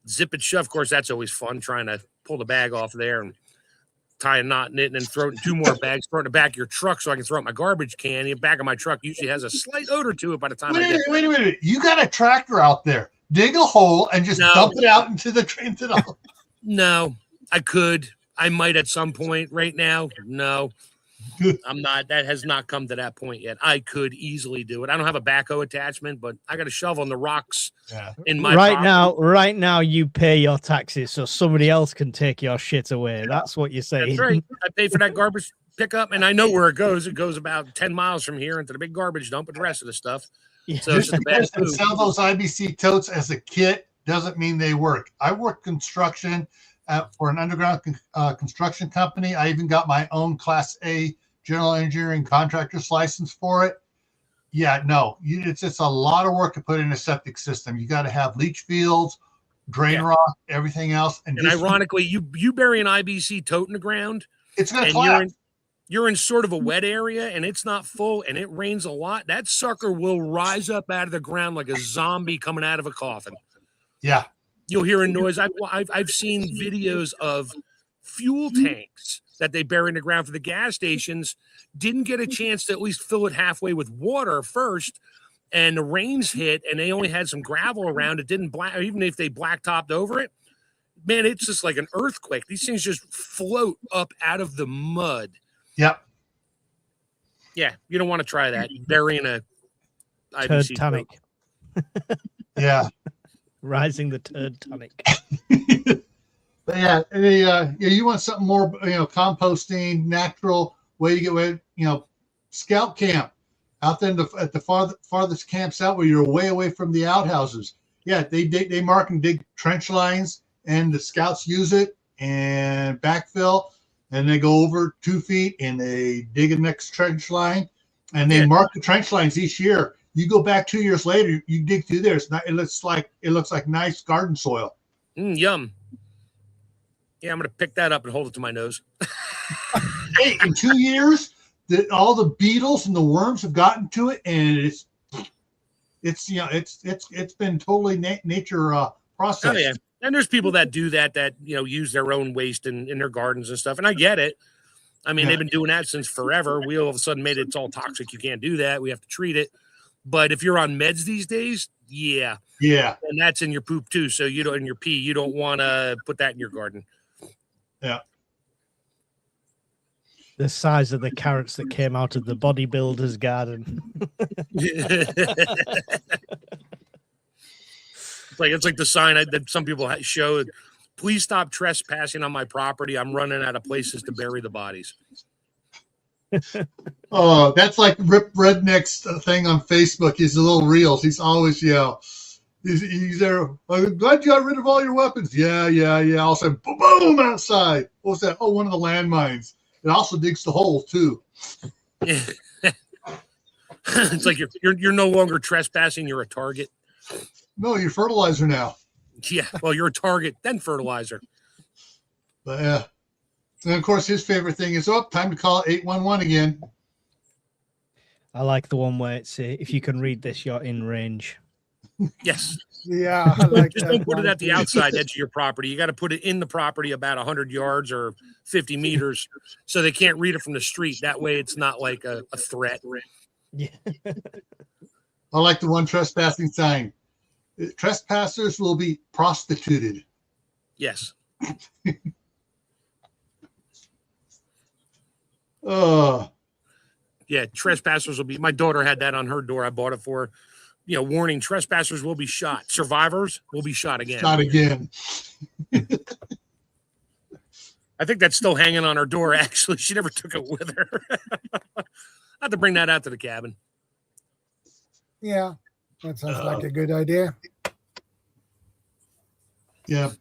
zip it shut. Of course, that's always fun, trying to pull the bag off there and tie a knot in it, and then throw it in 2 more bags, throw it in the back of your truck so I can throw it in my garbage can. The back of my truck usually has a slight odor to it by the time I get Wait a minute. You got a tractor out there. Dig a hole and just dump it out into the No, I could. I might at some point. Right now, no. I'm not. That has not come to that point yet. I could easily do it. I don't have a backhoe attachment, but I got a shovel on the rocks in my property. Right now, you pay your taxes so somebody else can take your shit away. That's what you're saying. That's right. I pay for that garbage pickup, and I know where it goes. It goes about 10 miles from here into the big garbage dump with the rest of the stuff. Yeah. So it's just because to sell those IBC totes as a kit doesn't mean they work. I work construction for an underground construction company. I even got my own Class A general engineering contractor's license for it. Yeah, no, it's just a lot of work to put in a septic system. You got to have leach fields, drain rock, everything else. And ironically, you bury an IBC tote in the ground, it's going to and collapse. you're in sort of a wet area and it's not full and it rains a lot, that sucker will rise up out of the ground like a zombie coming out of a coffin. Yeah. You'll hear a noise. I've seen videos of fuel tanks that they bury in the ground for the gas stations, didn't get a chance to at least fill it halfway with water first, and the rains hit and they only had some gravel around it, didn't black, even if they blacktopped over it, man, it's just like an earthquake. These things just float up out of the mud. Yep. Yeah, you don't want to try that. Burying a IBC tonic. Yeah. Rising the turd tonic. But yeah, you want something more, composting, natural way to get away. Scout camp out there at the farthest camps out where you're way away from the outhouses. Yeah, they mark and dig trench lines, and the scouts use it and backfill, and they go over 2 feet and they dig a next trench line, and they mark the trench lines each year. You go back 2 years later, you dig through there. It looks like nice garden soil. Yum. Yeah, I'm gonna pick that up and hold it to my nose. Hey, in 2 years, all the beetles and the worms have gotten to it, and it's been totally nature process. Oh yeah, and there's people that do that use their own waste in their gardens and stuff, and I get it. I mean, they've been doing that since forever. We all of a sudden made it's all toxic. You can't do that. We have to treat it. But if you're on meds these days, yeah, and that's in your poop too. So you don't in your pee. You don't want to put that in your garden. Yeah. The size of the carrots that came out of the bodybuilder's garden. It's like the sign that some people show. Please stop trespassing on my property. I'm running out of places to bury the bodies. Oh, that's like Rip Redneck's thing on Facebook. He's a little reels. He's always he's there. I'm glad you got rid of all your weapons. Yeah. All of a sudden, boom, outside. What was that? Oh, one of the landmines. It also digs the hole too. It's like you're no longer trespassing. You're a target. No, you're fertilizer now. Yeah, well, you're a target, then fertilizer. But yeah. And of course, his favorite thing is, time to call 811 again. I like the one where it's if you can read this, you're in range. Yes. Yeah, I like Just that don't put one. it at the outside edge of your property. You got to put it in the property about 100 yards or 50 meters so they can't read it from the street. That way it's not like a threat. Yeah. I like the one trespassing sign. Trespassers will be prostituted. Yes. Yeah, trespassers will be. My daughter had that on her door. I bought it for her. Warning: trespassers will be shot. Survivors will be shot again. Shot again. I think that's still hanging on her door. Actually, she never took it with her. I have to bring that out to the cabin. Yeah, that sounds like a good idea. Yeah.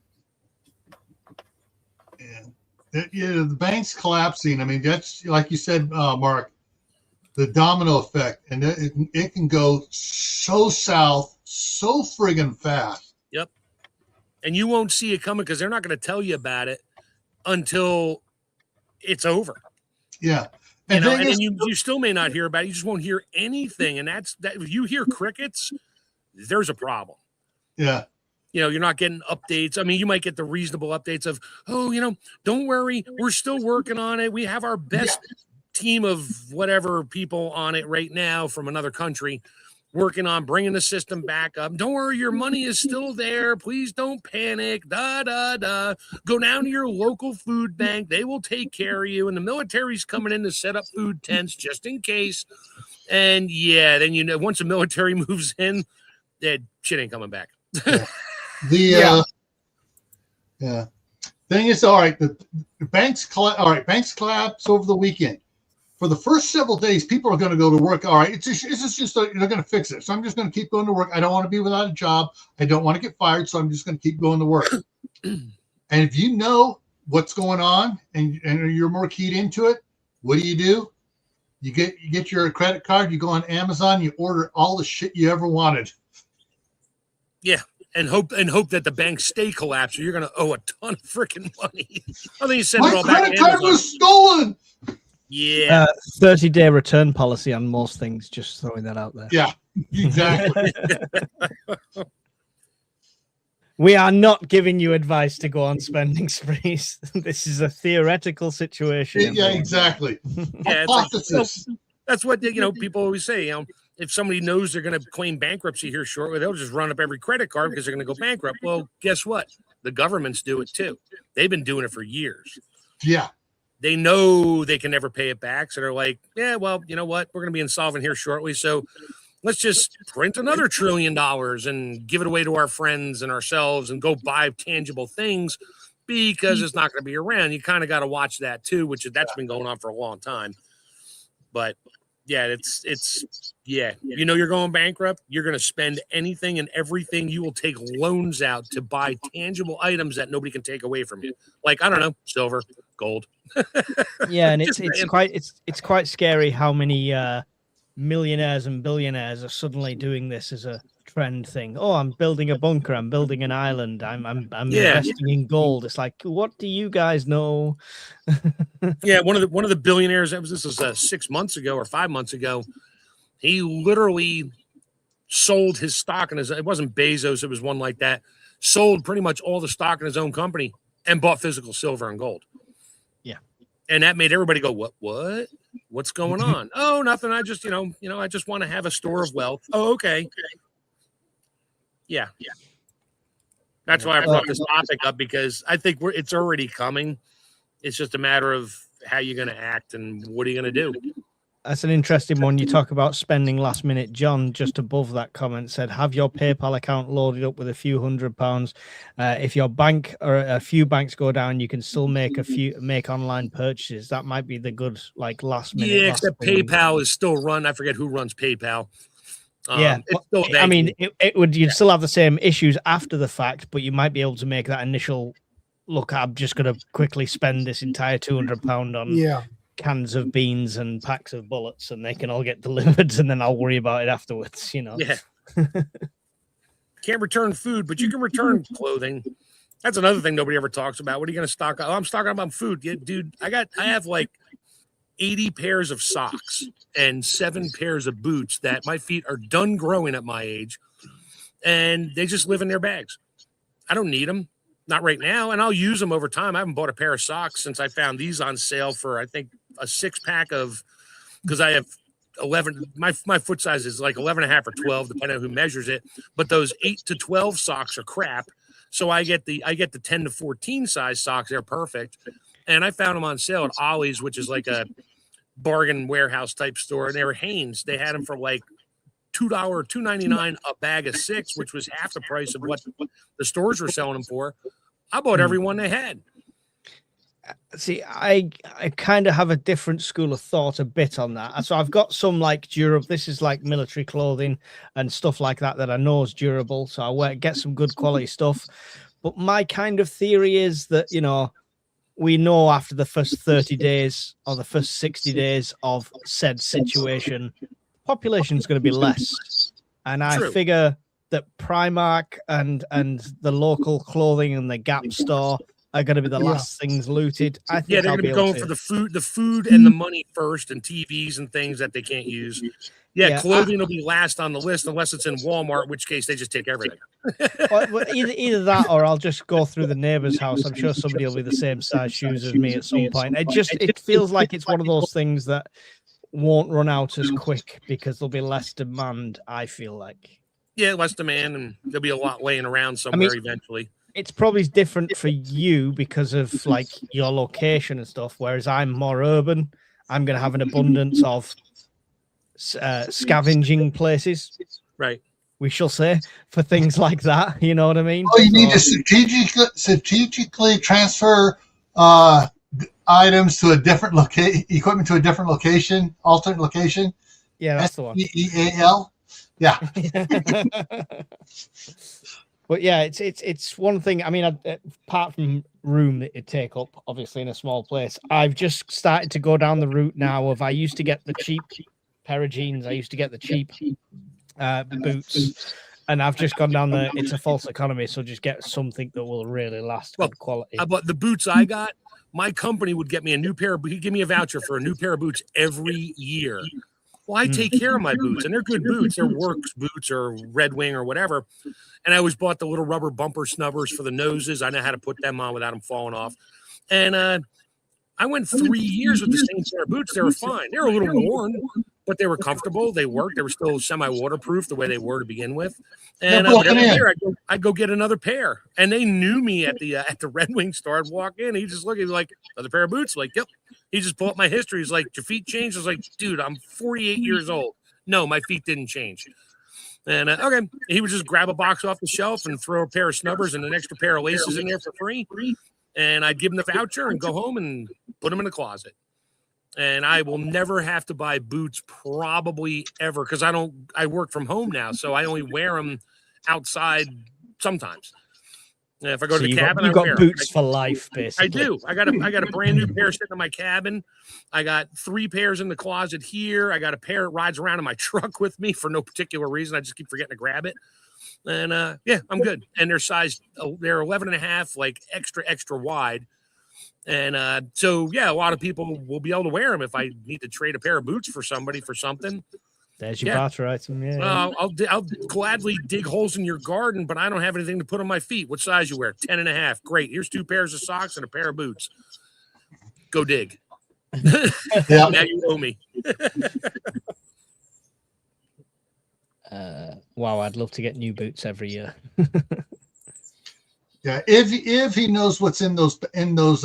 The bank's collapsing. I mean, that's like you said, Mark, the domino effect, and it can go so south so friggin' fast. Yep. And you won't see it coming because they're not going to tell you about it until it's over. Yeah. And then you still may not hear about it. You just won't hear anything. And that's that. If you hear crickets, there's a problem. Yeah. You're not getting updates. I mean, you might get the reasonable updates of, don't worry, we're still working on it. We have our best team of whatever people on it right now from another country working on bringing the system back up. Don't worry, your money is still there. Please don't panic. Go down to your local food bank. They will take care of you. And the military's coming in to set up food tents just in case. And then once the military moves in, that shit ain't coming back. The thing is, all right, the banks collapse over the weekend. For the first several days, people are going to go to work. All right, it's just they're going to fix it. So I'm just going to keep going to work. I don't want to be without a job. I don't want to get fired. So I'm just going to keep going to work. And if you know what's going on and you're more keyed into it, what do? You get your credit card, you go on Amazon, you order all the shit you ever wanted. Yeah. And hope that the banks stay collapsed, or you're going to owe a ton of freaking money. I think you send it My all back credit to card Amazon. was stolen. Yeah. 30-day return policy on most things, just throwing that out there. Yeah, exactly. We are not giving you advice to go on spending sprees. This is a theoretical situation. Yeah, exactly. Yeah, Hypothesis. that's what people always say. If somebody knows they're going to claim bankruptcy here shortly, they'll just run up every credit card because they're going to go bankrupt. Well, guess what? The governments do it too. They've been doing it for years. Yeah. They know they can never pay it back. So they're like, yeah, well, you know what? We're going to be insolvent here shortly. So let's just print another $1 trillion and give it away to our friends and ourselves and go buy tangible things because it's not going to be around. You kind of got to watch that too, that's been going on for a long time. But yeah, you're going bankrupt. You're going to spend anything and everything. You will take loans out to buy tangible items that nobody can take away from you. Like, I don't know, silver, gold. Yeah, and it's quite scary how many millionaires and billionaires are suddenly doing this as a trend thing. Oh, I'm building a bunker. I'm building an island. I'm investing in gold. It's like, what do you guys know? Yeah, one of the billionaires. This was 6 months ago or 5 months ago. He literally sold his stock in it wasn't Bezos. It was one like that. Sold pretty much all the stock in his own company and bought physical silver and gold. Yeah, and that made everybody go, what? What's going on? Oh, nothing. I just, I just want to have a store of wealth. Oh, okay. Yeah. That's why I brought this topic up, because I think it's already coming. It's just a matter of how you're going to act and what are you going to do? That's an interesting one. You talk about spending last minute. John, just above that comment, said, have your PayPal account loaded up with a few £100s. If your bank or a few banks go down, you can still make online purchases. That might be the good, last minute. Yeah, except PayPal is still run. I forget who runs PayPal. Yeah, I mean, you'd still have the same issues after the fact, but you might be able to make that initial look. I'm just going to quickly spend this entire £200 on cans of beans and packs of bullets, and they can all get delivered, and then I'll worry about it afterwards. Yeah. Can't return food, but you can return clothing. That's another thing nobody ever talks about. What are you going to stock up? Oh, I'm stocking up on food. Yeah, dude, I have 80 pairs of socks and 7 pairs of boots that my feet are done growing at my age, and they just live in their bags. I don't need them. Not right now, and I'll use them over time. I haven't bought a pair of socks since I found these on sale for, I think, a 6-pack of, because I have 11. My foot size is 11.5 or 12, depending on who measures it. But those 8 to 12 socks are crap. So I get the 10 to 14 size socks. They're perfect. And I found them on sale at Ollie's, which is like a bargain warehouse type store. And they were Hanes. They had them for $2.99 a bag of 6, which was half the price of what the stores were selling them for. I bought every one they had. See, I kind of have a different school of thought a bit on that. So I've got some durable. This is like military clothing and stuff like that I know is durable. So I get some good quality stuff. But my kind of theory is that, we know after the first 30 days or the first 60 days of said situation, population is going to be less. And I figure that Primark and the local clothing and the Gap store are going to be the last things looted. I think they're going to be going for the food and the money first, and TVs and things that they can't use. Clothing will be last on the list unless it's in Walmart, in which case they just take everything. Either that, or I'll just go through the neighbor's house. I'm sure somebody will be the same size shoes as me at some point. It feels like it's one of those things that won't run out as quick because there'll be less demand, I feel like. Yeah, less demand, and there'll be a lot laying around somewhere eventually. It's probably different for you because of your location and stuff, whereas I'm more urban. I'm going to have an abundance of scavenging places. Right. We shall say, for things like that. You know what I mean? Oh, you need to strategically transfer items to a different equipment to a different location, alternate location. Yeah, that's the one. SEAL. Yeah. But yeah, it's one thing. I mean, apart from room that it take up, obviously in a small place, I've just started to go down the route now of I used to get the cheap pair of jeans. I used to get the cheap boots, and I've just gone down it's a false economy, so just get something that will really last, good quality. But the boots I got, my company would get me a new pair of, he'd give me a voucher for a new pair of boots every year. Well, I take care of my boots, and they're good boots. They're Works boots or Red Wing or whatever. And I always bought the little rubber bumper snubbers for the noses. I know how to put them on without them falling off. And I went 3 years with the same pair of boots. They were fine. They were a little worn, but they were comfortable. They worked. They were still semi-waterproof the way they were to begin with. And every year I'd go get another pair. And they knew me at the Red Wing store. I'd walk in. He just looked at me like, another pair of boots? Like, yep. He just pulled up my history. He's like, your feet changed? I was like, dude, I'm 48 years old. No, my feet didn't change. And okay, he would just grab a box off the shelf and throw a pair of snubbers and an extra pair of laces in there for free. And I'd give him the voucher and go home and put them in the closet. And I will never have to buy boots probably ever because I work from home now. So I only wear them outside sometimes. And if I go to the cabin, you've got boots for life, basically. I do. I got a brand new pair sitting in my cabin. I got 3 pairs in the closet here. I got a pair that rides around in my truck with me for no particular reason. I just keep forgetting to grab it. And yeah, I'm good. And they're sized, they're 11.5, like extra wide. And so, yeah, a lot of people will be able to wear them if I need to trade a pair of boots for somebody for something. There's your barter item. Yeah. I'll gladly dig holes in your garden, but I don't have anything to put on my feet. What size you wear? 10.5. Great. Here's 2 pairs of socks and a pair of boots. Go dig. Yeah. Now you owe me. Wow, I'd love to get new boots every year. Yeah, if he knows what's in those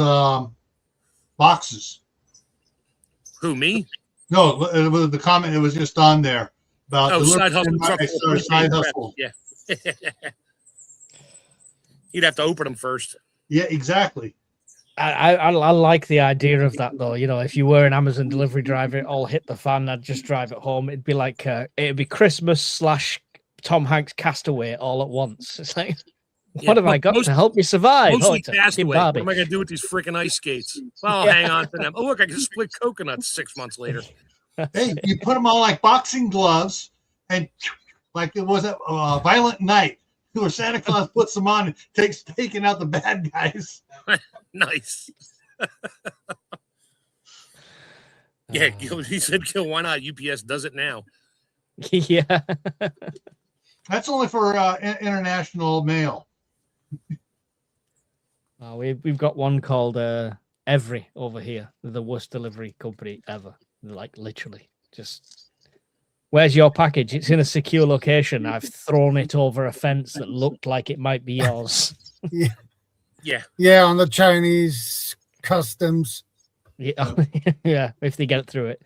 boxes. Who, me? No, it was the comment. It was just on there about side hustle. Side hustle. Yeah. You'd have to open them first. Yeah, exactly. I like the idea of that though. You know, if you were an Amazon delivery driver, it all hit the fan. I'd just drive it home. It'd be like it'd be Christmas / Tom Hanks Castaway all at once. It's like, what have I got to help me survive? Mostly Castaway. What am I going to do with these freaking ice skates? Well, I'll hang on to them. Oh, look, I can split coconuts 6 months later. Hey, you put them on like boxing gloves, and like it was a Violent Night, where Santa Claus puts them on and taking out the bad guys. Nice. Yeah, he said, "Kill. Why not?" UPS does it now. Yeah. That's only for international mail. We've got one called Every over here, the worst delivery company ever. Like literally, just where's your package? It's in a secure location. I've thrown it over a fence that looked like it might be yours. Yeah, on the Chinese customs. Yeah, yeah, if they get through it.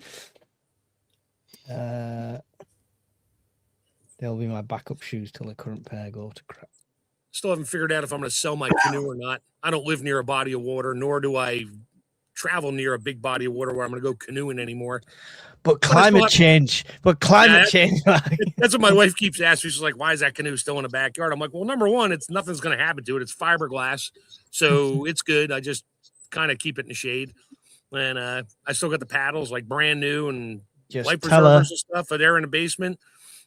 They'll be my backup shoes till the current pair go to crap. Still haven't figured out if I'm going to sell my canoe or not. I don't live near a body of water, nor do I travel near a big body of water where I'm going to go canoeing anymore. But climate change. That's what my wife keeps asking. She's like, why is that canoe still in the backyard? I'm like, well, number one, nothing's going to happen to it. It's fiberglass. So it's good. I just kind of keep it in the shade. And I still got the paddles, like brand new, and just life preservers and stuff. But they're in the basement.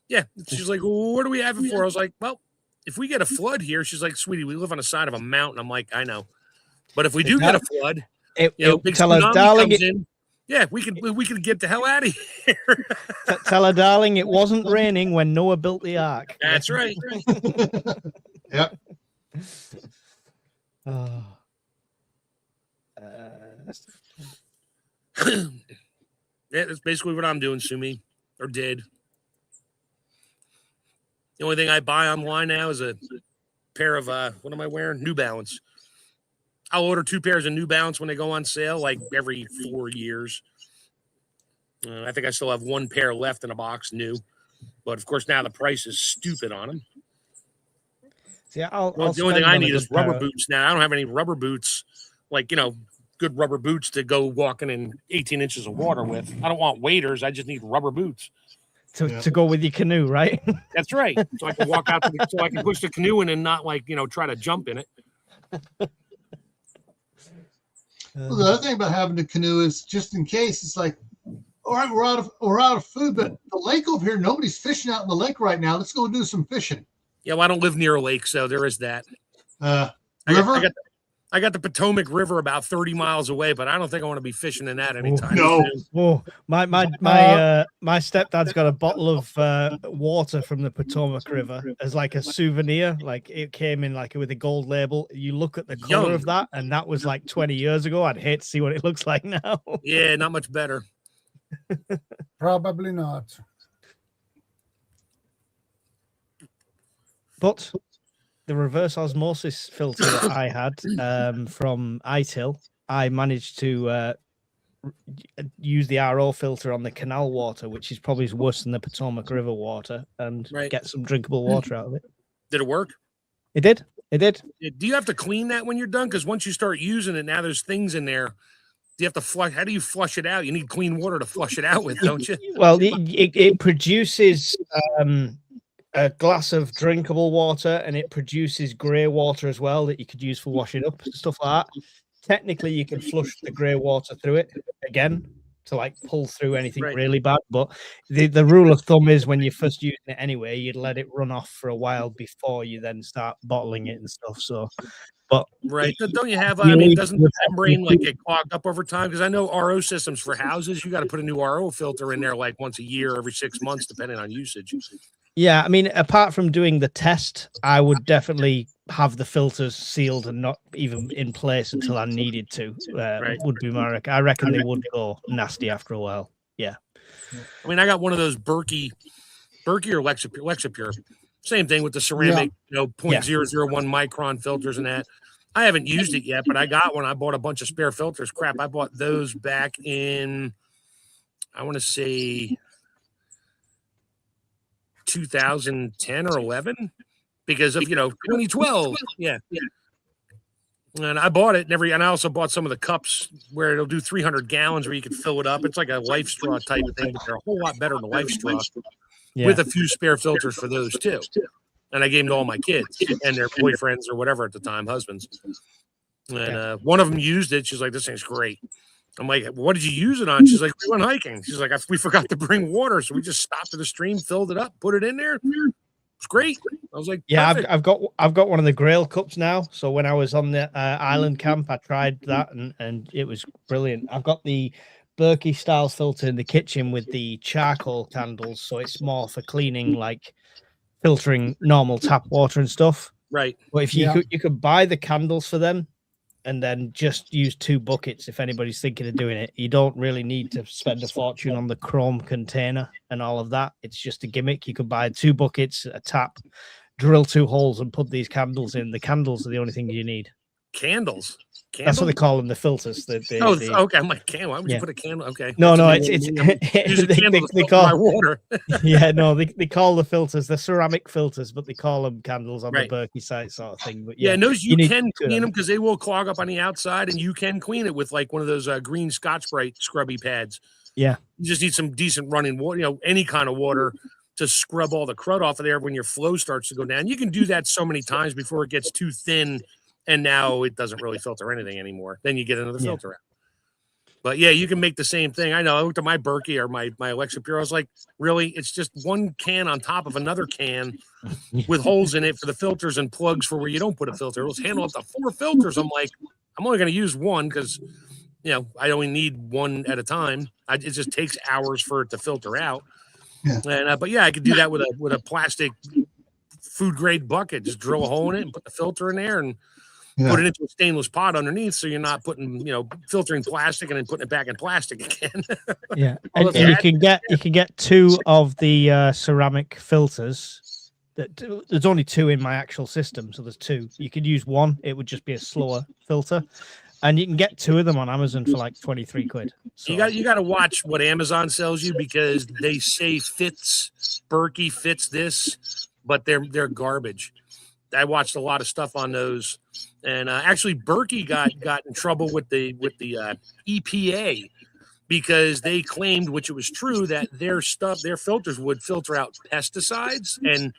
Yeah. She's like, well, what do we have it for? I was like, well, if we get a flood here, she's like, sweetie, we live on the side of a mountain. I'm like, I know. But if we do get a flood, big tell her, darling, comes in, yeah, we could get the hell out of here. Tell her, darling, it wasn't raining when Noah built the ark. That's right. Yep. Yeah, that's basically what I'm doing, Sumi, or did. The only thing I buy online now is a pair of what am I wearing? New Balance. I'll order 2 pairs of New Balance when they go on sale, like every 4 years. I think I still have 1 pair left in a box, new. But of course, now the price is stupid on them. See, the only thing I need is rubber boots now. I don't have any rubber boots, like, good rubber boots to go walking in 18 inches of water with. I don't want waders. I just need rubber boots. to go with your canoe, right? That's right. So I can walk out so I can push the canoe in and not try to jump in it. Well, the other thing about having a canoe is just in case it's like, all right, we're out of food, but the lake over here, nobody's fishing out in the lake right now. Let's go do some fishing. Yeah, well, I don't live near a lake, so there is that. River? I got the Potomac River about 30 miles away, but I don't think I want to be fishing in that anytime No. soon. Oh, my stepdad's got a bottle of water from the Potomac River as like a souvenir. Like it came in like with a gold label. You look at the color of that, and that was like 20 years ago. I'd hate to see what it looks like now. Yeah, not much better. Probably not. But the reverse osmosis filter that I had from ITIL, I managed to use the RO filter on the canal water, which is probably worse than the Potomac River water, and get some drinkable water out of it. Did it work? It did. It did. Do you have to clean that when you're done? Because once you start using it, now there's things in there. Do you have to flush? How do you flush it out? You need clean water to flush it out with, don't you? Well, it produces a glass of drinkable water, and it produces grey water as well that you could use for washing up and stuff like that. Technically, you can flush the grey water through it again to like pull through anything really bad. But the rule of thumb is when you're first using it anyway, you'd let it run off for a while before you then start bottling it and stuff. So, but don't you have? I mean, doesn't the membrane like get clogged up over time? Because I know RO systems for houses, you got to put a new RO filter in there like once a year, every 6 months, depending on usage. Yeah, I mean, apart from doing the test, I would definitely have the filters sealed and not even in place until I needed to. Would be my I reckon they would go nasty after a while. Yeah. I mean, I got one of those Berkey or Lexapure. Same thing with the ceramic, 0.001 micron filters and that. I haven't used it yet, but I got one. I bought a bunch of spare filters. Crap, I bought those back in, I want to say 2010 or 11 because of 2012. Yeah. And I bought it and I also bought some of the cups where it'll do 300 gallons where you can fill it up. It's like a Life Straw type of thing, but they're a whole lot better than Life Straw with a few spare filters for those too. And I gave them to all my kids and their boyfriends or whatever at the time, husbands. And one of them used it. She's like, "This thing's great." I'm like, "What did you use it on?" She's like, "We went hiking." She's like, "We forgot to bring water, so we just stopped at the stream, filled it up, put it in there. It's great." I was like, "Yeah, I've got one of the Grail cups now. So when I was on the island camp, I tried that, and it was brilliant. I've got the Berkey Styles filter in the kitchen with the charcoal candles, so it's more for cleaning, like filtering normal tap water and stuff. Right. But if you could buy the candles for them, and then just use 2 buckets if anybody's thinking of doing it. You don't really need to spend a fortune on the chrome container and all of that. It's just a gimmick. You could buy 2 buckets, a tap, drill 2 holes, and put these candles in. The candles are the only thing you need. Candles? That's what they call them, the filters. Okay. I'm like, why would you put a candle? Okay. No, they call my water. They call the filters the ceramic filters, but they call them candles on the Berkey site sort of thing. But and those you can clean them because they will clog up on the outside, and you can clean it with like one of those green Scotch-Brite scrubby pads. Yeah. You just need some decent running water, any kind of water to scrub all the crud off of there when your flow starts to go down. You can do that so many times before it gets too thin. And now it doesn't really filter anything anymore. Then you get another filter out. But yeah, you can make the same thing. I know I looked at my Berkey or my Lexapure. I was like, really? It's just one can on top of another can with holes in it for the filters and plugs for where you don't put a filter. It'll handle up to 4 filters. I'm like, I'm only going to use one because, I only need one at a time. It just takes hours for it to filter out. Yeah. And but I could do that with a plastic food grade bucket. Just drill a hole in it and put the filter in there and put it into a stainless pot underneath, so you're not putting, filtering plastic and then putting it back in plastic again. And you can get 2 of the ceramic filters. There's only 2 in my actual system, so there's 2. You could use one; it would just be a slower filter, and you can get 2 of them on Amazon for like 23 quid. So you got to watch what Amazon sells you because they say Berkey fits this, but they're garbage. I watched a lot of stuff on those. And actually, Berkey got in trouble with the EPA because they claimed, which it was true, that their filters would filter out pesticides and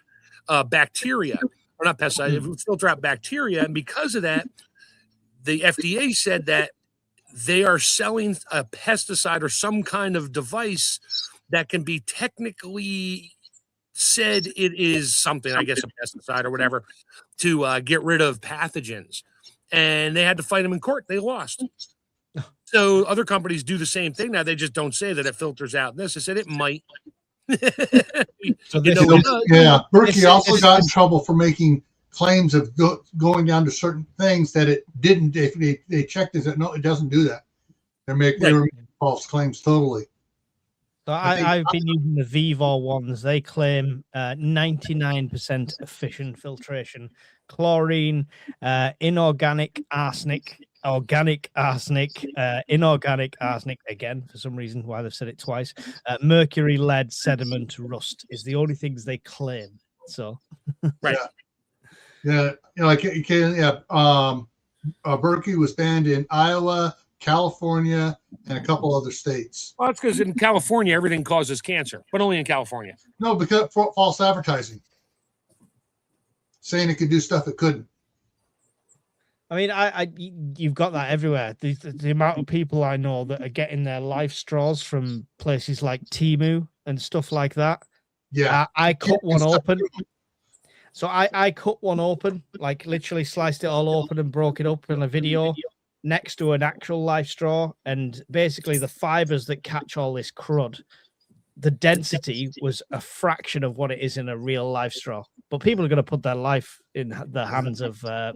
bacteria, or not pesticides, it would filter out bacteria. And because of that, the FDA said that they are selling a pesticide or some kind of device that can be technically said it is something, I guess, a pesticide or whatever, to get rid of pathogens. And they had to fight them in court. They lost. So other companies do the same thing now. They just don't say that it filters out this. I said it might. So Berkey also got in trouble for making claims of going down to certain things that it didn't. They checked it. No, it doesn't do that. They were making false claims totally. So I've been using the Vivor ones. They claim 99% efficient filtration, chlorine, inorganic arsenic, organic arsenic, inorganic arsenic, again, for some reason, why they've said it twice, mercury, lead, sediment, rust is the only things they claim. So, right. Yeah. Berkey was banned in Iowa, California, and a couple other states. Well, that's because in California, everything causes cancer, but only in California. No, because for false advertising. Saying it could do stuff it couldn't. I mean, you've got that everywhere. The amount of people I know that are getting their life straws from places like Temu and stuff like that. Yeah. I cut one open. So I cut one open, like literally sliced it all open and broke it up in a video next to an actual life straw. And basically the fibers that catch all this crud, the density was a fraction of what it is in a real life straw. But people are going to put their life in the hands of a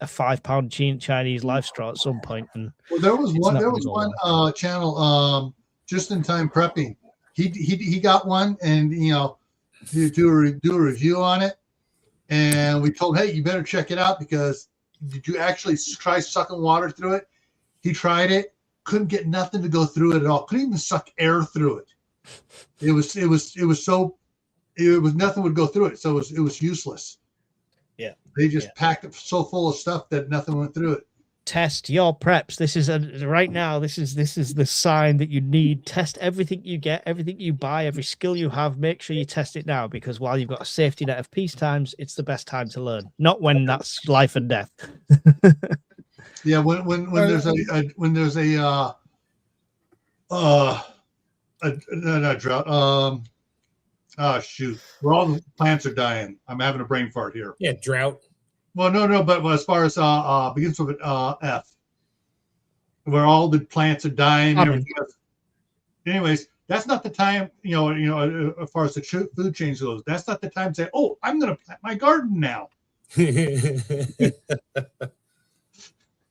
£5 Chinese life straw at some point. And well, there was one channel, Just in Time Prepping. He got one, and do a review on it. And we told him, hey, you better check it out, because did you actually try sucking water through it? He tried it, couldn't get nothing to go through it at all. Couldn't even suck air through it. It was nothing would go through it, so it was useless. Yeah, they just packed it so full of stuff that nothing went through it. Test your preps. This is right now. This is the sign that you need. Test everything you get, everything you buy, every skill you have. Make sure you test it now, because while you've got a safety net of peace times, it's the best time to learn. Not when that's life and death. Yeah, when there's a drought. Shoot, where all the plants are dying. I'm having a brain fart here. Yeah, drought. Well, no, but as far as begins with F, where all the plants are dying. And everything else. Anyways, that's not the time. As far as the food chain goes, that's not the time to say, "Oh, I'm going to plant my garden now."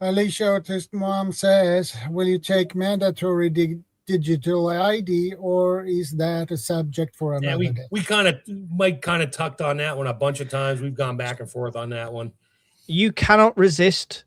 Alicia Autist Mom says, "Will you take mandatory digital ID, or is that a subject for another day?" Mike kind of tucked on that one a bunch of times. We've gone back and forth on that one. You cannot resist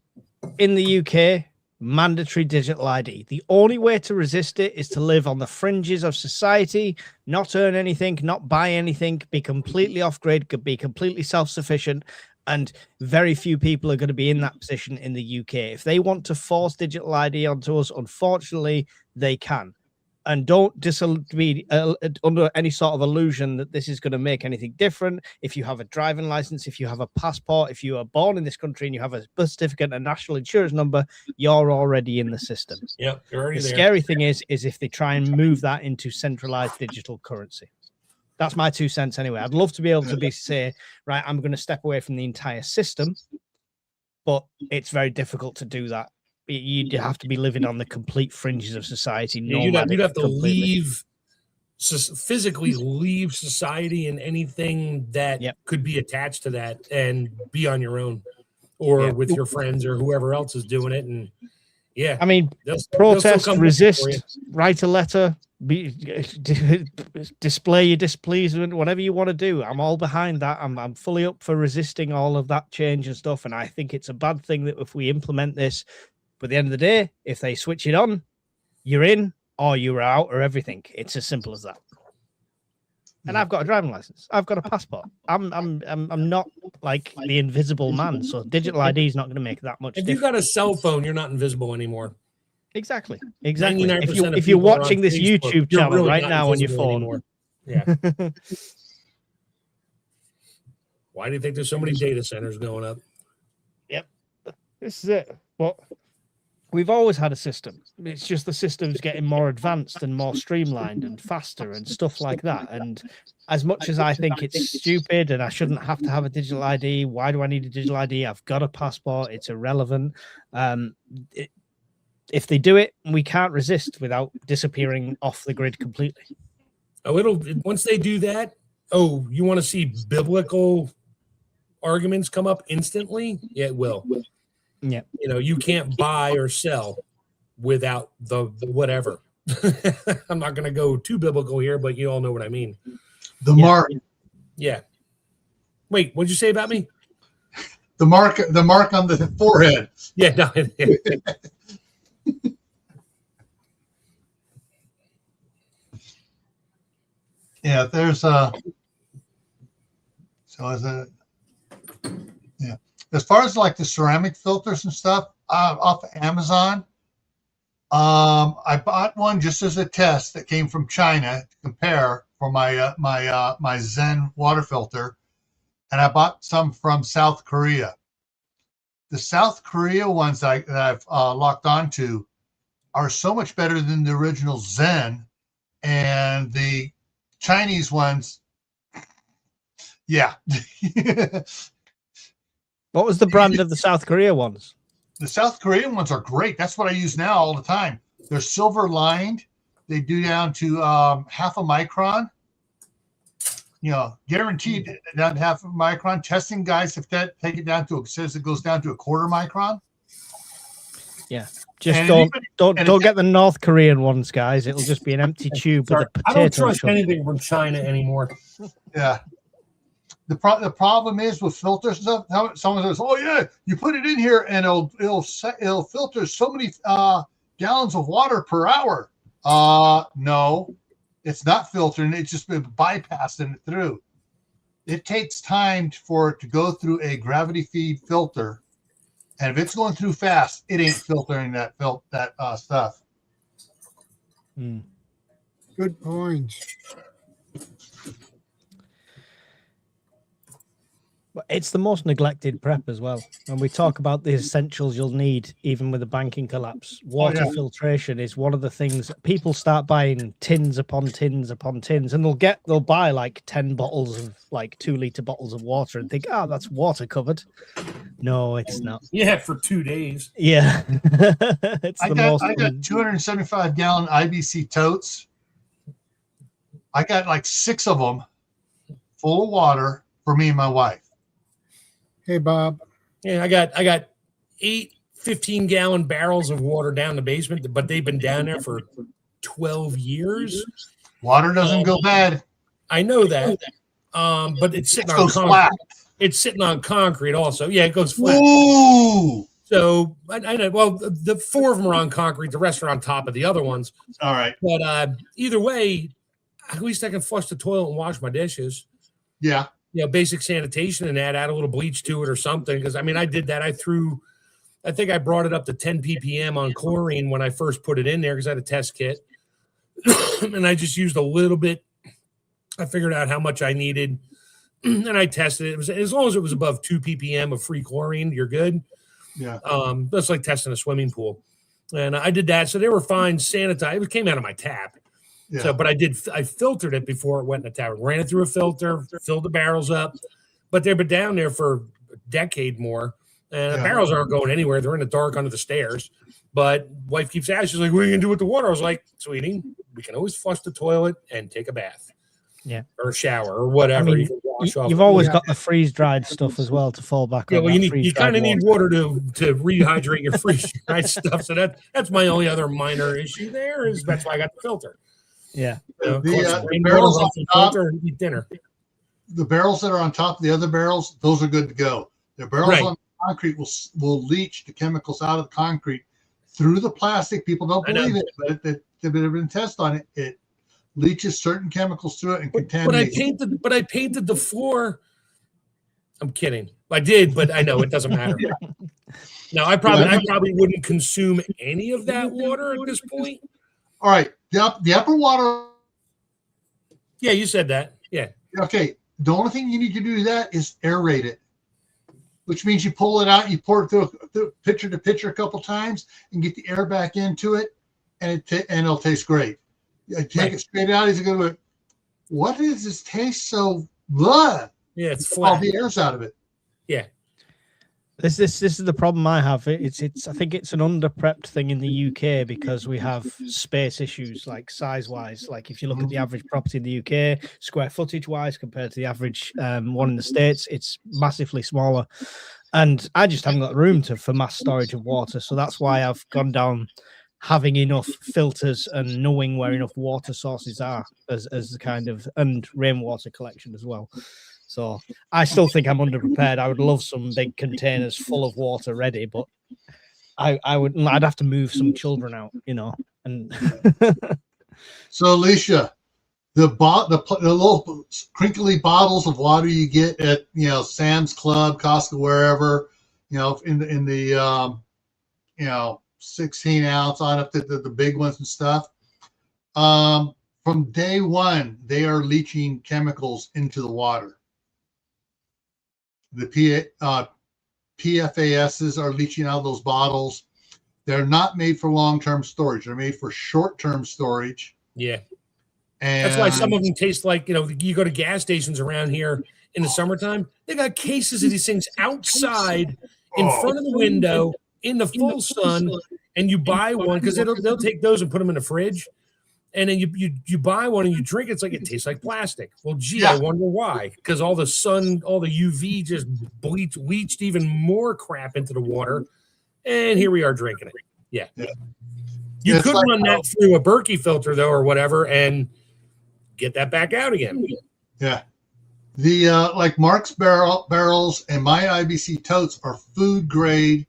in the UK mandatory digital ID. The only way to resist it is to live on the fringes of society, not earn anything, not buy anything, be completely off grid, could be completely self-sufficient. And very few people are going to be in that position in the UK. If they want to force digital ID onto us, unfortunately, they can. And don't be under any sort of illusion that this is going to make anything different. If you have a driving license, if you have a passport, if you are born in this country and you have a birth certificate and a national insurance number, you're already in the system. Yep, you're already the there. Scary thing is if they try and move that into centralized digital currency. That's my 2 cents anyway. I'd love to be able to say, right, I'm going to step away from the entire system, but it's very difficult to do that. You'd have to be living on the complete fringes of society. You'd have to physically leave society and anything that could be attached to that, and be on your own, or with your friends or whoever else is doing it. And I mean, protest, resist, write a letter, display your displeasure, whatever you want to do. I'm all behind that. I'm fully up for resisting all of that change and stuff. And I think it's a bad thing that if we implement this, but at the end of the day, if they switch it on, you're in or you're out or everything. It's as simple as that. And I've got a driving license. I've got a passport. I'm not like the invisible man. So digital ID is not going to make that much difference. If you've got a cell phone, you're not invisible anymore. Exactly. 99% of If you're people are on watching this Facebook, YouTube you're channel really right not now on your invisible phone, anymore. Yeah. Why do you think there's so many data centers going up? Yep. This is it. Well, we've always had a system. It's just the system's getting more advanced and more streamlined and faster and stuff like that. And as much as I think it's stupid and I shouldn't have to have a digital ID, why do I need a digital ID? I've got a passport. It's irrelevant. If they do it, we can't resist without disappearing off the grid completely. Oh, once they do that. Oh, you want to see biblical arguments come up instantly? Yeah, it will. Yeah. You know, you can't buy or sell without the whatever. I'm not going to go too biblical here, but you all know what I mean. The mark. Yeah. Wait, what'd you say about me? The mark on the forehead. Yeah, no. Yeah, there's a. So is it? Yeah. As far as like the ceramic filters and stuff off of Amazon, I bought one just as a test that came from China to compare for my Zen water filter, and I bought some from South Korea. The South Korea ones that I've locked onto are so much better than the original Zen, and the Chinese ones, yeah. What was the brand of the South Korea ones? The South Korean ones are great. That's what I use now all the time. They're silver lined. They do down to half a micron. You know, guaranteed down to half a micron. Testing guys, if that take it down to, it says it goes down to a quarter micron. Yeah. Just don't get the North Korean ones, guys. It'll just be an empty tube with a potato. I don't trust anything from China anymore. Yeah. The problem is with filters and stuff. Someone says, "Oh yeah, you put it in here and it'll filter so many gallons of water per hour." No, it's not filtering. It's just been bypassing it through. It takes time for it to go through a gravity feed filter, and if it's going through fast, it ain't filtering that stuff. Good point. But it's the most neglected prep as well. And we talk about the essentials you'll need even with a banking collapse. Water filtration is one of the things that people start buying tins upon tins upon tins, and they'll buy like 10 bottles of like 2-liter bottles of water and think, oh, that's water covered. No, it's not. Yeah, for 2 days. Yeah. I got 275 gallon IBC totes. I got like 6 of them full of water for me and my wife. Hey, Bob. Yeah, I got 8 15-gallon barrels of water down in the basement, but they've been down there for 12 years. Water doesn't go bad. I know that. But it's sitting on concrete. Flat. It's sitting on concrete also. Yeah, it goes flat. Ooh. So I know. Well, the 4 of them are on concrete. The rest are on top of the other ones. All right. But either way, at least I can flush the toilet and wash my dishes. Yeah. You know, basic sanitation and add a little bleach to it or something. Because I mean, I did that. I think I brought it up to 10 ppm on chlorine when I first put it in there because I had a test kit, and I just used a little bit. I figured out how much I needed, and I tested it. It was, as long as it was above 2 ppm of free chlorine, you're good. Yeah. That's like testing a swimming pool, and I did that. So they were fine, sanitized. It came out of my tap. Yeah. So, but I filtered it before it went in the tap. Ran it through a filter, filled the barrels up, but they've been down there for a decade more, and the barrels aren't going anywhere. They're in the dark under the stairs. But wife keeps asking, she's like, "What are you gonna do with the water?" I was like, "Sweetie, we can always flush the toilet and take a bath, or a shower, or whatever." I mean, you've always got the freeze dried stuff as well to fall back on. Yeah, well, you kind of need water to rehydrate your freeze dried stuff. So that's my only other minor issue there. Is that's why I got the filter. Yeah. The barrels on top, eat dinner. The barrels that are on top of the other barrels, those are good to go. The barrels on concrete will leach the chemicals out of the concrete through the plastic. People don't believe it, but they've been tested on it. It leaches certain chemicals through it and contaminates. But I painted the floor. I'm kidding. I did, but I know it doesn't matter. No, I probably wouldn't consume any of that water at this point. All right, the upper water. Yeah, you said that. Yeah. Okay. The only thing you need to do to that is aerate it, which means you pull it out, you pour it through pitcher to pitcher a couple times, and get the air back into it, and it'll taste great. You take it straight out. He's going to go, what does this taste so blah? Yeah, it's flat. All the air's out of it. Yeah. This is the problem I have. It's I think it's an under-prepped thing in the UK because we have space issues, like size-wise. Like if you look at the average property in the UK, square footage-wise, compared to the average one in the States, it's massively smaller. And I just haven't got room for mass storage of water. So that's why I've gone down having enough filters and knowing where enough water sources are as the kind of, and rainwater collection as well. So I still think I'm underprepared. I would love some big containers full of water ready, but I'd have to move some children out, And so, Alicia, the little crinkly bottles of water you get at Sam's Club, Costco, wherever, in the 16 ounce on up to the big ones and stuff. From day one, they are leaching chemicals into the water. The PFASs are leaching out of those bottles. They're not made for long-term storage. They're made for short-term storage. Yeah. And that's why some of them taste like, you go to gas stations around here in the summertime, they got cases of these things outside in front of the window in the full sun, and you buy one because they'll take those and put them in the fridge. And then you buy one and you drink it. It's like it tastes like plastic. Well, gee, I wonder why. Because all the sun, all the UV just leached even more crap into the water. And here we are drinking it. Yeah. You could run that through a Berkey filter, though, or whatever, and get that back out again. Yeah. The like Mark's barrels and my IBC totes are food grade.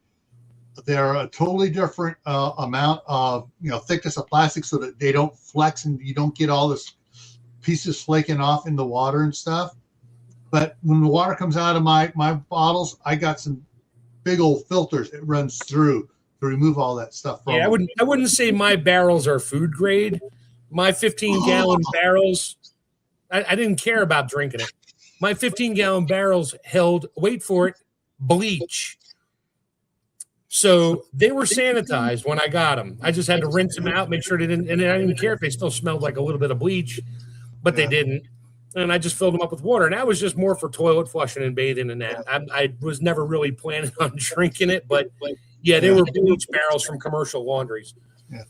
They're a totally different amount of thickness of plastic, so that they don't flex and you don't get all this pieces flaking off in the water and stuff. But when the water comes out of my bottles, I got some big old filters it runs through to remove all that stuff from. Yeah, I wouldn't say my barrels are food grade. My 15-gallon barrels, I didn't care about drinking it. My 15-gallon barrels held, wait for it, bleach. So they were sanitized when I got them. I just had to rinse them out, make sure they didn't, and I didn't care if they still smelled like a little bit of bleach, but they didn't. And I just filled them up with water. And that was just more for toilet flushing and bathing and that. I was never really planning on drinking it, but yeah, they were bleach barrels from commercial laundries. Yeah.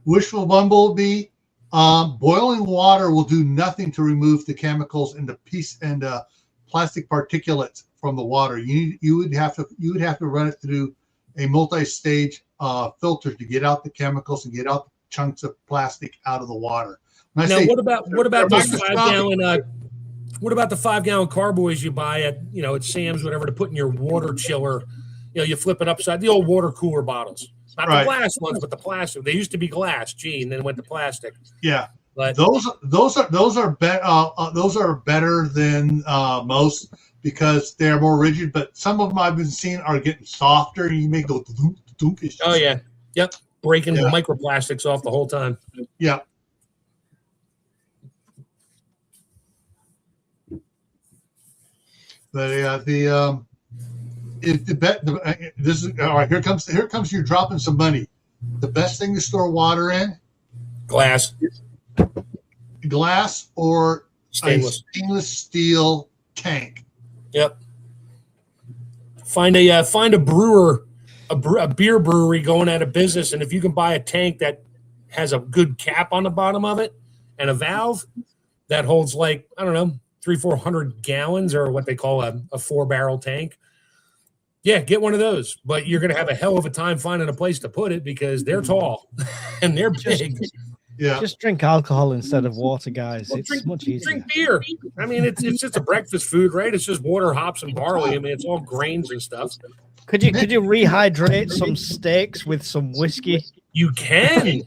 Wishful bumblebee, boiling water will do nothing to remove the chemicals and the plastic particulates from the water. You would have to run it through a multi-stage filter to get out the chemicals and get out the chunks of plastic out of the water. Now, what about those 5-gallon? What about the 5-gallon carboys you buy at at Sam's, whatever, to put in your water chiller? You flip it upside, the old water cooler bottles, not the glass ones, but the plastic. They used to be glass, and then went to plastic. Yeah, but those are better than most, because they're more rigid, but some of them I've been seeing are getting softer, and you may go dunk. Oh yeah, yep, breaking microplastics off the whole time. Yeah. But this is all right. Here comes you dropping some money. The best thing to store water in: glass or stainless a stainless steel tank. Yep. Find a brewer, a beer brewery going out of business, and if you can buy a tank that has a good cap on the bottom of it and a valve that holds, like, I don't know, 300-400 gallons, or what they call a 4-barrel tank. Yeah, get one of those. But you're going to have a hell of a time finding a place to put it because they're tall and they're big. Yeah. Just drink alcohol instead of water, guys. Well, it's much easier. Drink beer. I mean, it's just a breakfast food, right? It's just water, hops, and barley. I mean, it's all grains and stuff. Could you rehydrate some steaks with some whiskey? You can.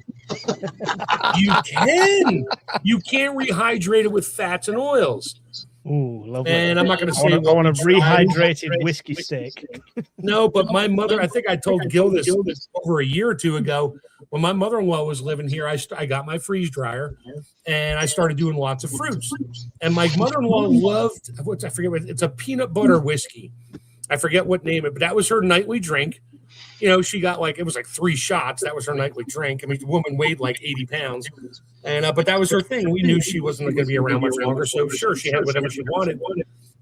You can. You can't rehydrate it with fats and oils. Ooh, lovely. And I'm not going to say I want a rehydrated whiskey steak. No, but my mother, I think I told Gil this over a year or two ago. When my mother-in-law was living here, I got my freeze dryer and I started doing lots of fruits. And my mother-in-law loved, it's a peanut butter whiskey. I forget what name it, but that was her nightly drink. You know, she got it was like 3 shots. That was her nightly drink. I mean, the woman weighed like 80 pounds. And, but that was her thing. We knew she wasn't going to be around much longer. So sure, she had whatever she wanted.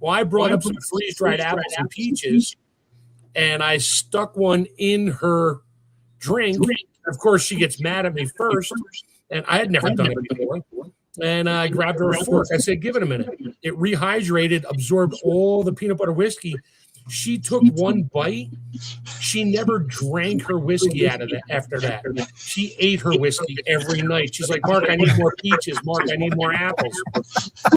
Well, I brought up some freeze-dried apples and peaches and I stuck one in her drink. Of course, she gets mad at me first. And I had never done it before. And I grabbed her a fork. I said, give it a minute. It rehydrated, absorbed all the peanut butter whiskey. She took one bite. She never drank her whiskey out of that after that. She ate her whiskey every night. She's like, Mark, I need more peaches. Mark, I need more apples.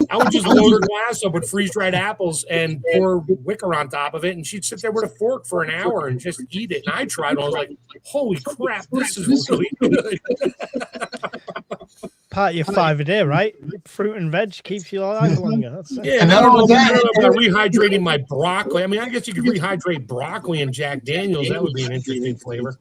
I would just load her glass up with freeze-dried apples and pour wicker on top of it, and she'd sit there with a fork for an hour and just eat it. And I tried it. I was like, holy crap, this is really good. Part of your 5 a day, right? Fruit and veg keeps you alive longer. That's it. Yeah, and I don't know about rehydrating my broccoli. I mean, I guess you could rehydrate broccoli and Jack Daniels. That would be an interesting flavor.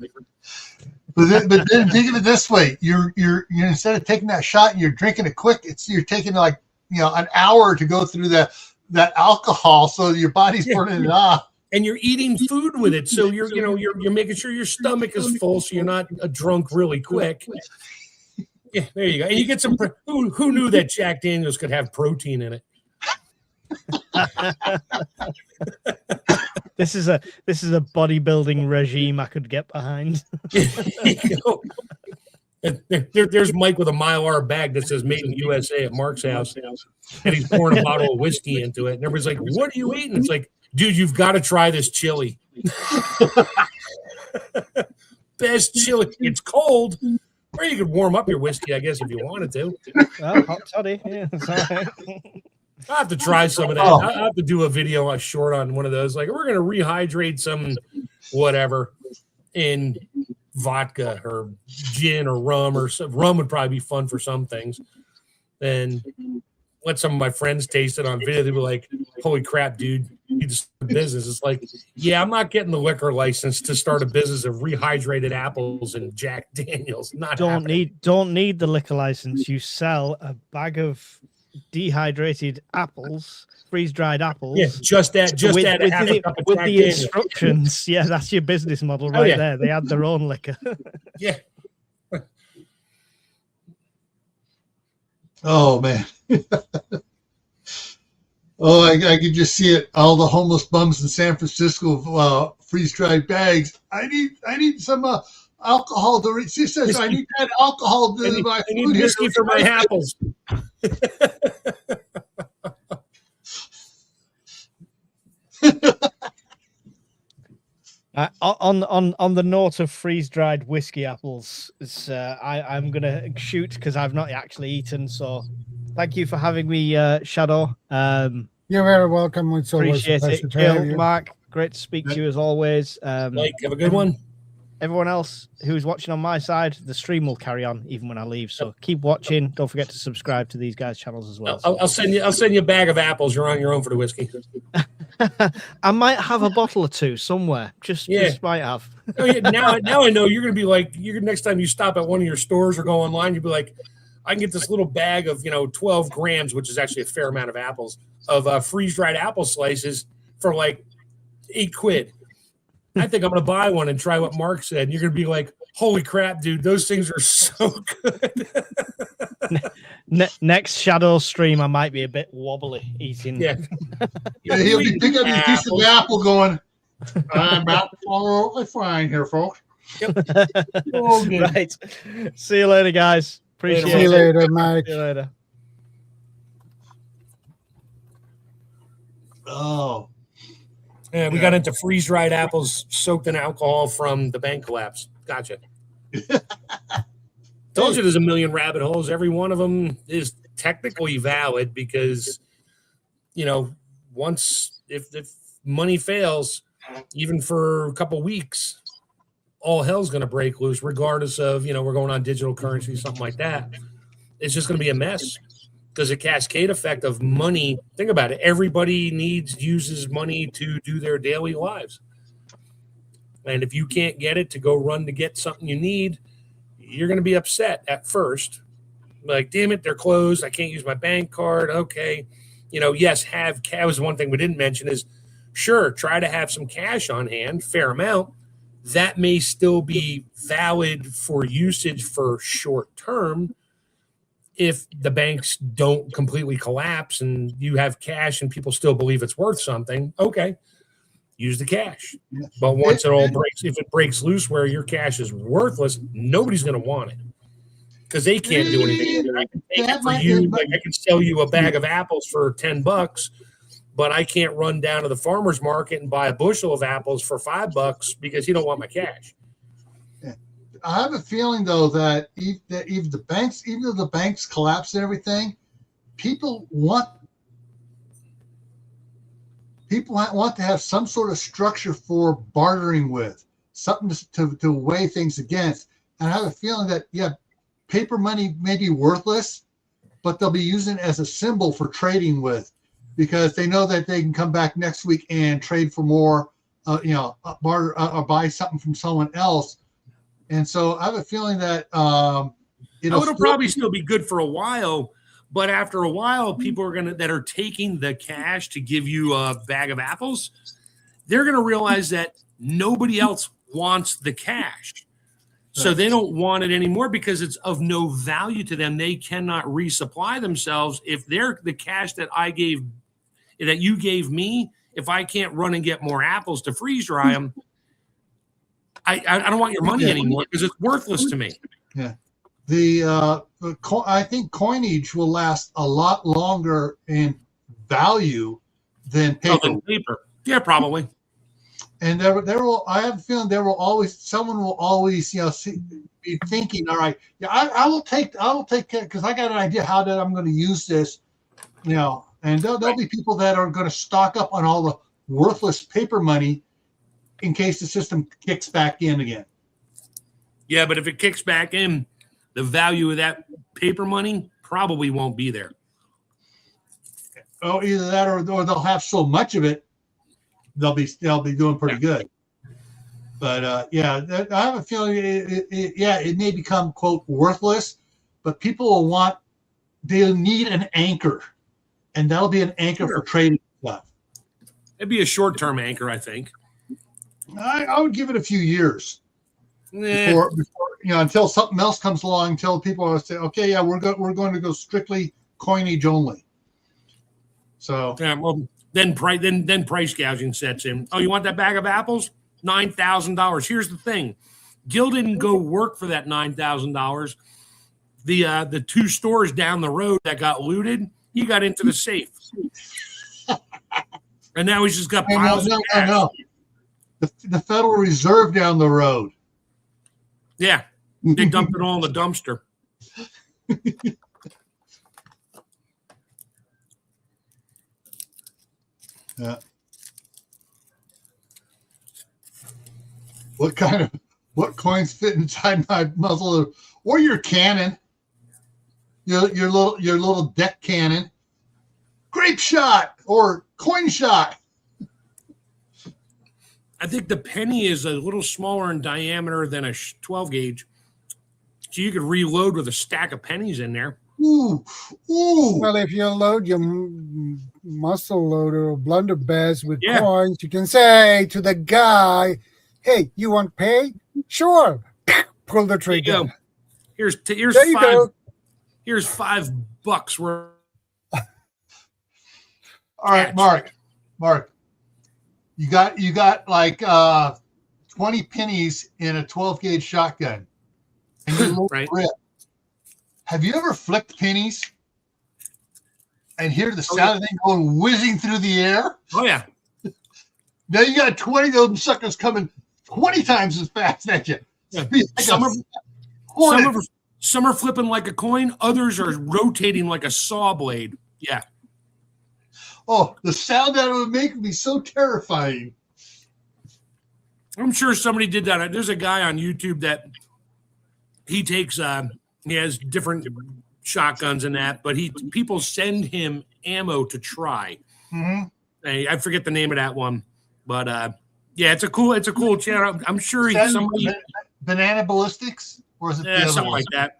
But then think of it this way: you're instead of taking that shot and you're drinking it quick, you're taking like an hour to go through that alcohol, so your body's burning it off. And you're eating food with it, so you're making sure your stomach is full, so you're not drunk really quick. Yeah, there you go. And you get some. Who knew that Jack Daniels could have protein in it? This is a bodybuilding regime I could get behind. There's Mike with a Mylar bag that says "Made in USA" at Mark's house, and he's pouring a bottle of whiskey into it. And everybody's like, "What are you eating?" It's like, dude, you've got to try this chili. Best chili. It's cold. Or you could warm up your whiskey, I guess, if you wanted to. Well, hot toddy. Yeah, sorry. I'll have to try some of that. I'll have to do a video, a short on one of those. Like, we're going to rehydrate some whatever in vodka or gin or rum or some. Rum would probably be fun for some things. And let some of my friends taste it on video. They'd be like, holy crap, dude, you need to start a business. It's like, yeah, I'm not getting the liquor license to start a business of rehydrated apples and Jack Daniels. Don't need the liquor license. You sell a bag of dehydrated apples, freeze-dried apples. Yeah, just with the instructions. Yeah, that's your business model there. They add their own liquor. Yeah. Oh man. Oh, I could just see it. All the homeless bums in San Francisco, freeze-dried bags. I need some alcohol to reach. She says I need that alcohol to my food. I need whiskey for my apples. On the note of freeze-dried whiskey apples, I'm gonna shoot because I've not actually eaten. So, thank you for having me, Shadow. You're very welcome. It's always appreciate a pleasure it. to have Gil, you. Mark, great to speak to you as always. Mike, have a good one. Everyone else who's watching on my side, the stream will carry on even when I leave. So keep watching. Don't forget to subscribe to these guys' channels as well. I'll send you a bag of apples. You're on your own for the whiskey. I might have a bottle or two somewhere. Just might have. Oh, yeah, now I know you're gonna be like, next time you stop at one of your stores or go online, you'll be like, I can get this little bag of 12 grams, which is actually a fair amount of apples, of freeze-dried apple slices for like £8. I think I'm gonna buy one and try what Mark said. And you're gonna be like, holy crap, dude, those things are so good. Next Shadow stream, I might be a bit wobbly eating. Yeah, he'll be picking up his piece of apple going, I'm absolutely fine here, folks. Yep. Right. See you later, guys. Appreciate it. See you later, Mike. See you later. Oh. Yeah, we got into freeze-dried apples soaked in alcohol from the bank collapse. Gotcha. Told you there's a million rabbit holes. Every one of them is technically valid because, once if money fails, even for a couple weeks, all hell's going to break loose, regardless of, we're going on digital currency, something like that. It's just going to be a mess. There's a cascade effect of money. Think about it. Everybody uses money to do their daily lives. And if you can't get it to go run to get something you need, you're going to be upset at first. Like, damn it, they're closed. I can't use my bank card. Okay. Yes, have cash. Was one thing we didn't mention is, sure, try to have some cash on hand, fair amount. That may still be valid for usage for short term. If the banks don't completely collapse and you have cash and people still believe it's worth something, okay, use the cash. But once it all breaks, if it breaks loose where your cash is worthless, nobody's going to want it because they can't do anything. I can take it for you. Like I can sell you a bag of apples for $10, but I can't run down to the farmer's market and buy a bushel of apples for $5 because you don't want my cash. I have a feeling though that even though the banks collapse and everything, people want to have some sort of structure for bartering with, something to weigh things against. And I have a feeling that paper money may be worthless, but they'll be using it as a symbol for trading with, because they know that they can come back next week and trade for more, barter or buy something from someone else. And so I have a feeling that it'll probably still be good for a while, but after a while, people that are taking the cash to give you a bag of apples, they're going to realize that nobody else wants the cash. So they don't want it anymore because it's of no value to them. They cannot resupply themselves. If they're the cash that you gave me, if I can't run and get more apples to freeze dry them, I don't want your money anymore because it's worthless to me. Yeah. I think coinage will last a lot longer in value than paper. Yeah, probably. And I have a feeling someone will always, be thinking, all right, I will take care because I got an idea how that I'm going to use this, and there'll be people that are going to stock up on all the worthless paper money in case the system kicks back in again. Yeah, but if it kicks back in, the value of that paper money probably won't be there. Oh, either that or they'll have so much of it, they'll be doing pretty good. But I have a feeling it may become, quote, worthless, but people they'll need an anchor, and that'll be an anchor for trading stuff. It'd be a short-term anchor, I think. I would give it a few years before until something else comes along, until people are say, okay, we're going to go strictly coinage only. So then price gouging sets in. Oh, you want that bag of apples? $9,000. Here's the thing: Gil didn't go work for that $9,000. The two stores down the road that got looted, he got into the safe, and now he's just got piles of cash. No. The Federal Reserve down the road. Yeah, they dumped it all in the dumpster. Yeah. What coins fit inside my muzzle or your cannon? Your little deck cannon. Grape shot or coin shot. I think the penny is a little smaller in diameter than a 12 gauge. So you could reload with a stack of pennies in there. Ooh. Well, if you load your muscle loader or blunderbuss with coins, you can say to the guy, hey, you want pay? Sure. Pull the trigger. Here's $5 worth. All right, Mark. You got like 20 pennies in a 12 gauge shotgun. And you right. Grip. Have you ever flicked pennies and hear the sound of them going whizzing through the air? Oh yeah. Now you got 20 of them suckers coming 20 times as fast at you. Yeah. Some are flipping like a coin, others are rotating like a saw blade. Yeah. Oh, the sound that it would make would be so terrifying. I'm sure somebody did that. There's a guy on YouTube that he takes he has different shotguns and that, but people send him ammo to try. I forget the name of that one, but yeah, it's a cool channel. I'm sure somebody Banana Ballistics, or is it something like that.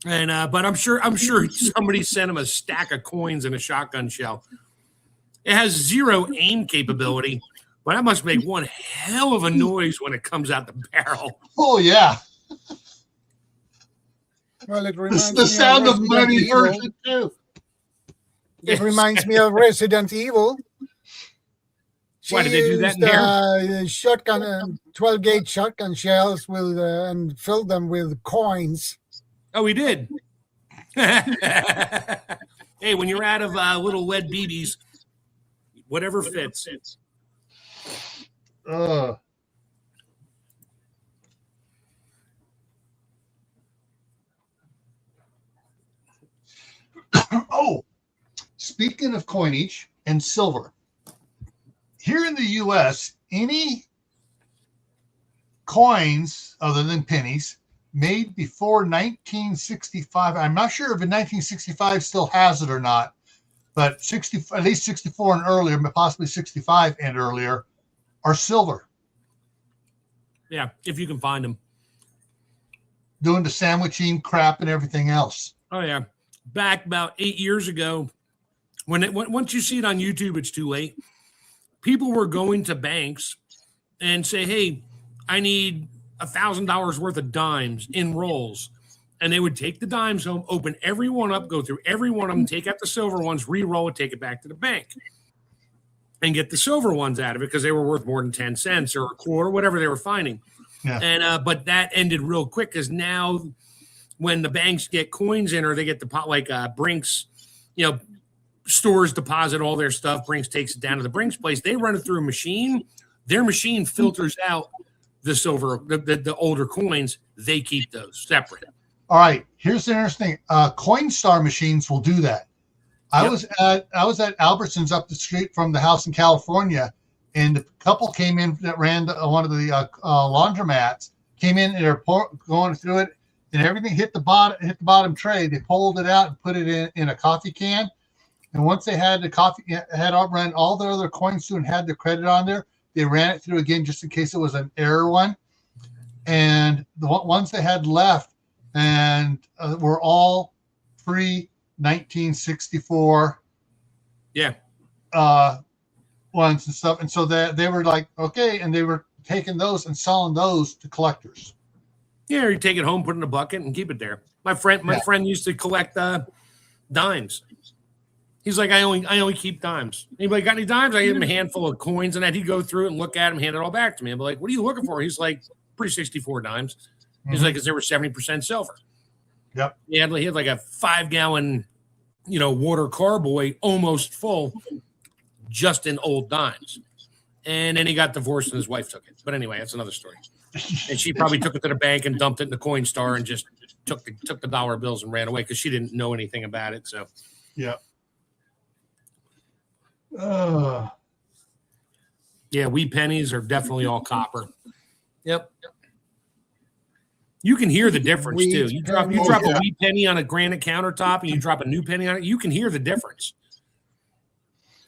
And but I'm sure somebody sent him a stack of coins in a shotgun shell. It has 0 aim capability, but that must make one hell of a noise when it comes out the barrel. Oh yeah. Well, it reminds The me sound of Resident money Evil. version too. It reminds me of Resident Evil. Why did they do that in there? Shotgun, 12-gauge shotgun shells and fill them with coins. Oh, he did. Hey, when you're out of little lead BBs, whatever fits. Oh, speaking of coinage and silver, here in the U.S., any coins other than pennies made before 1965, I'm not sure if in 1965 still has it or not, but at least 64 and earlier, but possibly 65 and earlier, are silver. Yeah, if you can find them. Doing the sandwiching crap and everything else. Oh, yeah. Back about 8 years ago, once you see it on YouTube, it's too late. People were going to banks and say, hey, I need $1,000 worth of dimes in rolls. And they would take the dimes home, open every one up, go through every one of them, take out the silver ones, re-roll it, take it back to the bank, and get the silver ones out of it because they were worth more than 10 cents or a quarter, whatever they were finding. Yeah. And but that ended real quick because now when the banks get coins in or they get Brinks, stores deposit all their stuff. Brinks takes it down to the Brinks place. They run it through a machine. Their machine filters out the silver, the older coins. They keep those separate. All right. Here's the interesting. Coinstar machines will do that. I was at Albertsons up the street from the house in California, and a couple came in that ran one of the laundromats. Came in and they're going through it, and everything hit the bottom tray. They pulled it out and put it in a coffee can. And once they had the coffee, had run all their other coins through and had the credit on there, they ran it through again just in case it was an error one. And the ones they had left and were all pre-1964 ones and stuff. And so they were like, okay, and they were taking those and selling those to collectors. Yeah, or you take it home, put it in a bucket, and keep it there. My friend used to collect dimes. He's like, I only keep dimes. Anybody got any dimes? I give him a handful of coins, and then he'd go through it and look at them, hand it all back to me. I'm like, what are you looking for? He's like, pretty 64 dimes. He's like, because they were 70% silver. Yep. He had like a 5-gallon, water carboy almost full, just in old dimes. And then he got divorced and his wife took it. But anyway, that's another story. And she probably took it to the bank and dumped it in the Coinstar and just took the dollar bills and ran away because she didn't know anything about it. So, yeah. Yeah, wee pennies are definitely all copper. Yep. You can hear the difference too. You drop a wee penny on a granite countertop and you drop a new penny on it, you can hear the difference.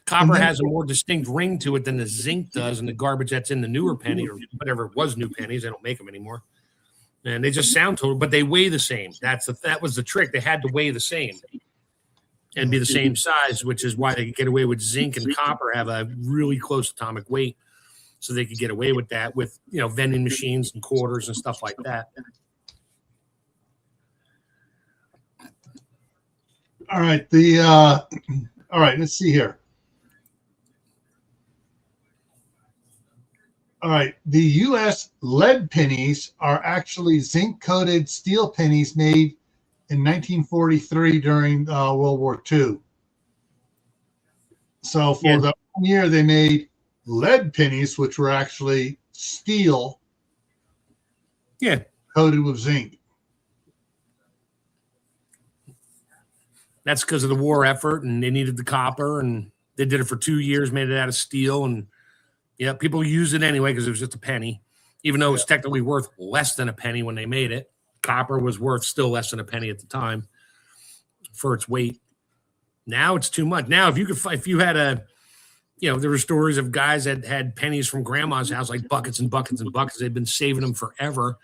Copper has a more distinct ring to it than the zinc does, and the garbage that's in the newer penny or whatever it was new pennies, they don't make them anymore. And they just sound total, but they weigh the same. That was the trick. They had to weigh the same and be the same size, which is why they could get away with zinc and copper have a really close atomic weight. So they could get away with that with, vending machines and quarters and stuff like that. All right. All right, let's see here. All right. The U.S. lead pennies are actually zinc-coated steel pennies made in 1943 during World War II. So for the 1 year, they made lead pennies, which were actually steel coated with zinc. That's because of the war effort, and they needed the copper, and they did it for 2 years, made it out of steel, and people used it anyway because it was just a penny, even though it was technically worth less than a penny when they made it. Copper was worth still less than a penny at the time. for its weight. Now it's too much. Now, if you had a, there were stories of guys that had pennies from grandma's house, like buckets and buckets and buckets. They'd been saving them forever.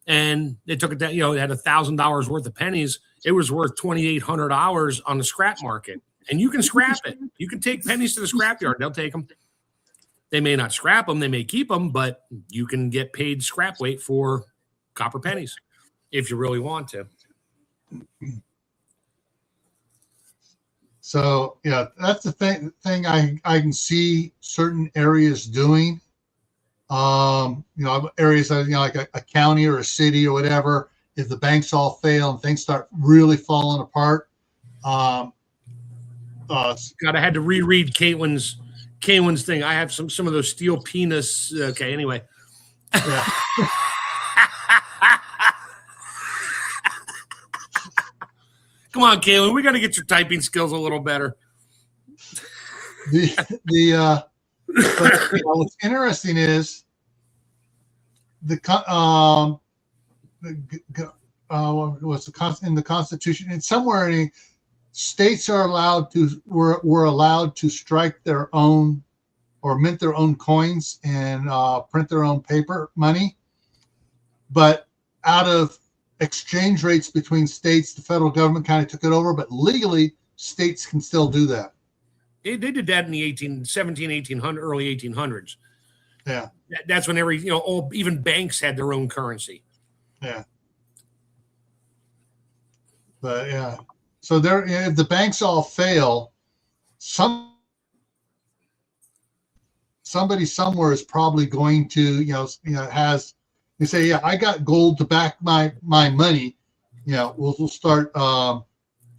And they took it down, it had $1,000 worth of pennies. It was worth $2,800 on the scrap market. And you can scrap it. You can take pennies to the scrapyard. They'll take them. They may not scrap them. They may keep them, but you can get paid scrap weight for copper pennies if you really want to. So, yeah, that's the thing I can see certain areas doing. Areas that, like a county or a city or whatever, if the banks all fail and things start really falling apart. God, I had to reread Caitlin's thing. I have some of those steel penis. Okay, anyway. Yeah. Come on, Caitlin, we got to get your typing skills a little better. But, what's interesting is in the Constitution, and somewhere states are allowed to were allowed to strike their own or mint their own coins and print their own paper money, but out of exchange rates between states, the federal government kind of took it over, but legally states can still do that. They did that in the 1800, early 1800s. Yeah. That's when even banks had their own currency. Yeah. But yeah. So if the banks all fail, somebody somewhere is probably going to, you say, yeah, I got gold to back my money. We'll start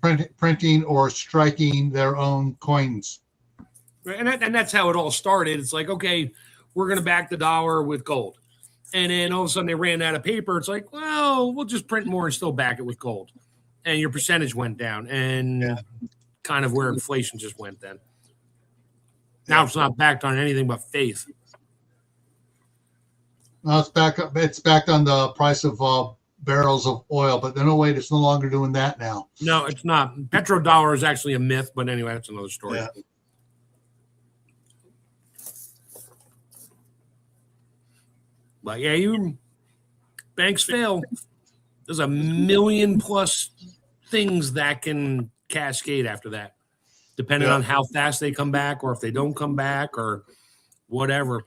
printing or striking their own coins. Right, and that's how it all started. It's like, okay, we're going to back the dollar with gold. And then all of a sudden they ran out of paper. It's like, well, we'll just print more and still back it with gold. And your percentage went down, and kind of where inflation just went then. Now it's not backed on anything but faith. No, it's backed on the price of barrels of oil, but no wait, it's no longer doing that now. No, it's not. Petrodollar is actually a myth, but anyway, that's another story. Yeah. But yeah, banks fail. There's a million plus things that can cascade after that, depending on how fast they come back, or if they don't come back, or whatever.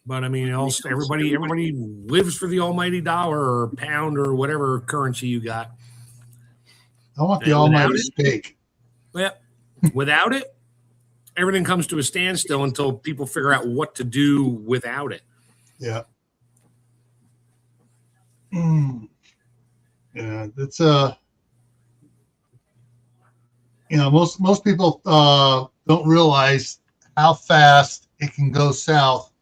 But I mean, also everybody lives for the almighty dollar or pound or whatever currency you got. I want the almighty steak. Yeah, without it, everything comes to a standstill until people figure out what to do without it. Yeah. Yeah, it's most people don't realize how fast it can go south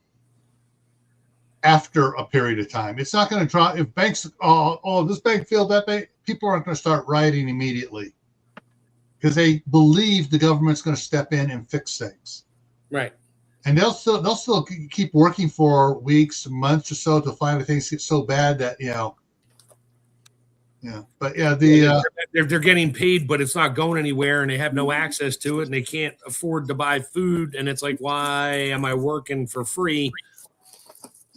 after a period of time. It's not going to drop if banks. This bank failed, that bank. People aren't going to start rioting immediately because they believe the government's going to step in and fix things. Right. And they'll still keep working for weeks, months or so till finally things get so bad that Yeah. But yeah, they're getting paid, but it's not going anywhere, and they have no access to it, and they can't afford to buy food. And it's like, why am I working for free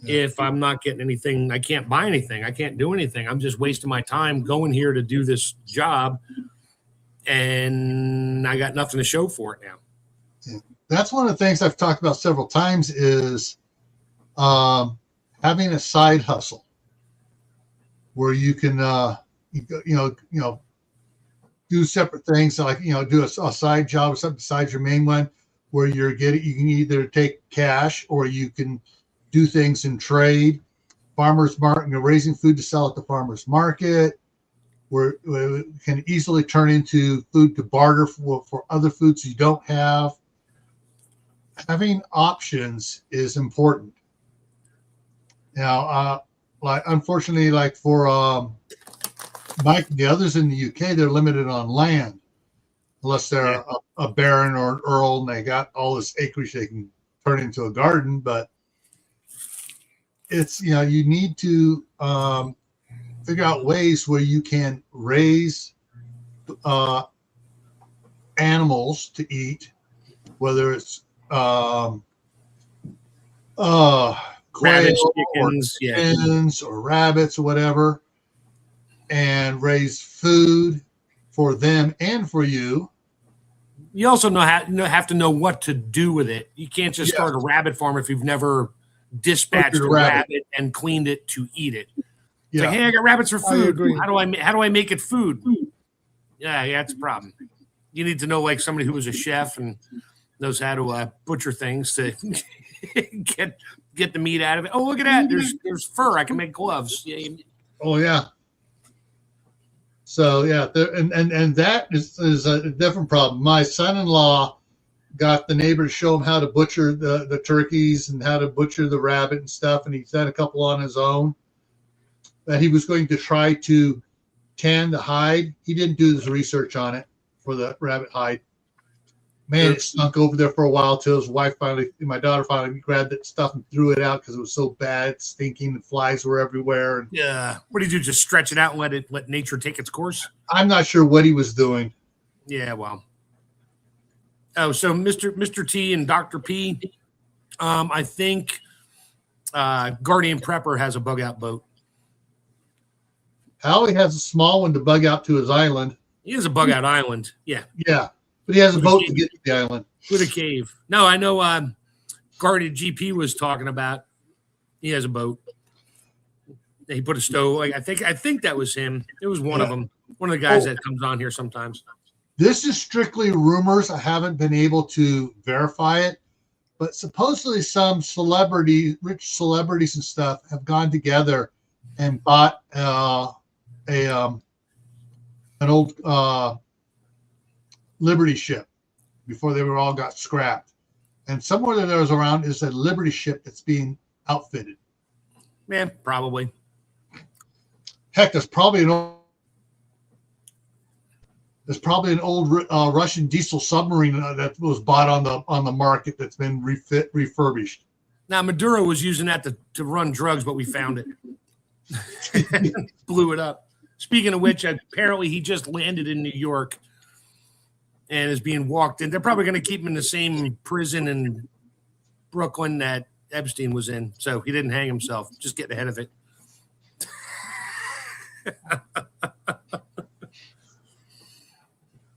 if I'm not getting anything? I can't buy anything. I can't do anything. I'm just wasting my time going here to do this job, and I got nothing to show for it now. Yeah. That's one of the things I've talked about several times is having a side hustle where you can, do separate things, like, do a side job or something besides your main one, where you can either take cash or you can do things in trade, farmers market, raising food to sell at the farmers market, where it can easily turn into food to barter for other foods you don't have. Having options is important. Now, unfortunately, for Mike and the others in the UK, they're limited on land, unless they're a baron or an earl and they got all this acreage they can turn into a garden. But it's, you need to figure out ways where you can raise animals to eat, whether it's Rabbits, quail chickens, or chickens or rabbits or whatever, and raise food for them and for you. You also have to know what to do with it. You can't just start a rabbit farm if you've never dispatched a rabbit and cleaned it to eat it. It's like, hey, I got rabbits for food. How do I make it food? Yeah, that's a problem. You need to know like somebody who was a chef and knows how to butcher things to get the meat out of it. Oh, look at that! There's fur. I can make gloves. Yeah. Oh yeah. So yeah, and that is a different problem. My son-in-law got the neighbor to show him how to butcher the turkeys and how to butcher the rabbit and stuff, and he's done a couple on his own. That he was going to try to tan the hide. He didn't do his research on it for the rabbit hide. Man, it stunk over there for a while till my daughter finally grabbed that stuff and threw it out because it was so bad, stinking, and flies were everywhere. Yeah. What did you do? Just stretch it out and let nature take its course? I'm not sure what he was doing. Yeah, well. Oh, so Mr. T and Dr. P, I think Guardian Prepper has a bug out boat. Howie has a small one to bug out to his island. He has a bug out island. Yeah. Yeah. But he has a boat to get to the island. With a cave. No, I know Guardian GP was talking about. He has a boat. He put a stove. I think that was him. It was one of them. One of the guys that comes on here sometimes. This is strictly rumors. I haven't been able to verify it. But supposedly some rich celebrities and stuff have gone together and bought an old Liberty ship before they were all got scrapped. And somewhere that was around is a Liberty ship that's being outfitted. Man, probably. Heck, there's probably an old Russian diesel submarine that was bought on the market that's been refurbished. Now Maduro was using that to run drugs, but we found it. Blew it up. Speaking of which, apparently he just landed in New York and is being walked in. They're probably going to keep him in the same prison in Brooklyn that Epstein was in. So he didn't hang himself. Just getting ahead of it.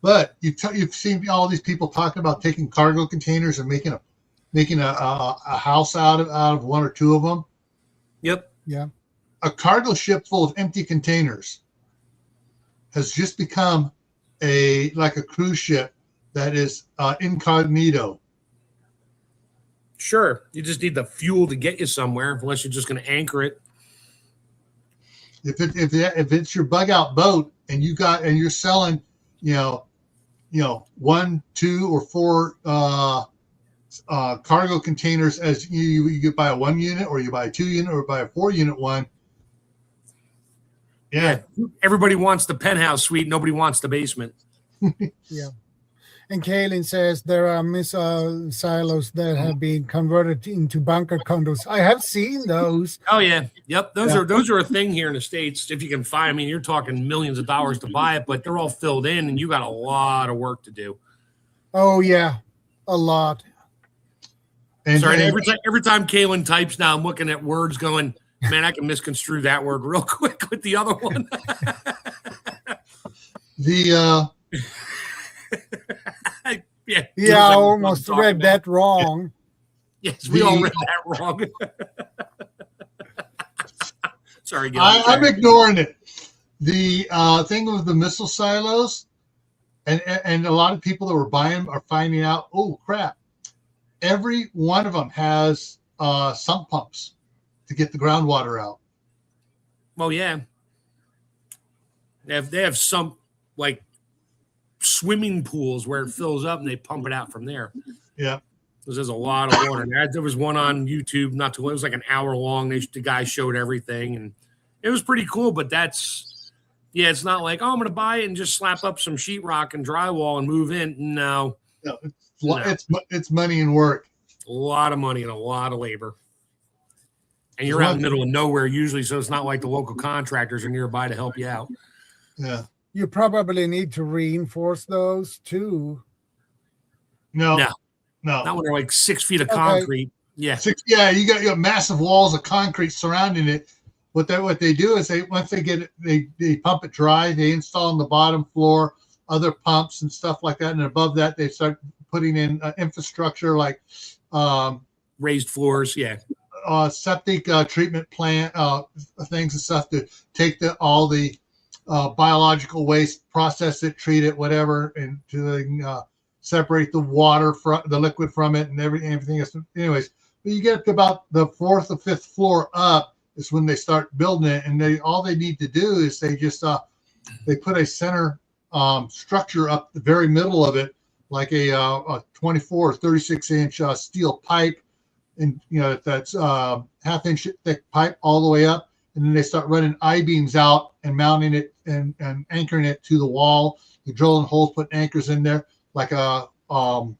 But you've seen all these people talking about taking cargo containers and making a house out of one or two of them. Yep. Yeah. A cargo ship full of empty containers has just become like a cruise ship that is incognito. Sure. You just need the fuel to get you somewhere, unless you're just going to anchor it. If it's your bug out boat and you're selling, 1, 2, or 4 cargo containers as you buy a 1 unit, or you buy a 2 unit, or buy a 4 unit one. Yeah. Everybody wants the penthouse suite. Nobody wants the basement. Yeah. And Kaylin says there are missile silos that have been converted into bunker condos. I have seen those. Oh yeah. Yep. Those are a thing here in the States. If you can find, I mean, you're talking millions of dollars to buy it, but they're all filled in and you got a lot of work to do. Oh yeah. A lot. And every time Kaylin types now, I'm looking at words going, man, I can misconstrue that word real quick with the other one. Yeah, I almost read that wrong. Yes, we all read that wrong. Sorry, I'm ignoring it. The thing with the missile silos, and a lot of people that were buying them are finding out, oh crap, every one of them has sump pumps to get the groundwater out. Well, yeah. They have some like swimming pools where it fills up and they pump it out from there. Yeah. Because there's a lot of water. There was one on YouTube not too long. It was like an hour long. The guy showed everything and it was pretty cool. But it's not like, oh, I'm going to buy it and just slap up some sheetrock and drywall and move in. No. It's money and work. A lot of money and a lot of labor. And you're out in the middle of nowhere usually, so it's not like the local contractors are nearby to help you out. Yeah. You probably need to reinforce those too. No, No. no. Not when they're like 6 feet of Okay. concrete. Yeah. Yeah, you got massive walls of concrete surrounding it. What they do is once they get it, they pump it dry. They install on the bottom floor other pumps and stuff like that, and above that they start putting in infrastructure like Raised floors. Yeah. septic treatment plant things and stuff to take all the biological waste, process it, treat it, whatever, and to separate the water from the liquid from it and everything else. Anyways, but you get up to about the 4th or 5th floor up is when they start building it, and all they need to do is they just they put a center structure up the very middle of it, like a 24 or 36 inch steel pipe, and that's half-inch thick pipe all the way up, and then they start running I-beams out and mounting it and anchoring it to the wall. They're drilling holes, putting anchors in there like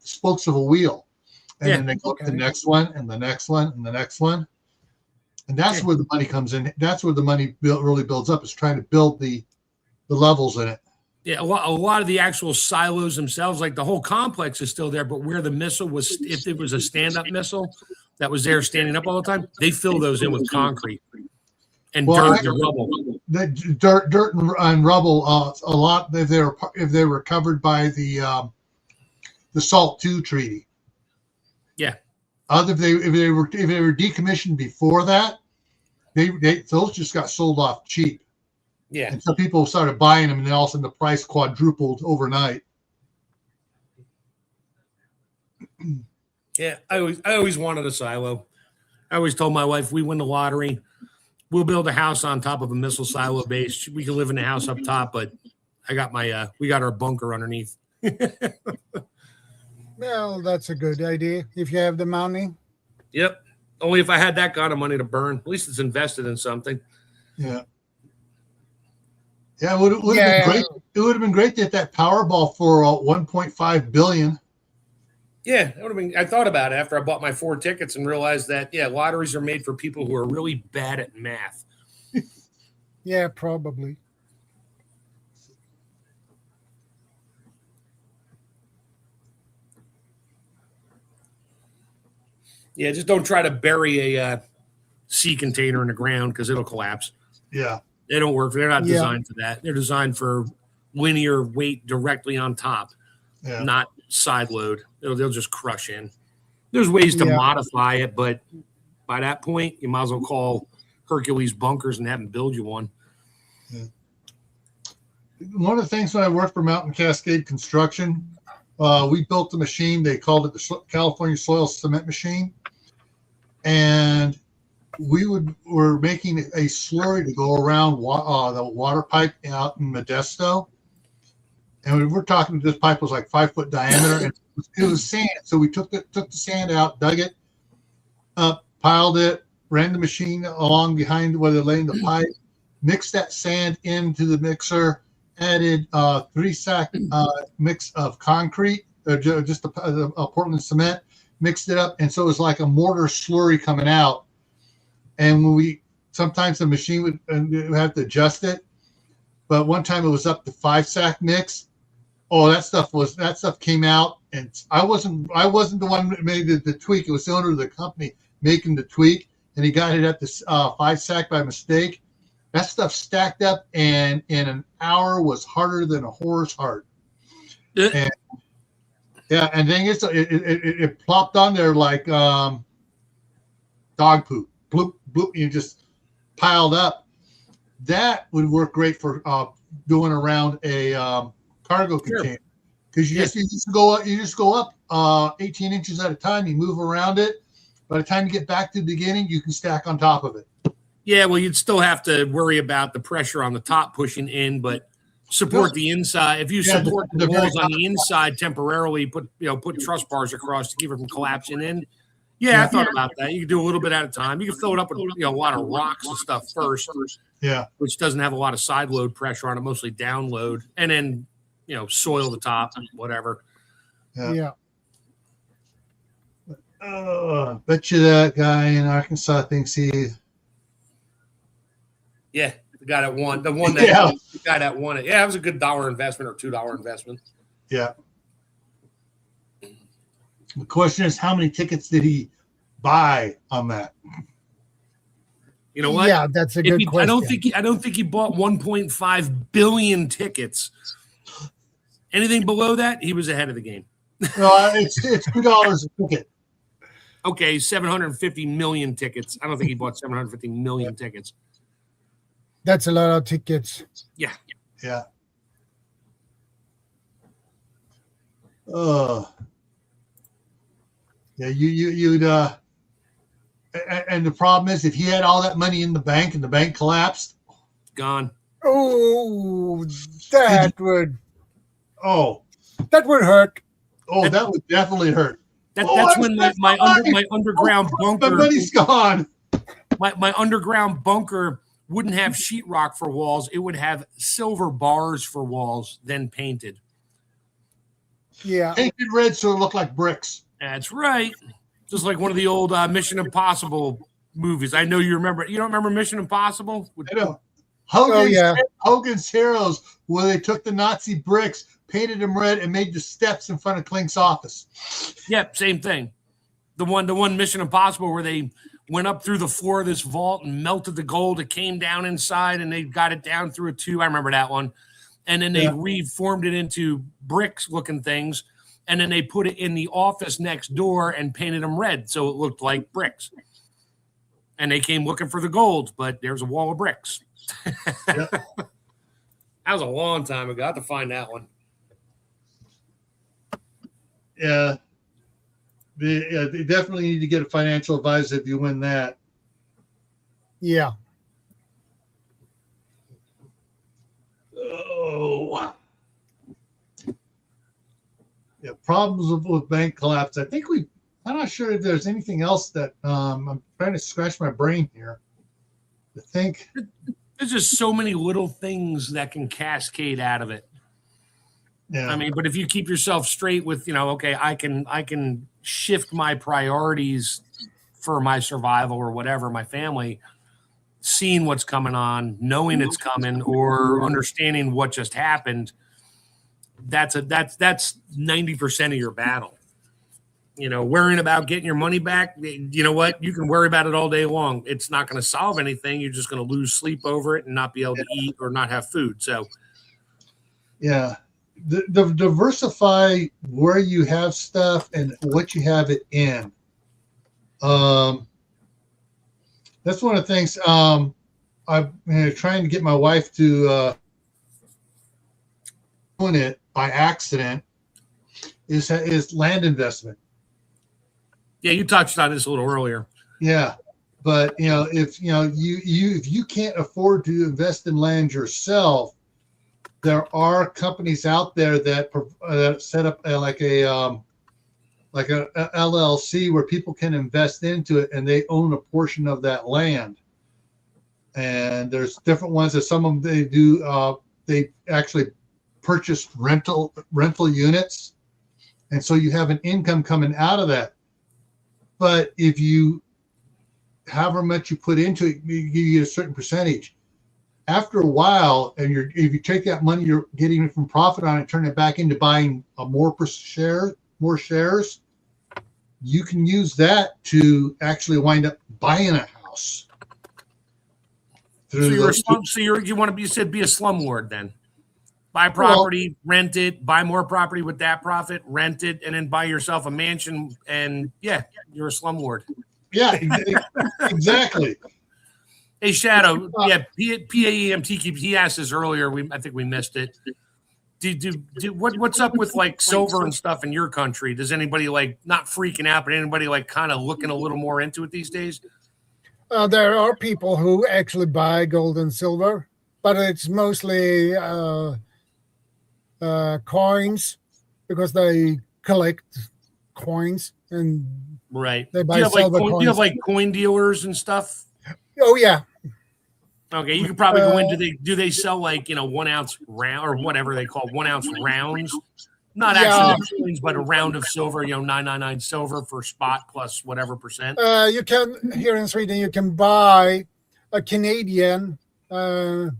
spokes of a wheel, and then they go to the next one and the next one and the next one, and that's where the money comes in. That's where the money really builds up, is trying to build the levels in it. Yeah, a lot of the actual silos themselves, like the whole complex is still there, but where the missile was, if it was a stand-up missile that was there standing up all the time, they fill those in with concrete and dirt and rubble. The dirt and rubble, a lot if they were covered by the SALT II treaty. Yeah. If they were decommissioned before that, those just got sold off cheap. Yeah. And some people started buying them, and then all of a sudden the price quadrupled overnight. Yeah, I always wanted a silo. I always told my wife, we win the lottery, we'll build a house on top of a missile silo base. We can live in the house up top, but I got we got our bunker underneath. Well, that's a good idea if you have the money. Yep. Only if I had that kind of money to burn. At least it's invested in something. Yeah. Yeah, it would have been great. It would have been great to hit that Powerball for $1.5 billion. Yeah, that would have been. I thought about it after I bought my 4 tickets and realized that lotteries are made for people who are really bad at math. Yeah, probably. Yeah, just don't try to bury a sea container in the ground because it'll collapse. Yeah. They don't work. They're not designed for that. They're designed for linear weight directly on top, not side load. They'll just crush in. There's ways to modify it, but by that point, you might as well call Hercules Bunkers and have them build you one. Yeah. One of the things when I worked for Mountain Cascade Construction, we built a machine. They called it the California Soil Cement Machine, and we're making a slurry to go around the water pipe out in Modesto. And we're talking, this pipe was like 5 foot diameter, and it was sand. So we took the sand out, dug it up, piled it, ran the machine along behind where they're laying the pipe, mixed that sand into the mixer, added 3-sack mix of concrete, or just a Portland cement, mixed it up, and so it was like a mortar slurry coming out. And when sometimes the machine would have to adjust it, but one time it was up to 5-sack mix. Oh, that stuff came out, and I wasn't the one that made the tweak. It was the owner of the company making the tweak, and he got it at the 5-sack by mistake. That stuff stacked up, and in an hour was harder than a horse heart. And then it plopped on there like dog poop. Bloop, bloop, you just piled up. That would work great for doing around a cargo container, because you just go up 18 inches at a time. You move around it. By the time you get back to the beginning, you can stack on top of it. Yeah, well, you'd still have to worry about the pressure on the top pushing in, but support the inside. If you support the walls on the inside temporarily, put truss bars across to keep it from collapsing in. Yeah, I thought about that. You can do a little bit at a time. You can fill it up with a lot of rocks and stuff first. Yeah, which doesn't have a lot of side load pressure on it, mostly down load, and then soil the top, whatever. Yeah. Bet you that guy in Arkansas thinks he. Yeah, the guy that won. The one that the guy that won it. Yeah, it was a good $1 investment or $2 investment. Yeah. The question is, how many tickets did he buy on that? You know what? Yeah, that's a good question. I don't think he bought 1.5 billion tickets. Anything below that, he was ahead of the game. No, it's $2 a ticket. Okay, 750 million tickets. I don't think he bought 750 million tickets. That's a lot of tickets. Yeah. Yeah. Yeah, you'd and the problem is, if he had all that money in the bank and the bank collapsed, gone. Oh, that would hurt. Oh, that would definitely hurt. That's when my underground bunker. My money's gone. My underground bunker wouldn't have sheetrock for walls. It would have silver bars for walls, then painted. Yeah. Painted red so it looked like bricks. That's right. Just like one of the old Mission Impossible movies. I know you remember. You don't remember Mission Impossible? I know. Hogan's Heroes, where they took the Nazi bricks, painted them red, and made the steps in front of Klink's office. Yep, same thing. The one Mission Impossible where they went up through the floor of this vault and melted the gold. It came down inside, and they got it down through a tube. I remember that one. And then they reformed it into bricks-looking things, and then they put it in the office next door and painted them red so it looked like bricks. And they came looking for the gold, but there's a wall of bricks. That was a long time ago. I have to find that one. Yeah. They definitely need to get a financial advisor if you win that. Yeah. Oh. Yeah, problems with bank collapse. I'm not sure if there's anything else that I'm trying to scratch my brain here to think. There's just so many little things that can cascade out of it. Yeah. I mean, but if you keep yourself straight with, okay, I can shift my priorities for my survival or whatever, my family, seeing what's coming on, knowing it's coming, or understanding what just happened. That's 90% of your battle. Worrying about getting your money back, you know what? You can worry about it all day long. It's not going to solve anything. You're just going to lose sleep over it and not be able to eat or not have food. So, yeah, the diversify where you have stuff and what you have it in. That's one of the things I'm trying to get my wife to doing it by accident is land investment. Yeah, you touched on this a little earlier. Yeah, but if you can't afford to invest in land yourself, there are companies out there that set up like a LLC where people can invest into it, and they own a portion of that land. And there's different ones that some of them they do. They actually purchase rental units, and so you have an income coming out of that. But if you, however much you put into it, you get a certain percentage. After a while, and if you take that money you're getting from profit on it, turn it back into buying more shares, you can use that to actually wind up buying a house. So you want to be a slumlord then? Buy property, rent it, buy more property with that profit, rent it, and then buy yourself a mansion. And yeah, you're a slumlord. Yeah, exactly. Hey, Shadow. PAEMT he asked this earlier. I think we missed it. What's up with like silver and stuff in your country? Does anybody not freaking out, but anybody kind of looking a little more into it these days? There are people who actually buy gold and silver, but it's mostly coins because they collect coins and they buy silver coins. Do you have coin dealers and stuff? Oh yeah. Okay, you could probably go into do they sell 1 ounce round or whatever they call 1 ounce rounds? Not actually coins, but a round of silver, 999 silver for spot plus whatever percent. You can here in Sweden you can buy a Canadian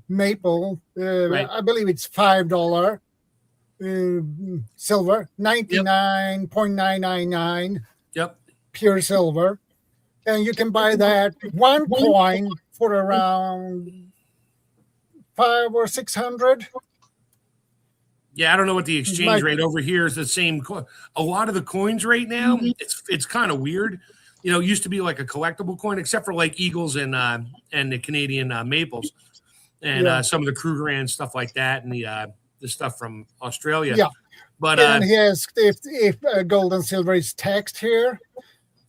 maple. Right. I believe it's $5. Silver, 99.999. Yep. Pure silver. And you can buy that one coin for around 500 or 600. Yeah, I don't know what the exchange rate over here is. The same. A lot of the coins right now, it's kind of weird. You know, it used to be like a collectible coin, except for like Eagles and the Canadian maples, and some of the Kruger and stuff like that, and the stuff from Australia. Yeah. But and he asked if gold and silver is taxed here.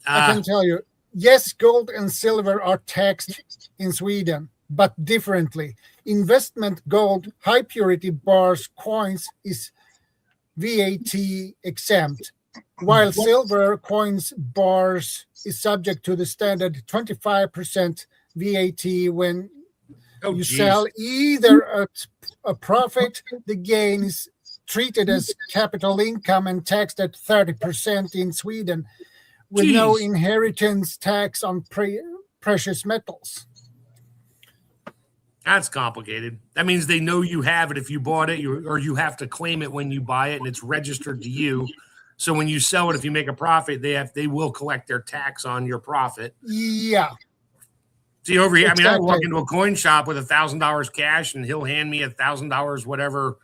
I can tell you, yes, gold and silver are taxed in Sweden, but differently. Investment gold, high purity bars, coins is VAT exempt, while silver coins, bars is subject to the standard 25% VAT when you sell either at a profit. The gain is treated as capital income and taxed at 30% in Sweden, with no inheritance tax on precious metals. That's complicated. That means they know you have it if you bought it, or you have to claim it when you buy it, and it's registered to you. So when you sell it, if you make a profit, they will collect their tax on your profit. Yeah. See, over here, exactly. I mean, I walk into a coin shop with $1,000 cash, and he'll hand me $1,000 whatever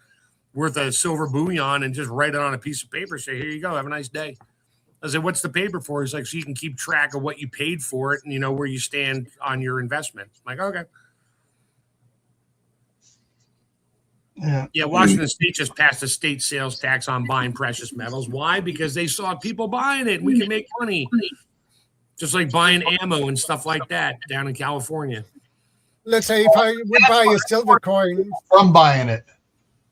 worth of silver bullion and just write it on a piece of paper. Say, here you go, have a nice day. I said, what's the paper for? He's like, so you can keep track of what you paid for it and you know where you stand on your investment. I'm like, okay. Yeah, Washington State just passed a state sales tax on buying precious metals. Why? Because they saw people buying it and we can make money. Just like buying ammo and stuff like that down in California. Let's say if I would buy a silver coin from buying it.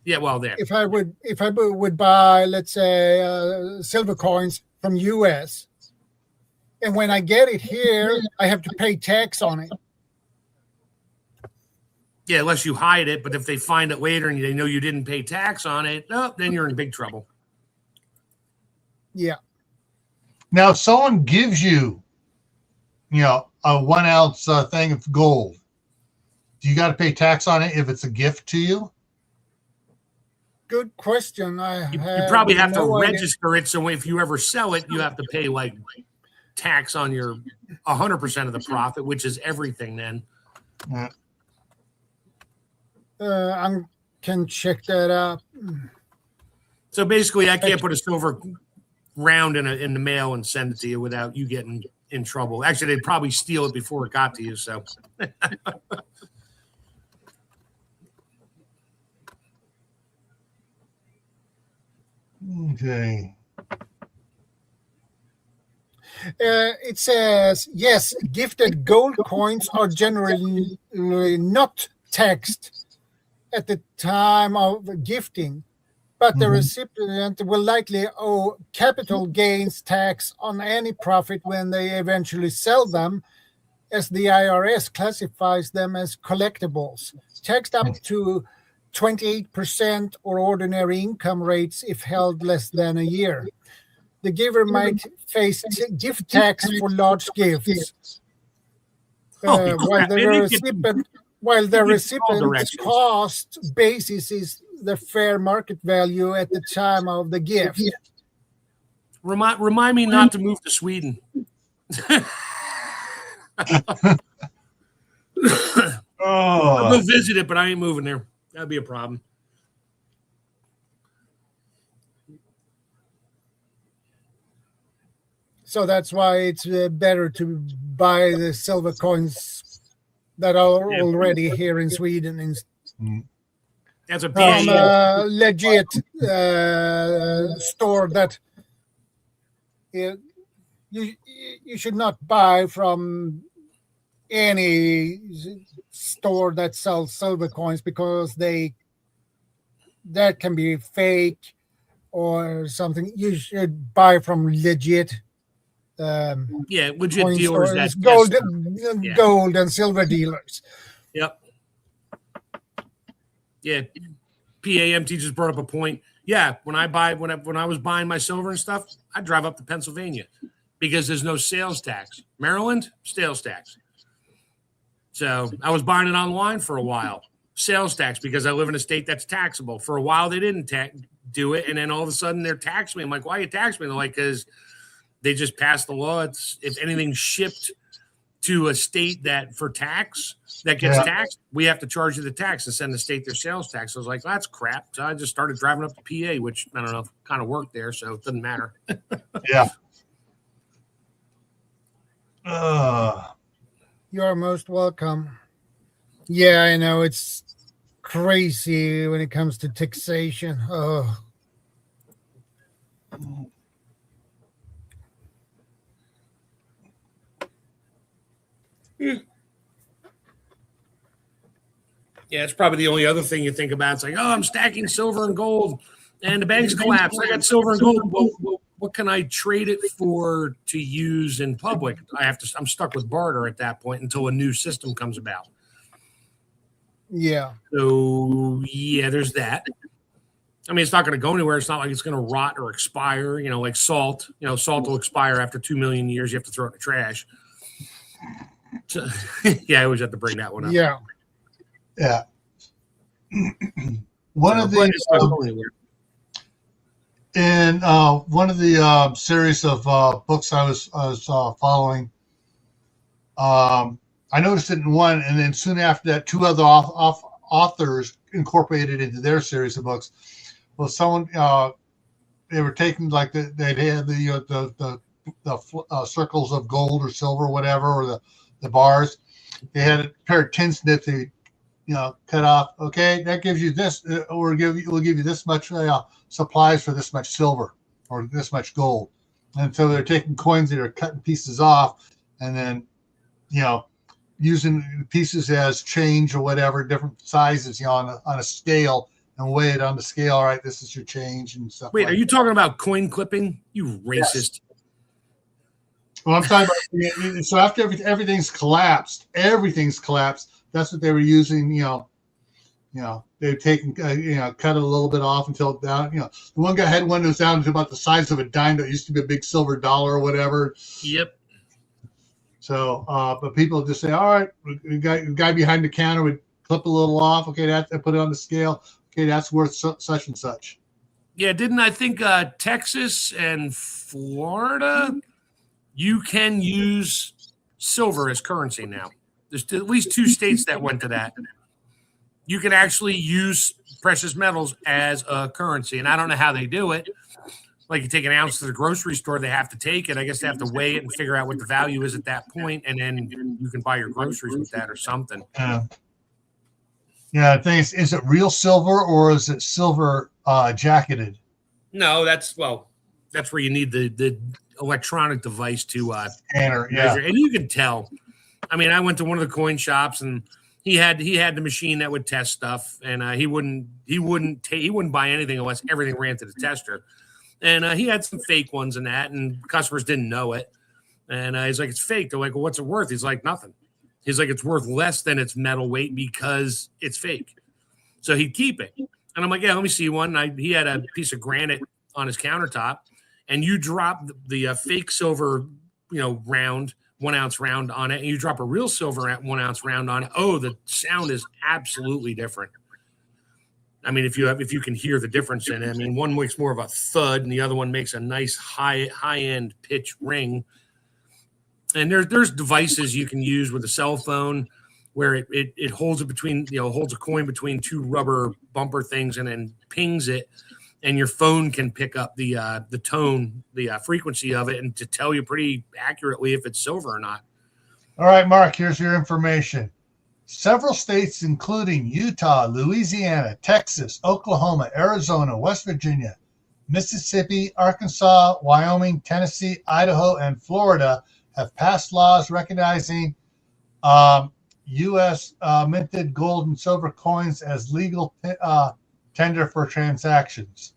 Yeah, well, there. If I would buy, let's say, silver coins from US, and when I get it here, I have to pay tax on it. Yeah, unless you hide it, but if they find it later and they know you didn't pay tax on it, then you're in big trouble. Yeah. Now, if someone gives you, a 1 ounce thing of gold, do you got to pay tax on it if it's a gift to you? Good question. You probably have to register it. So if you ever sell it, you have to pay like tax on your 100% of the profit, which is everything then. Yeah. I can check that out. So basically, I can't put a silver round in the mail and send it to you without you getting in trouble. Actually, they'd probably steal it before it got to you. So. Okay. It says, yes, gifted gold coins are generally not taxed at the time of gifting, but the recipient will likely owe capital gains tax on any profit when they eventually sell them, as the IRS classifies them as collectibles, taxed up to 28% or ordinary income rates if held less than a year. The giver might face gift tax for large gifts, while the recipient's cost basis is the fair market value at the time of the gift. Remind me not to move to Sweden. I'll go visit it, but I ain't moving there. That'd be a problem. So that's why it's better to buy the silver coins that are already here in Sweden. That's a from a legit store that you should not buy from any store that sells silver coins, because that can be fake or something. You should buy from legit legit dealers stores, that gold and silver dealers. Yep. Yeah. PAMT just brought up a point. Yeah, when I was buying my silver and stuff, I drive up to Pennsylvania because there's no sales tax. Maryland, sales tax. So I was buying it online for a while. Sales tax, because I live in a state that's taxable. For a while, they didn't do it. And then all of a sudden they're taxing me. I'm like, why are you taxing me? They're like, because they just passed the law. It's if anything's shipped to a state that for tax that gets taxed, we have to charge you the tax and send the state their sales tax. I was like, that's crap. So I just started driving up to PA, which I don't know, kind of worked there. So it doesn't matter. Yeah. You are most welcome. Yeah, I know it's crazy when it comes to taxation. Oh. Yeah, it's probably the only other thing you think about. It's like, oh, I'm stacking silver and gold, and the banks collapse. I got silver and gold. Well, what can I trade it for to use in public? I'm stuck with barter at that point until a new system comes about. Yeah. So yeah, there's that. I mean, it's not going to go anywhere. It's not like it's going to rot or expire. You know, like salt. You know, salt will expire after 2 million years. You have to throw it in the trash. So, yeah, I always have to bring that one up. Yeah. Yeah. One of the series of books I was following, I noticed it in one, and then soon after that, two other authors incorporated into their series of books. Well, someone they were taking like they had the circles of gold or silver or whatever, or the bars. They had a pair of tin snips they cut off. Okay, that gives you this. We'll give you this much supplies for this much silver or this much gold. And so they're taking coins that are cutting pieces off, and then using pieces as change or whatever, different sizes, on a scale, and weigh it on the scale. All right, this is your change and stuff. Wait, are you talking about coin clipping? You racist. Yes. Well, I'm talking about. So after everything's collapsed, that's what they were using. They've taken, cut it a little bit off until down. The one guy had one that was down to about the size of a dime that used to be a big silver dollar or whatever. Yep. So, but people just say, all right, the guy behind the counter would clip a little off. Okay, that put it on the scale. Okay, that's worth such and such. Yeah, didn't I think Texas and Florida, you can use silver as currency now. There's at least 2 states that went to that. You can actually use precious metals as a currency, and I don't know how they do it. Like you take an ounce to the grocery store, they have to take it. I guess they have to weigh it and figure out what the value is at that point, and then you can buy your groceries with that or something. Yeah, I think is it real silver or is it silver jacketed? No, that's where you need the electronic device to scanner, measure. And you can tell. I mean, I went to one of the coin shops and he had the machine that would test stuff, and he wouldn't buy anything unless everything ran to the tester. And he had some fake ones and that, and customers didn't know it. And he's like, it's fake. They're like, well, what's it worth? He's like, nothing. He's like, it's worth less than its metal weight because it's fake. So he'd keep it. And I'm like, yeah, let me see one. He had a piece of granite on his countertop, and you drop the fake silver, round, 1 ounce round on it, and you drop a real silver at 1 ounce round on it. Oh, the sound is absolutely different. I mean, if you can hear the difference in it, I mean, one makes more of a thud, and the other one makes a nice high end pitch ring. And there's devices you can use with a cell phone where it holds it between, holds a coin between 2 rubber bumper things and then pings it, and your phone can pick up the tone, the frequency of it, and to tell you pretty accurately if it's silver or not. All right, Mark, here's your information. Several states, including Utah, Louisiana, Texas, Oklahoma, Arizona, West Virginia, Mississippi, Arkansas, Wyoming, Tennessee, Idaho, and Florida, have passed laws recognizing U.S. Minted gold and silver coins as legal tender for transactions.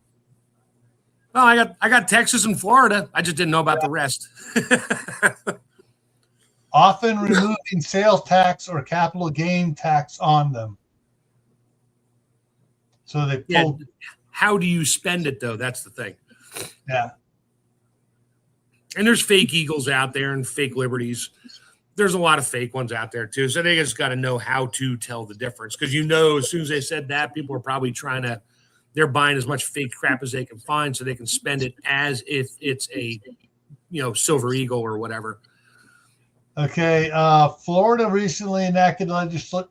Well, I got Texas and Florida. I just didn't know about the rest. Often removing sales tax or capital gain tax on them. So they pull. Yeah. How do you spend it, though? That's the thing. Yeah. And there's fake eagles out there and fake liberties there's a lot of fake ones out there too. So they just got to know how to tell the difference, because as soon as they said that, people are probably they're buying as much fake crap as they can find so they can spend it as if it's a Silver Eagle or whatever. Okay, Florida recently enacted legislation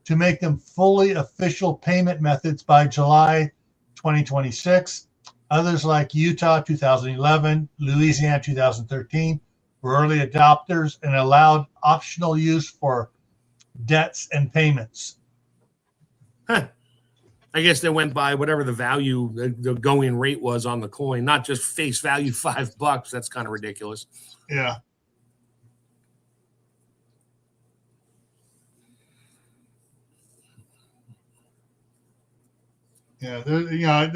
to make them fully official payment methods by July 2026. Others like Utah 2011, Louisiana 2013 were early adopters and allowed optional use for debts and payments. Huh. I guess they went by whatever the value, the going rate was on the coin, not just face value $5. That's kind of ridiculous. Yeah. Yeah,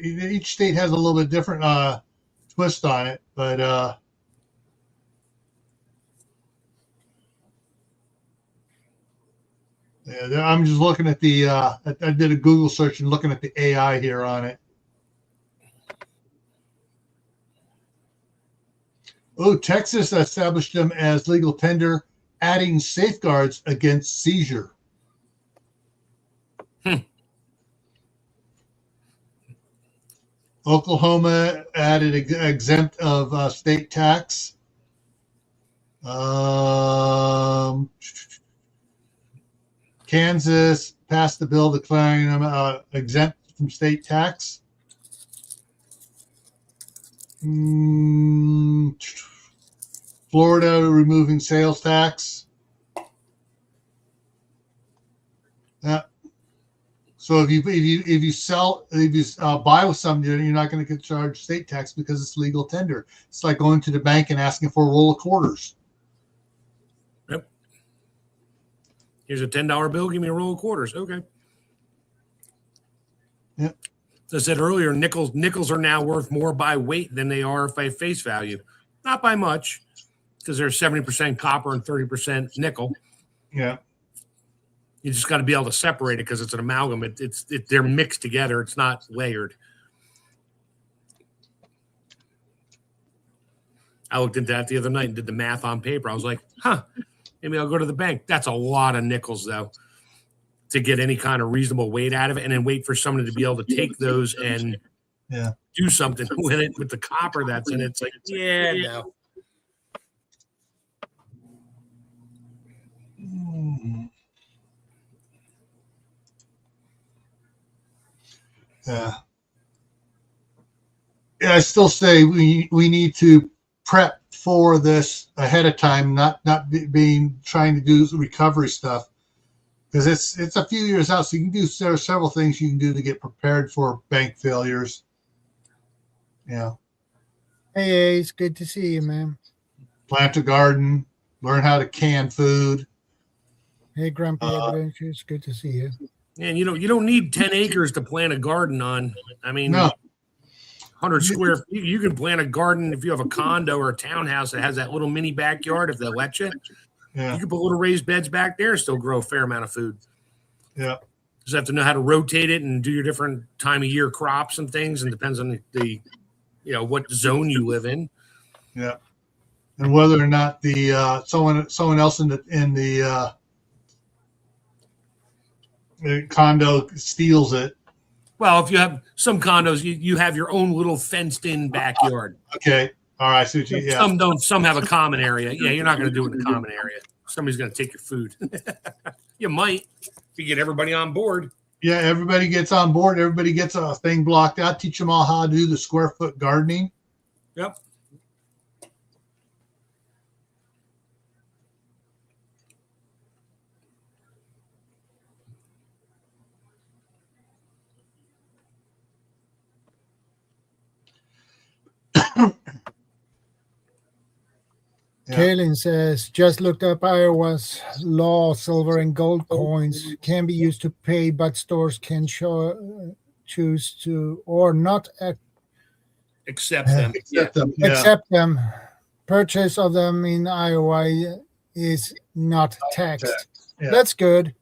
each state has a little bit different twist on it, but yeah, I'm just looking at the. I did a Google search and looking at the AI here on it. Oh, Texas established them as legal tender, adding safeguards against seizure. Oklahoma added exempt of state tax. Kansas passed the bill declaring them exempt from state tax. Florida removing sales tax. So if you buy with somebody, you're not going to get charged state tax because it's legal tender. It's like going to the bank and asking for a roll of quarters. Yep. Here's a $10 bill. Give me a roll of quarters. Okay. Yep. As I said earlier, nickels are now worth more by weight than they are by face value. Not by much, because they're 70% copper and 30% nickel. Yeah. You just got to be able to separate it because it's an amalgam. They're mixed together. It's not layered. I looked into that the other night and did the math on paper. I was like, maybe I'll go to the bank. That's a lot of nickels, though, to get any kind of reasonable weight out of it, and then wait for someone to be able to take those and do something with it, with the copper that's in it. It's like, no. Yeah, I still say we need to prep for this ahead of time, not trying to do recovery stuff, because it's a few years out. So you can do several things you can do to get prepared for bank failures. Yeah. Hey, it's good to see you, man. Plant a garden, learn how to can food. Hey, Grumpy Adventures, good to see you. And you don't need 10 acres to plant a garden on. I mean, no. 100 square feet. You can plant a garden if you have a condo or a townhouse that has that little mini backyard. If they'll let you, you can put little raised beds back there and still grow a fair amount of food. Yeah, just have to know how to rotate it and do your different time of year crops and things, and depends on the what zone you live in. Yeah, and whether or not the someone else in the condo steals it. Well, if you have some condos, you have your own little fenced-in backyard. Okay, all right. So some don't. Some have a common area. Yeah, you're not going to do it in the common area. Somebody's going to take your food. You might if you get everybody on board. Yeah, everybody gets on board. Everybody gets a thing blocked out. Teach them all how to do the square foot gardening. Yep. Kaylin says, just looked up Iowa's law. Silver and gold coins can be used to pay, but stores can choose to or not accept them. Accept them. Purchase of them in Iowa is not taxed. Yeah. That's good.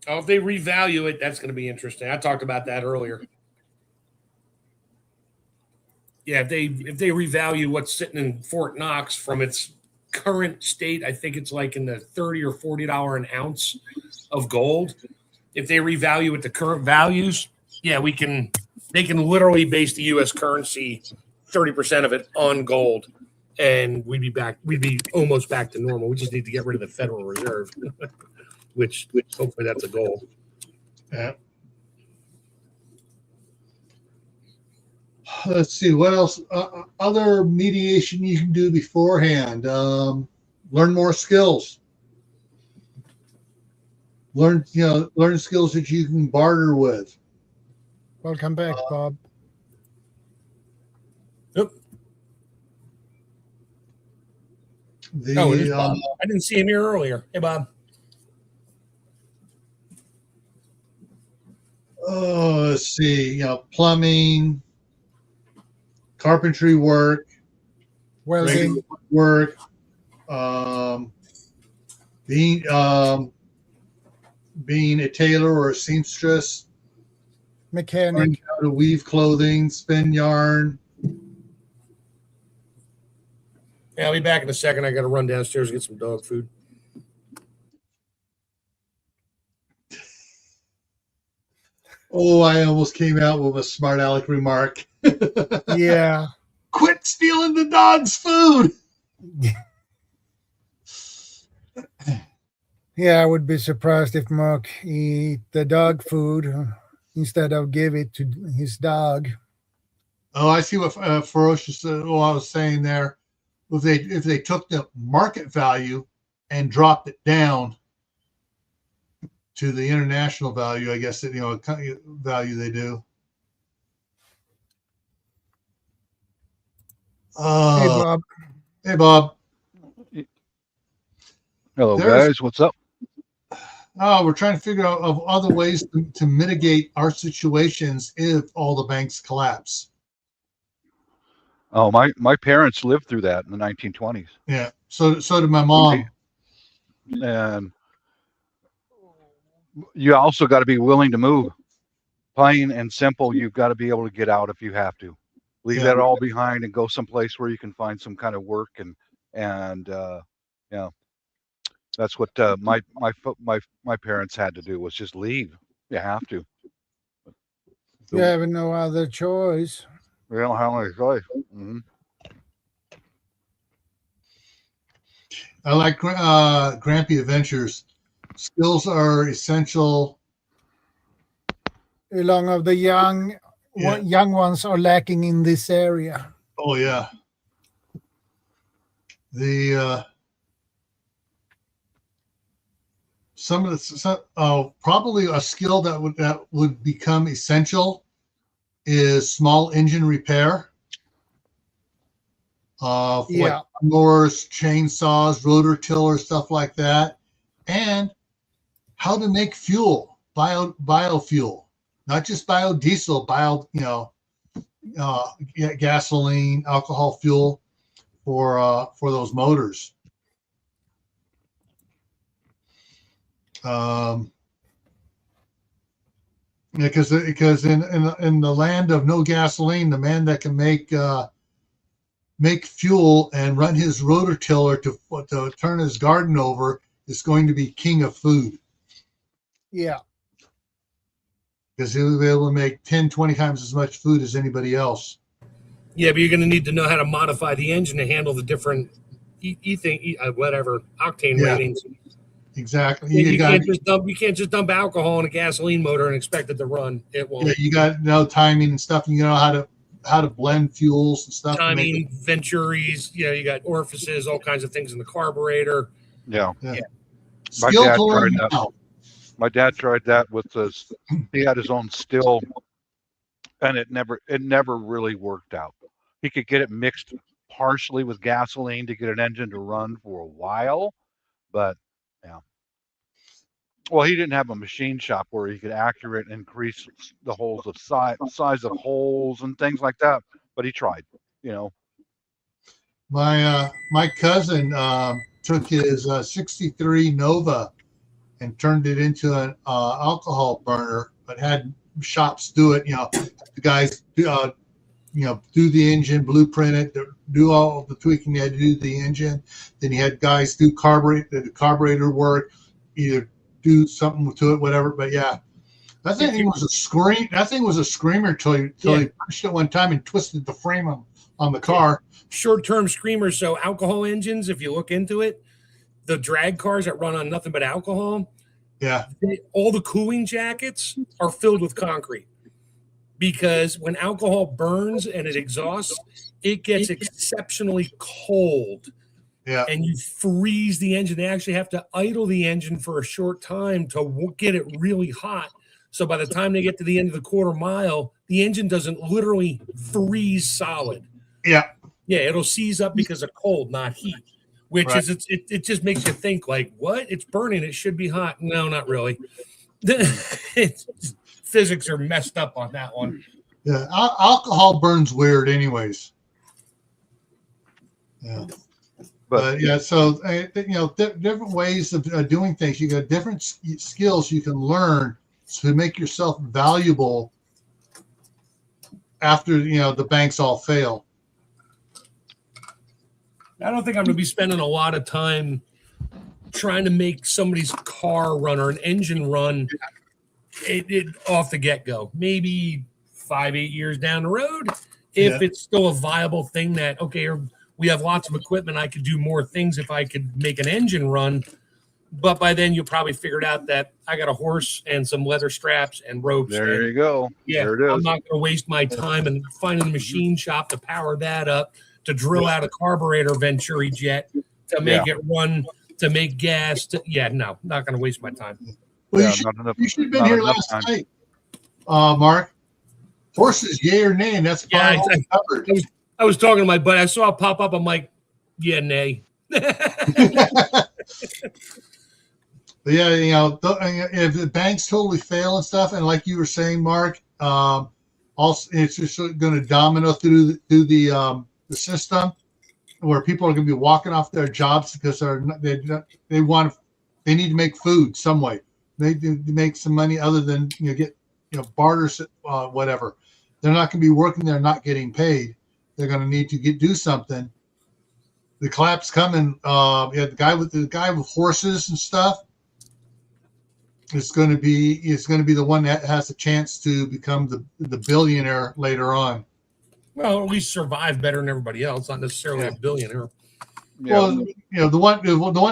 Oh, if they revalue it, that's going to be interesting. I talked about that earlier. Yeah, if they revalue what's sitting in Fort Knox from its current state, I think it's like in the $30 or $40 an ounce of gold. If they revalue at the current values, yeah, they can literally base the U.S. currency 30% of it on gold, and we'd be almost back to normal. We just need to get rid of the Federal Reserve, which hopefully that's a goal. Yeah. Let's see what else. Other mediation you can do beforehand. Learn more skills. Learn skills that you can barter with. Welcome back, Bob. Yep. It is Bob. I didn't see him here earlier. Hey, Bob. Oh, let's see. Plumbing, carpentry work, Welding work, being a tailor or a seamstress, mechanic. learning how to weave clothing, spin yarn. Yeah, I'll be back in a second. I got to run downstairs and get some dog food. Oh, I almost came out with a smart aleck remark. Yeah. Quit stealing the dog's food. Yeah, I would be surprised if Mark eat the dog food instead of give it to his dog. Oh, I see what Ferocious. I was saying there. If they took the market value and dropped it down to the international value, I guess value they do. Hey, Bob. Hey, Bob. Hello, guys. What's up? Oh, we're trying to figure out of other ways to mitigate our situations if all the banks collapse. Oh, my parents lived through that in the 1920s. Yeah. So did my mom. And you also got to be willing to move. Plain and simple, you've got to be able to get out if you have to. Leave that all behind and go someplace where you can find some kind of work and that's what my parents had to do, was just leave. You have to. You have no other choice. We don't have any choice. Mm-hmm. I like Grampy Adventures. Skills are essential. Along of the young ones are lacking in this area. Oh yeah. Probably a skill that would become essential is small engine repair. Like mowers, chainsaws, rotor tiller, stuff like that, and how to make fuel, biofuel, not just biodiesel, gasoline, alcohol fuel for those motors. Because in the land of no gasoline, the man that can make fuel and run his rotor tiller to turn his garden over is going to be king of food. Yeah. Because he'll be able to make 10, 20 times as much food as anybody else. Yeah, but you're going to need to know how to modify the engine to handle the different octane ratings. Exactly. You can't just dump alcohol in a gasoline motor and expect it to run. It won't. Yeah, you got to know timing and stuff. You know how to blend fuels and stuff. Timing, venturies. Yeah, you got orifices, all kinds of things in the carburetor. Yeah. My dad tried that with his. He had his own still, and it never really worked out. He could get it mixed partially with gasoline to get an engine to run for a while, but yeah. Well, he didn't have a machine shop where he could accurate increase the holes of size of holes and things like that. But he tried, My cousin took his '63 Nova and turned it into an alcohol burner, but had shops do it. The guys do the engine, blueprint it, do all the tweaking they had to do to the engine. Then you had guys do the carburetor work, either do something to it, whatever. But yeah, that thing was a scream. That thing was a screamer till he pushed it one time and twisted the frame on the car. Short-term screamers. So alcohol engines, if you look into it, the drag cars that run on nothing but alcohol, all the cooling jackets are filled with concrete, because when alcohol burns and it exhausts, it gets exceptionally cold. Yeah. And you freeze the engine. They actually have to idle the engine for a short time to get it really hot. So by the time they get to the end of the quarter mile, the engine doesn't literally freeze solid. Yeah. Yeah, it'll seize up because of cold, not heat. Which is it just makes you think like, what? It's burning. It should be hot. No, not really. Physics are messed up on that one. Yeah, alcohol burns weird, anyways. Yeah, but yeah. So different ways of doing things. You got different skills you can learn to make yourself valuable after the banks all fail. I don't think I'm going to be spending a lot of time trying to make somebody's car run or an engine run it off the get-go. Maybe 5-8 years down the road, if it's still a viable thing that, okay, we have lots of equipment, I could do more things if I could make an engine run. But by then, you'll probably figured out that I got a horse and some leather straps and ropes. There you go. Yeah, there it is. I'm not going to waste my time and finding a machine shop to power that up, to drill out a carburetor Venturi jet, to make it run, to make gas. No, not going to waste my time. Well, you should have been here last night, Mark. Horses, yay or nay, and that's covered. I was talking to my buddy. I saw it pop up. I'm like, yeah, nay. But yeah, if the banks totally fail and stuff, and like you were saying, Mark, also it's just going to domino through the system, where people are going to be walking off their jobs because they need to make food some way. They need to make some money other than get barter, whatever. They're not going to be working there, not getting paid. They're going to need to do something. The collapse coming. The guy with horses and stuff. It's going to be the one that has a chance to become the billionaire later on. Well, at least survive better than everybody else, not necessarily a billionaire. Yeah. Well, the one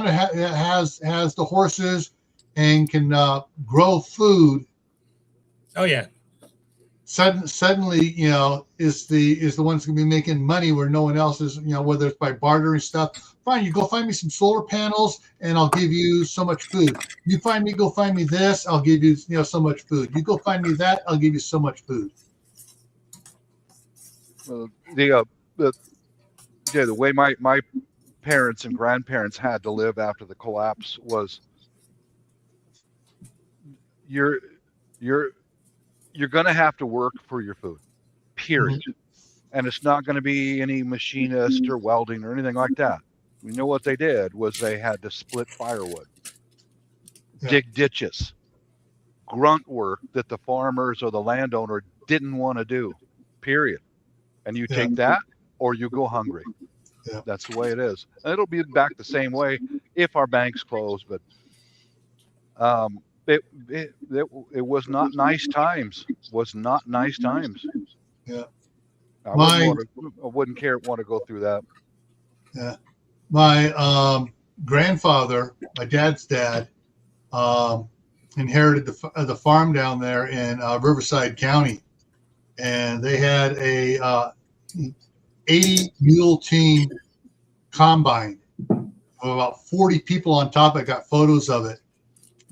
that has the horses and can grow food. Oh yeah. Suddenly, is the one that's going to be making money where no one else is. Whether it's by bartering stuff. Fine, you go find me some solar panels, and I'll give you so much food. You go find me this, I'll give you so much food. You go find me that, I'll give you so much food. The way my parents and grandparents had to live after the collapse was you're going to have to work for your food, period. And it's not going to be any machinist or welding or anything like that. We know what they did was they had to split firewood, dig ditches, grunt work that the farmers or the landowner didn't want to do, period. And you take that or you go hungry. Yeah. That's the way it is. And it'll be back the same way if our banks close. But it was not nice times. Yeah. I wouldn't want to go through that. Yeah. My grandfather, my dad's dad, inherited the farm down there in Riverside County, and they had a 80 mule team combine of about 40 people on top. I got photos of it,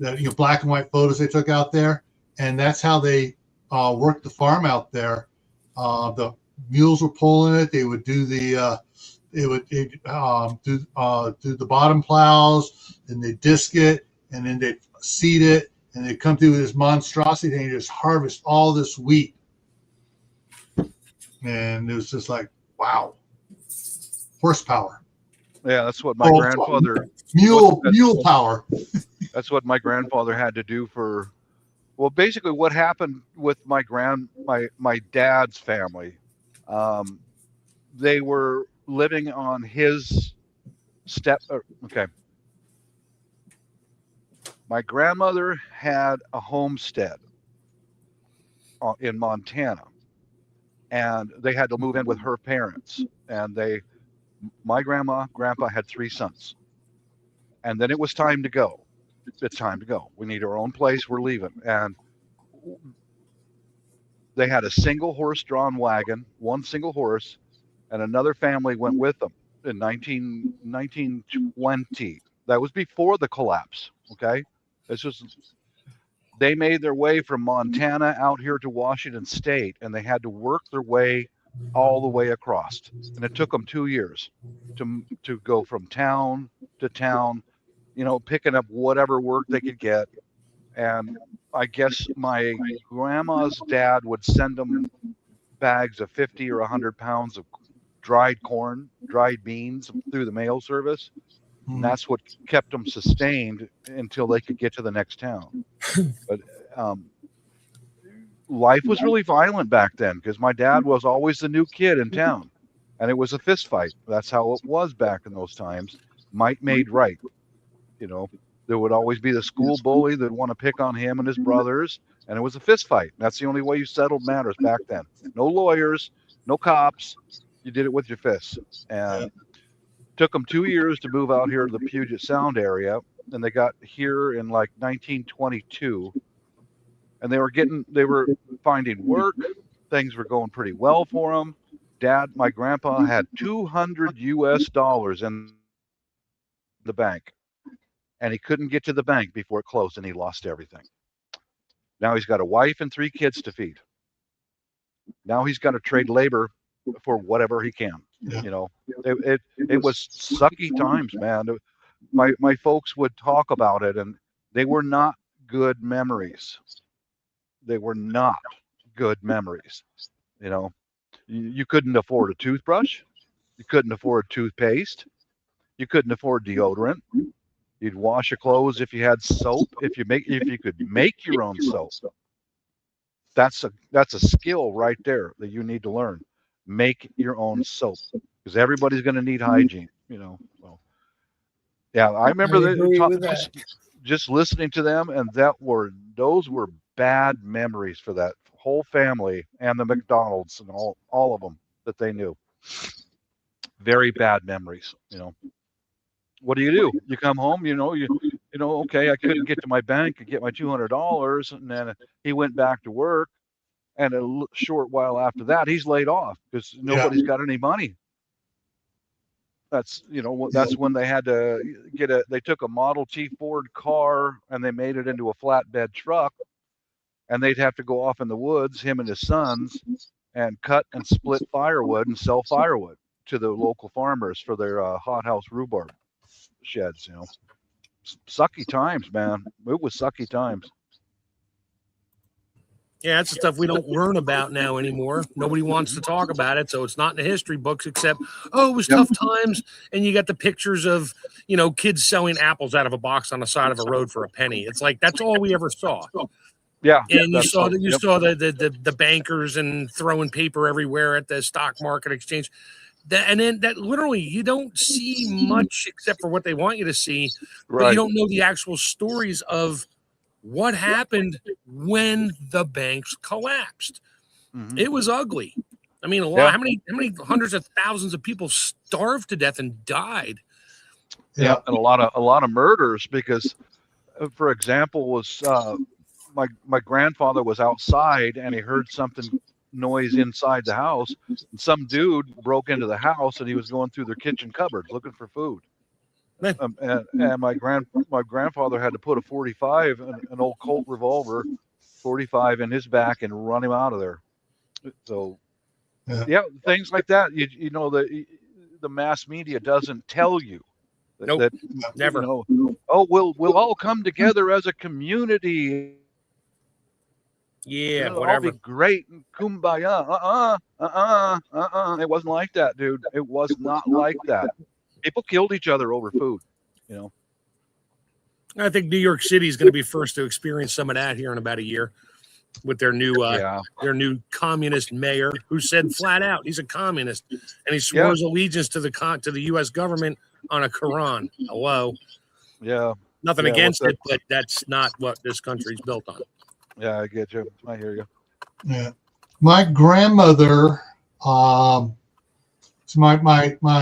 that black and white photos they took out there, and that's how they worked the farm out there. The mules were pulling it. They would do the do the bottom plows, and they disc it, and then they seed it, and they come through with this monstrosity and just harvest all this wheat. And it was just like, wow, horsepower. Yeah, that's what my grandfather. Mule power. That's what my grandfather had to do for. Well, basically, what happened with my dad's family, they were living on his okay. My grandmother had a homestead in Montana, and they had to move in with her parents. And my grandpa had 3 sons, and then it was time to go. It's time to go. We need our own place. We're leaving, and they had a single horse-drawn wagon, one single horse, and another family went with them in 1920. That was before the collapse. Okay, they made their way from Montana out here to Washington State, and they had to work their way all the way across. And it took them 2 years to go from town to town, picking up whatever work they could get. And I guess my grandma's dad would send them bags of 50 or 100 pounds of dried corn, dried beans through the mail service. And that's what kept them sustained until they could get to the next town. But life was really violent back then because my dad was always the new kid in town, and it was a fist fight. That's how it was back in those times. Might made right. There would always be the school bully that would want to pick on him and his brothers, and it was a fist fight. That's the only way you settled matters back then. No lawyers, no cops. You did it with your fists. And took them 2 years to move out here to the Puget Sound area, and they got here in like 1922. And they were finding work. Things were going pretty well for them. My grandpa had $200 US in the bank, and he couldn't get to the bank before it closed, and he lost everything. Now he's got a wife and 3 kids to feed. Now he's got to trade labor for whatever he can. It was sucky times, man. My folks would talk about it, and they were not good memories. They were not good memories. You couldn't afford a toothbrush. You couldn't afford toothpaste. You couldn't afford deodorant. You'd wash your clothes if you had soap. If you could make your own soap. That's a skill right there that you need to learn. Make your own soap, because everybody's going to need hygiene. So, yeah, I remember just listening to them, and those were bad memories for that whole family and the McDonald's and all of them that they knew. Very bad memories. What do? You come home, okay, I couldn't get to my bank and get my $200, and then he went back to work, and a short while after that, he's laid off because nobody's got any money. That's when they had to they took a Model T Ford car and they made it into a flatbed truck, and they'd have to go off in the woods, him and his sons, and cut and split firewood and sell firewood to the local farmers for their hothouse rhubarb sheds. Sucky times, man. It was sucky times. Yeah, that's the stuff we don't learn about now anymore. Nobody wants to talk about it, so it's not in the history books except, it was tough times, and you got the pictures of, kids selling apples out of a box on the side of a road for a penny. It's like that's all we ever saw. Yeah, and you saw the bankers and throwing paper everywhere at the stock market exchange. And then that literally you don't see much except for what they want you to see, but you don't know the actual stories of what happened when the banks collapsed. Mm-hmm. It was ugly. I mean, how many hundreds of thousands of people starved to death and died? Yeah, and a lot of murders because, for example, was my grandfather was outside and he heard something noise inside the house, and some dude broke into the house and he was going through their kitchen cupboards looking for food. And my grandfather had to put a 45, an old Colt revolver, 45 in his back and run him out of there. So, things like that. The mass media doesn't tell you. Nope, never. We'll all come together as a community. Yeah, whatever. All be great and kumbaya. It wasn't like that, dude. It was not like that. People killed each other over food, I think New York City is going to be first to experience some of that here in about a year with their new communist mayor, who said flat out he's a communist, and he swears allegiance to the U.S. government on a Quran. Hello. Yeah. Nothing against it, but that's not what this country's built on. Yeah, I get you. I hear you. Yeah. My grandmother, so my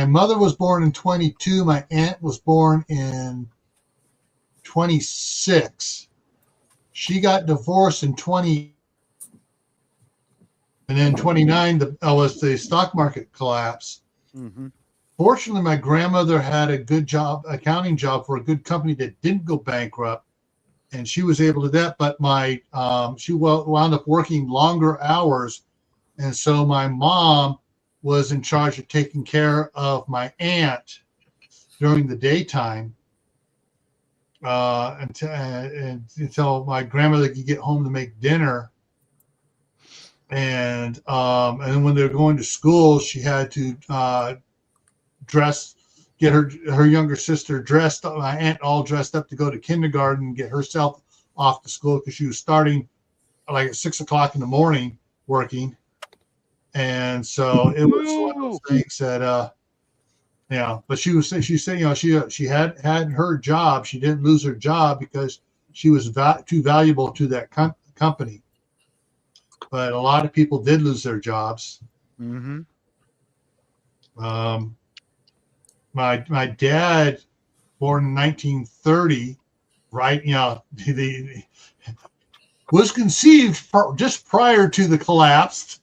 mother was born in 22. My aunt was born in 26. She got divorced in 20. And then 29 was the stock market collapse. Mm-hmm. Fortunately, my grandmother had a good job, accounting job for a good company that didn't go bankrupt, and she was able to do that. But she wound up working longer hours, and so my mom was in charge of taking care of my aunt during the daytime until my grandmother could get home to make dinner. And then when they were going to school, she had to get her younger sister dressed, my aunt all dressed up to go to kindergarten, get herself off to school because she was starting like at 6 o'clock in the morning working. And so it was one of those things that, but she said, she had her job. She didn't lose her job because she was too valuable to that company. But a lot of people did lose their jobs. Mm-hmm. My dad, born in 1930, right? Was conceived just prior to the collapse.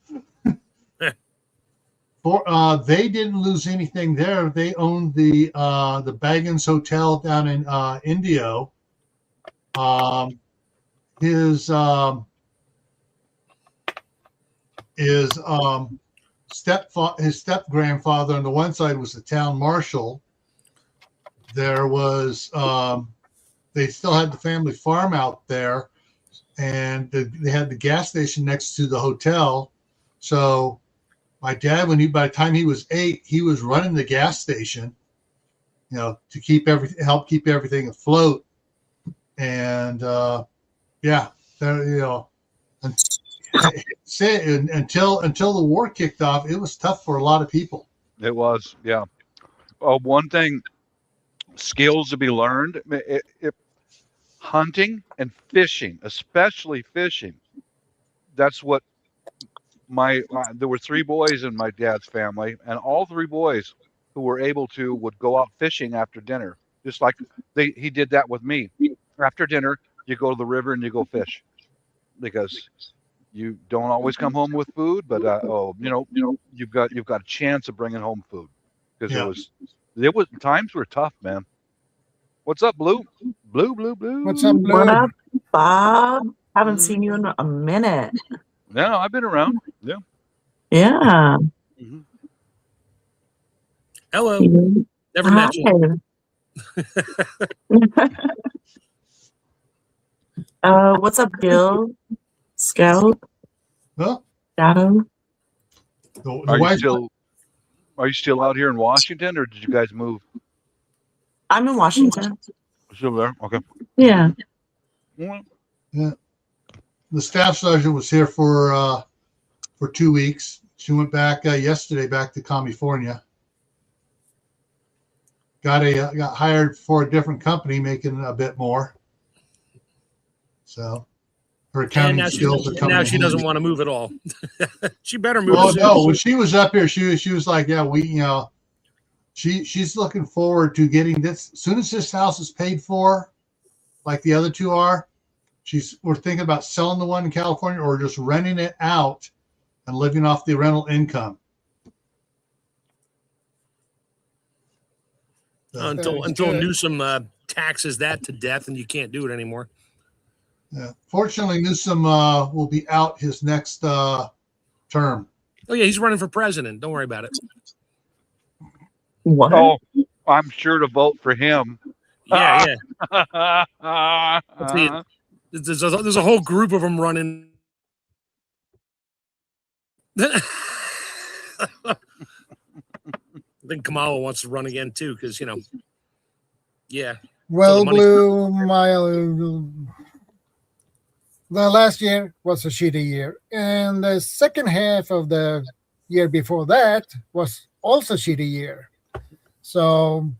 They didn't lose anything there. They owned the Baggins Hotel down in Indio. His step grandfather on the one side was the town marshal. There was they still had the family farm out there, and they had the gas station next to the hotel. So my dad, by the time he was 8, he was running the gas station, to help keep everything afloat. And until the war kicked off, it was tough for a lot of people. It was, yeah. One thing, skills to be learned, hunting and fishing, especially fishing. That's what there were 3 boys in my dad's family, and all 3 boys who were able to would go out fishing after dinner, just like he did that with me. After dinner, you go to the river and you go fish, because you don't always come home with food, but you've got a chance of bringing home food, because it was times were tough, man. What's up, Blue? Blue. What's up, Blue? What up, Bob? Haven't seen you in a minute. No, I've been around. Yeah. Yeah. Mm-hmm. Hello. Never met you. What's up, Bill? Scout? Well, Shadow? Are you still out here in Washington, or did you guys move? I'm in Washington. Still there? Okay. Yeah. Yeah. The staff sergeant was here for 2 weeks. She went back yesterday back to California. Got hired for a different company, making a bit more. So her accounting skills are coming. Now she doesn't want to move at all. She better move. Oh no! When she was up here, she was like, "Yeah, she's looking forward to getting this. As soon as this house is paid for, like the other 2 are, we're thinking about selling the one in California or just renting it out and living off the rental income." Until Newsom taxes that to death and you can't do it anymore. Yeah. Fortunately, Newsom will be out his next term. Oh yeah, he's running for president. Don't worry about it. What? Oh, I'm sure to vote for him. Yeah. There's a whole group of them running. I think Kamala wants to run again too, because yeah. Well, the money's- Blue, the last year was a shitty year, and the second half of the year before that was also shitty year. So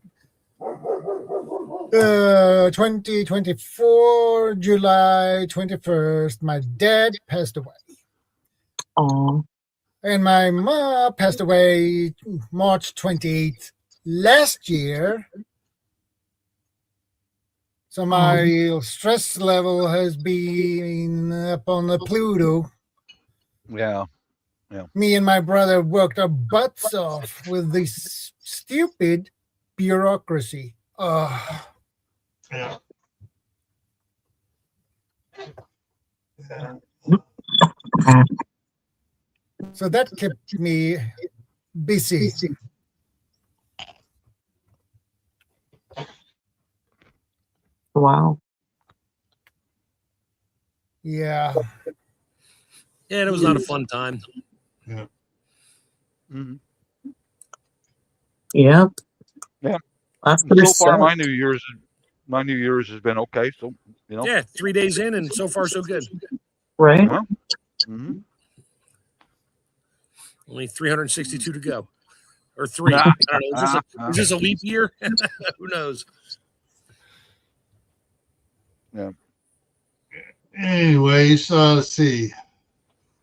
2024, July 21st, my dad passed away. Oh, And my mom passed away March 28th last year. So my stress level has been up on the Pluto. Yeah. Me and my brother worked our butts off with this stupid bureaucracy. Yeah. So that kept me busy. wow. Yeah. Yeah, it was not a fun time. Mhm. Yep. Yeah. That's So far, my New Year's has been okay. So Yeah, 3 days in, and so far so good. right. Uh-huh. Mm-hmm. Only 362 to go, or 3. Nah. I don't know. Is this a leap year? Who knows? Yeah. Anyways, let's see.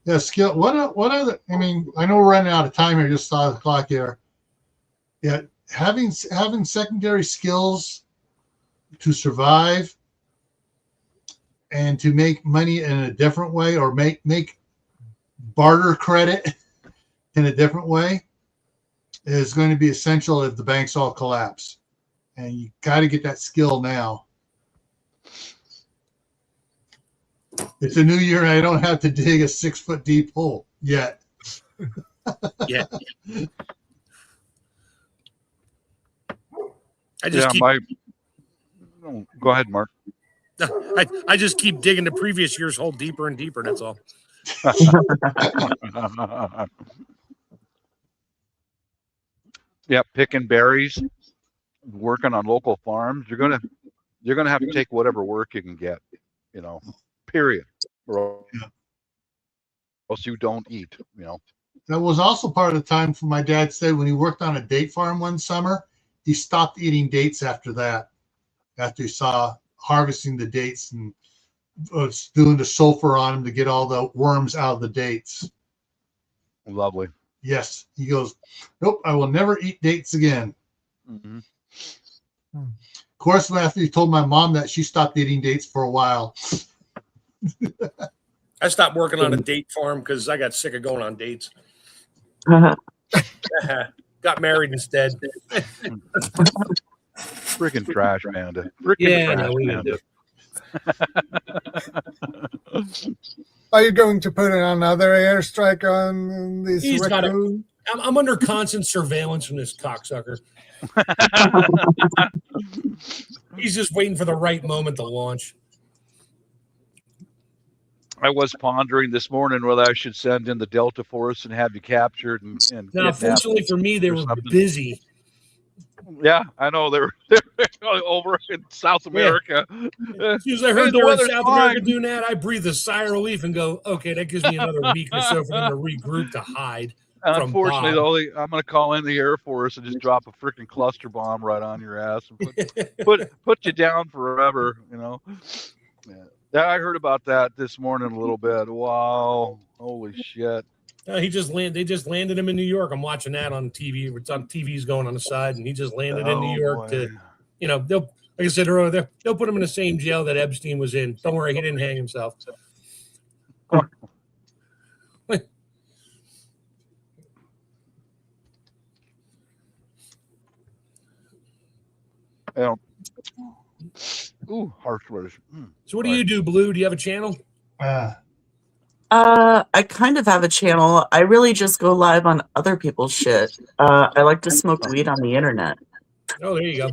Yeah, skill. What other? I mean, I know we're running out of time here. Just saw the clock here. Yeah, having secondary skills to survive and to make money in a different way, or make barter credit in a different way, is going to be essential if the banks all collapse. And you got to get that skill now. It's a new year, and I don't have to dig a 6-foot deep hole yet. Yeah. I just keep. Go ahead, Mark. I just keep digging the previous year's hole deeper and deeper. That's all. Yeah, picking berries, working on local farms. You're gonna have to take whatever work you can get. Period. Or else you don't eat. That was also part of the time for my dad said when he worked on a date farm one summer, he stopped eating dates after that, after he saw harvesting the dates and was doing the sulfur on them to get all the worms out of the dates. Lovely. Yes. He goes, nope, I will never eat dates again. Mm-hmm. Of course, after he told my mom that, she stopped eating dates for a while. I stopped working on a date farm because I got sick of going on dates. Got married instead. Freaking trash panda. Panda. Are you going to put another airstrike on this raccoon? I'm under constant surveillance from this cocksucker. He's just waiting for the right moment to launch. I was pondering this morning whether I should send in the Delta Force and have you captured. And now, fortunately for me, they were busy. Yeah, I know they're over in South America. Yeah. As soon as I heard they were in South America doing that, I breathed a sigh of relief and go, okay, that gives me another week or so for them to regroup to hide. Unfortunately, though, I'm going to call in the Air Force and just drop a freaking cluster bomb right on your ass and put you down forever. Yeah, I heard about that this morning a little bit. Wow, holy shit! They just landed him in New York. I'm watching that on TV. It's on TV's going on the side, and he just landed in New York. Boy. They'll, like I said earlier, they'll put him in the same jail that Epstein was in. Don't worry, he didn't hang himself. Ooh, harsh words. So what do you do, Blue? Do you have a channel? I kind of have a channel. I really just go live on other people's shit. I like to smoke weed on the internet. Oh, there you go.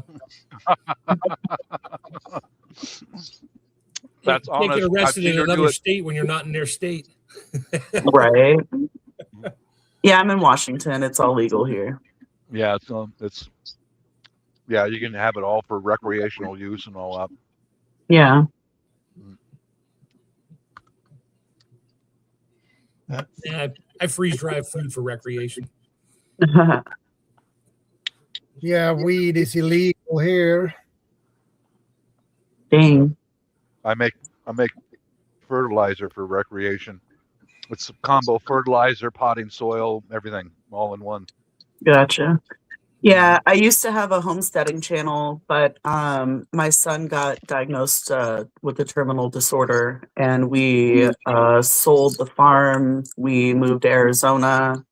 That's you can't get arrested in another state when you're not in their state. Right. Yeah, I'm in Washington. It's all legal here. Yeah, Yeah, you can have it all for recreational use and all that. Yeah. Yeah, I freeze dry food for recreation. Yeah, weed is illegal here. Dang. I make fertilizer for recreation. It's combo fertilizer, potting soil, everything all in one. Gotcha. Yeah, I used to have a homesteading channel, but my son got diagnosed with a terminal disorder, and we sold the farm. We moved to Arizona.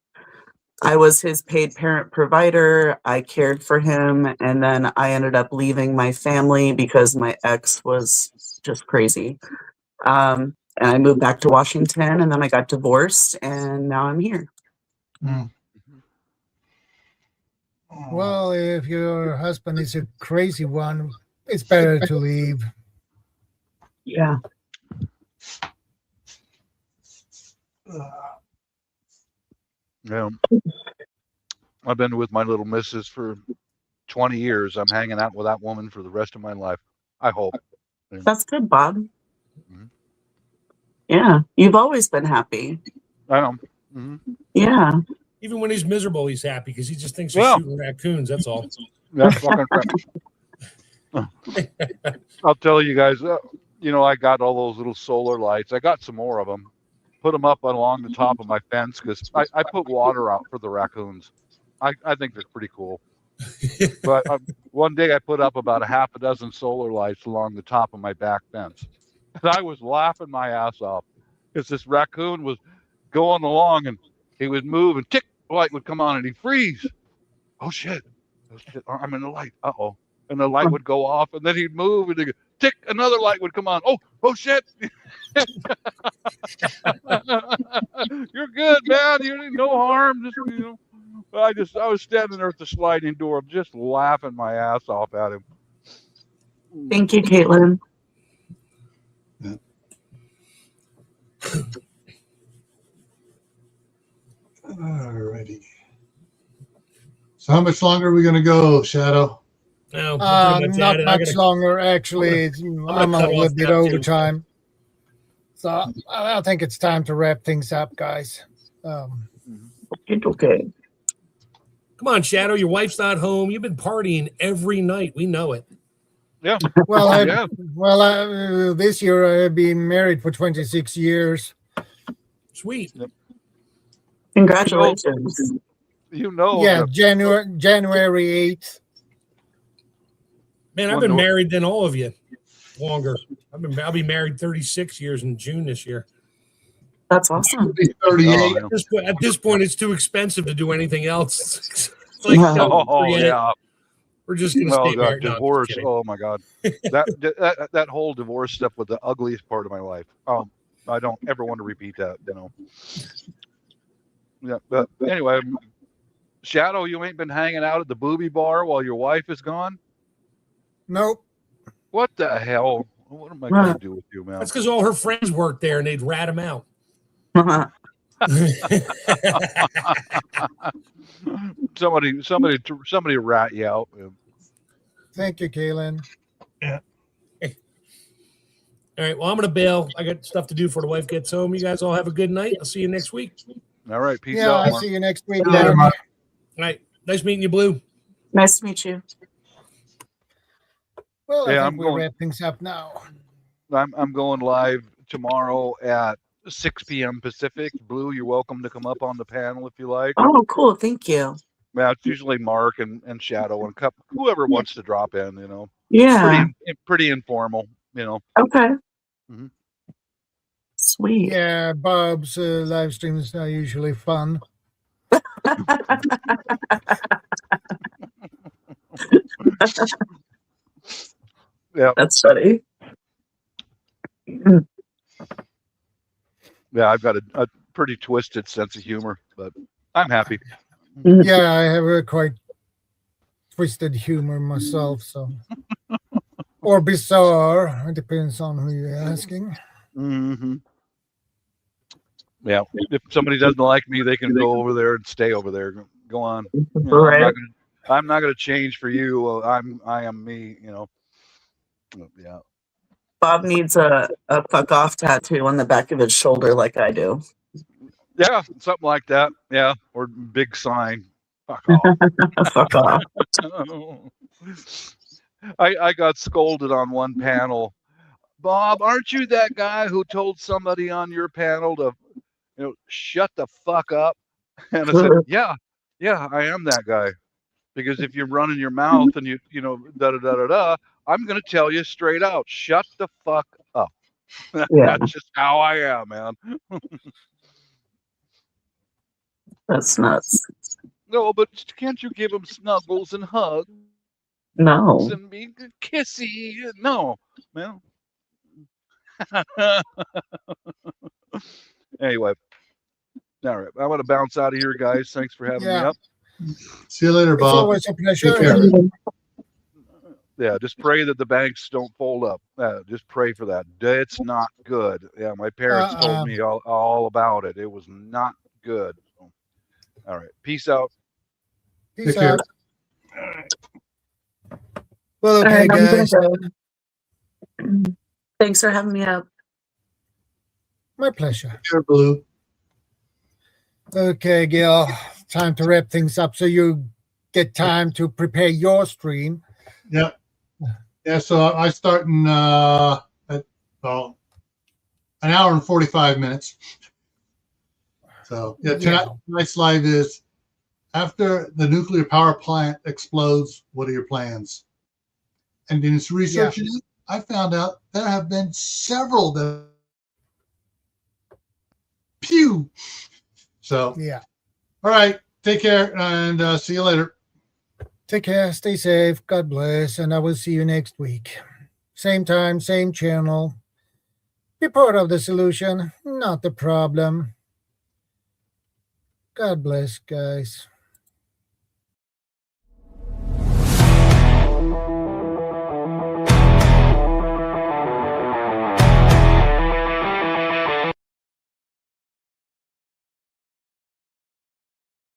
I was his paid parent provider. I cared for him, and then I ended up leaving my family because my ex was just crazy. And I moved back to Washington, and then I got divorced, and now I'm here. Well, if your husband is a crazy one, it's better to leave. Yeah. Yeah. I've been with my little missus for 20 years. I'm hanging out with that woman for the rest of my life. I hope. That's good, Bob. Mhm. Yeah, you've always been happy. I know. Mm-hmm. Yeah. Even when he's miserable, he's happy because he just thinks he's Yeah. shooting raccoons. That's all. That's fucking crap. I'll tell you guys, I got all those little solar lights. I got some more of them. Put them up along the top of my fence because I put water out for the raccoons. I think they're pretty cool. But one day I put up about a half a dozen solar lights along the top of my back fence. And I was laughing my ass off because this raccoon was going along and he would move and tick, the light would come on and he'd freeze. Oh shit. I'm in the light. Uh-oh. And the light would go off and then he'd move and he'd go, tick, another light would come on. Oh shit. You're good, man. You didn't no harm. Just I was standing there at the sliding door, just laughing my ass off at him. Thank you, Caitlin. Yeah. Alrighty. So how much longer are we going to go, Shadow? No, Not much longer, actually. I'm a little bit overtime. So I think it's time to wrap things up, guys. Okay. Come on, Shadow. Your wife's not home. You've been partying every night. We know it. Yeah. Well, this year I've been married for 26 years. Sweet. Yep. Congratulations. Yeah, January 8th. Man, I've been married than all of you. Longer. I'll be married 36 years in June this year. That's awesome. 38. At this point, it's too expensive to do anything else. It's Wow. Yeah. We're just going to stay married. Divorce. No, Oh my God. That whole divorce stuff was the ugliest part of my life. I don't ever want to repeat that, Yeah, but anyway, Shadow, you ain't been hanging out at the booby bar while your wife is gone? Nope. What the hell? What am I going to do with you, man? that's because all her friends worked there and they'd rat him out. somebody rat you out. Thank you, Kaylin. Yeah. All right. Well, I'm going to bail. I got stuff to do before the wife gets home. You guys all have a good night. I'll see you next week. All right. Peace Yeah, out. I'll see you next week. Later, Mark. All right. Nice meeting you, Blue. Nice to meet you. Well, I Yeah, think I'm we'll going- wrap things up now. I'm going live tomorrow at 6 p.m. Pacific. Blue, you're welcome to come up on the panel if you like. Oh, cool. Thank you. Yeah, it's usually Mark and Shadow and whoever wants to drop in. Yeah. Pretty informal. Okay. Mhm. Sweet. Yeah, Bob's live streams are usually fun. Yeah, That's funny. yeah. I've got a pretty twisted sense of humor, but I'm happy. Yeah, I have a quite twisted humor myself, so or bizarre. It depends on who you're asking. Mm-hmm. Yeah, if somebody doesn't like me, they can go over there and stay over there. Go on. I'm not going to change for you. I am me. Yeah. Bob needs a fuck off tattoo on the back of his shoulder like I do. Yeah, something like that. Yeah, or big sign. Fuck off. Fuck off. I got scolded on one panel. Bob, aren't you that guy who told somebody on your panel to, shut the fuck up? And I said, yeah, I am that guy. Because if you're running your mouth and da da da da da, I'm going to tell you straight out, shut the fuck up. Yeah. That's just how I am, man. That's nuts. No, but can't you give them snuggles and hugs No. and be kissy? No, man. Anyway, all right. I want to bounce out of here, guys. Thanks for having me up. See you later, It's Bob. always a pleasure. Take care. Yeah, just pray that the banks don't fold up. Just pray for that. It's not good. Yeah, my parents told me all about it. It was not good. All right. Peace out. Peace Take care. out. Well, okay, All right, I'm guys. gonna go. Thanks for having me up. My pleasure. Here, Blue. Okay, Gil. Time to wrap things up so you get time to prepare your stream. Yeah. Yeah, so I start in an hour and 45 minutes. So yeah, tonight's live is after the nuclear power plant explodes, what are your plans? And in researching it, I found out there have been several that pew. So Yeah. All right. Take care and see you later. Take care. Stay safe. God bless. And I will see you next week. Same time, same channel. Be part of the solution, not the problem. God bless, guys.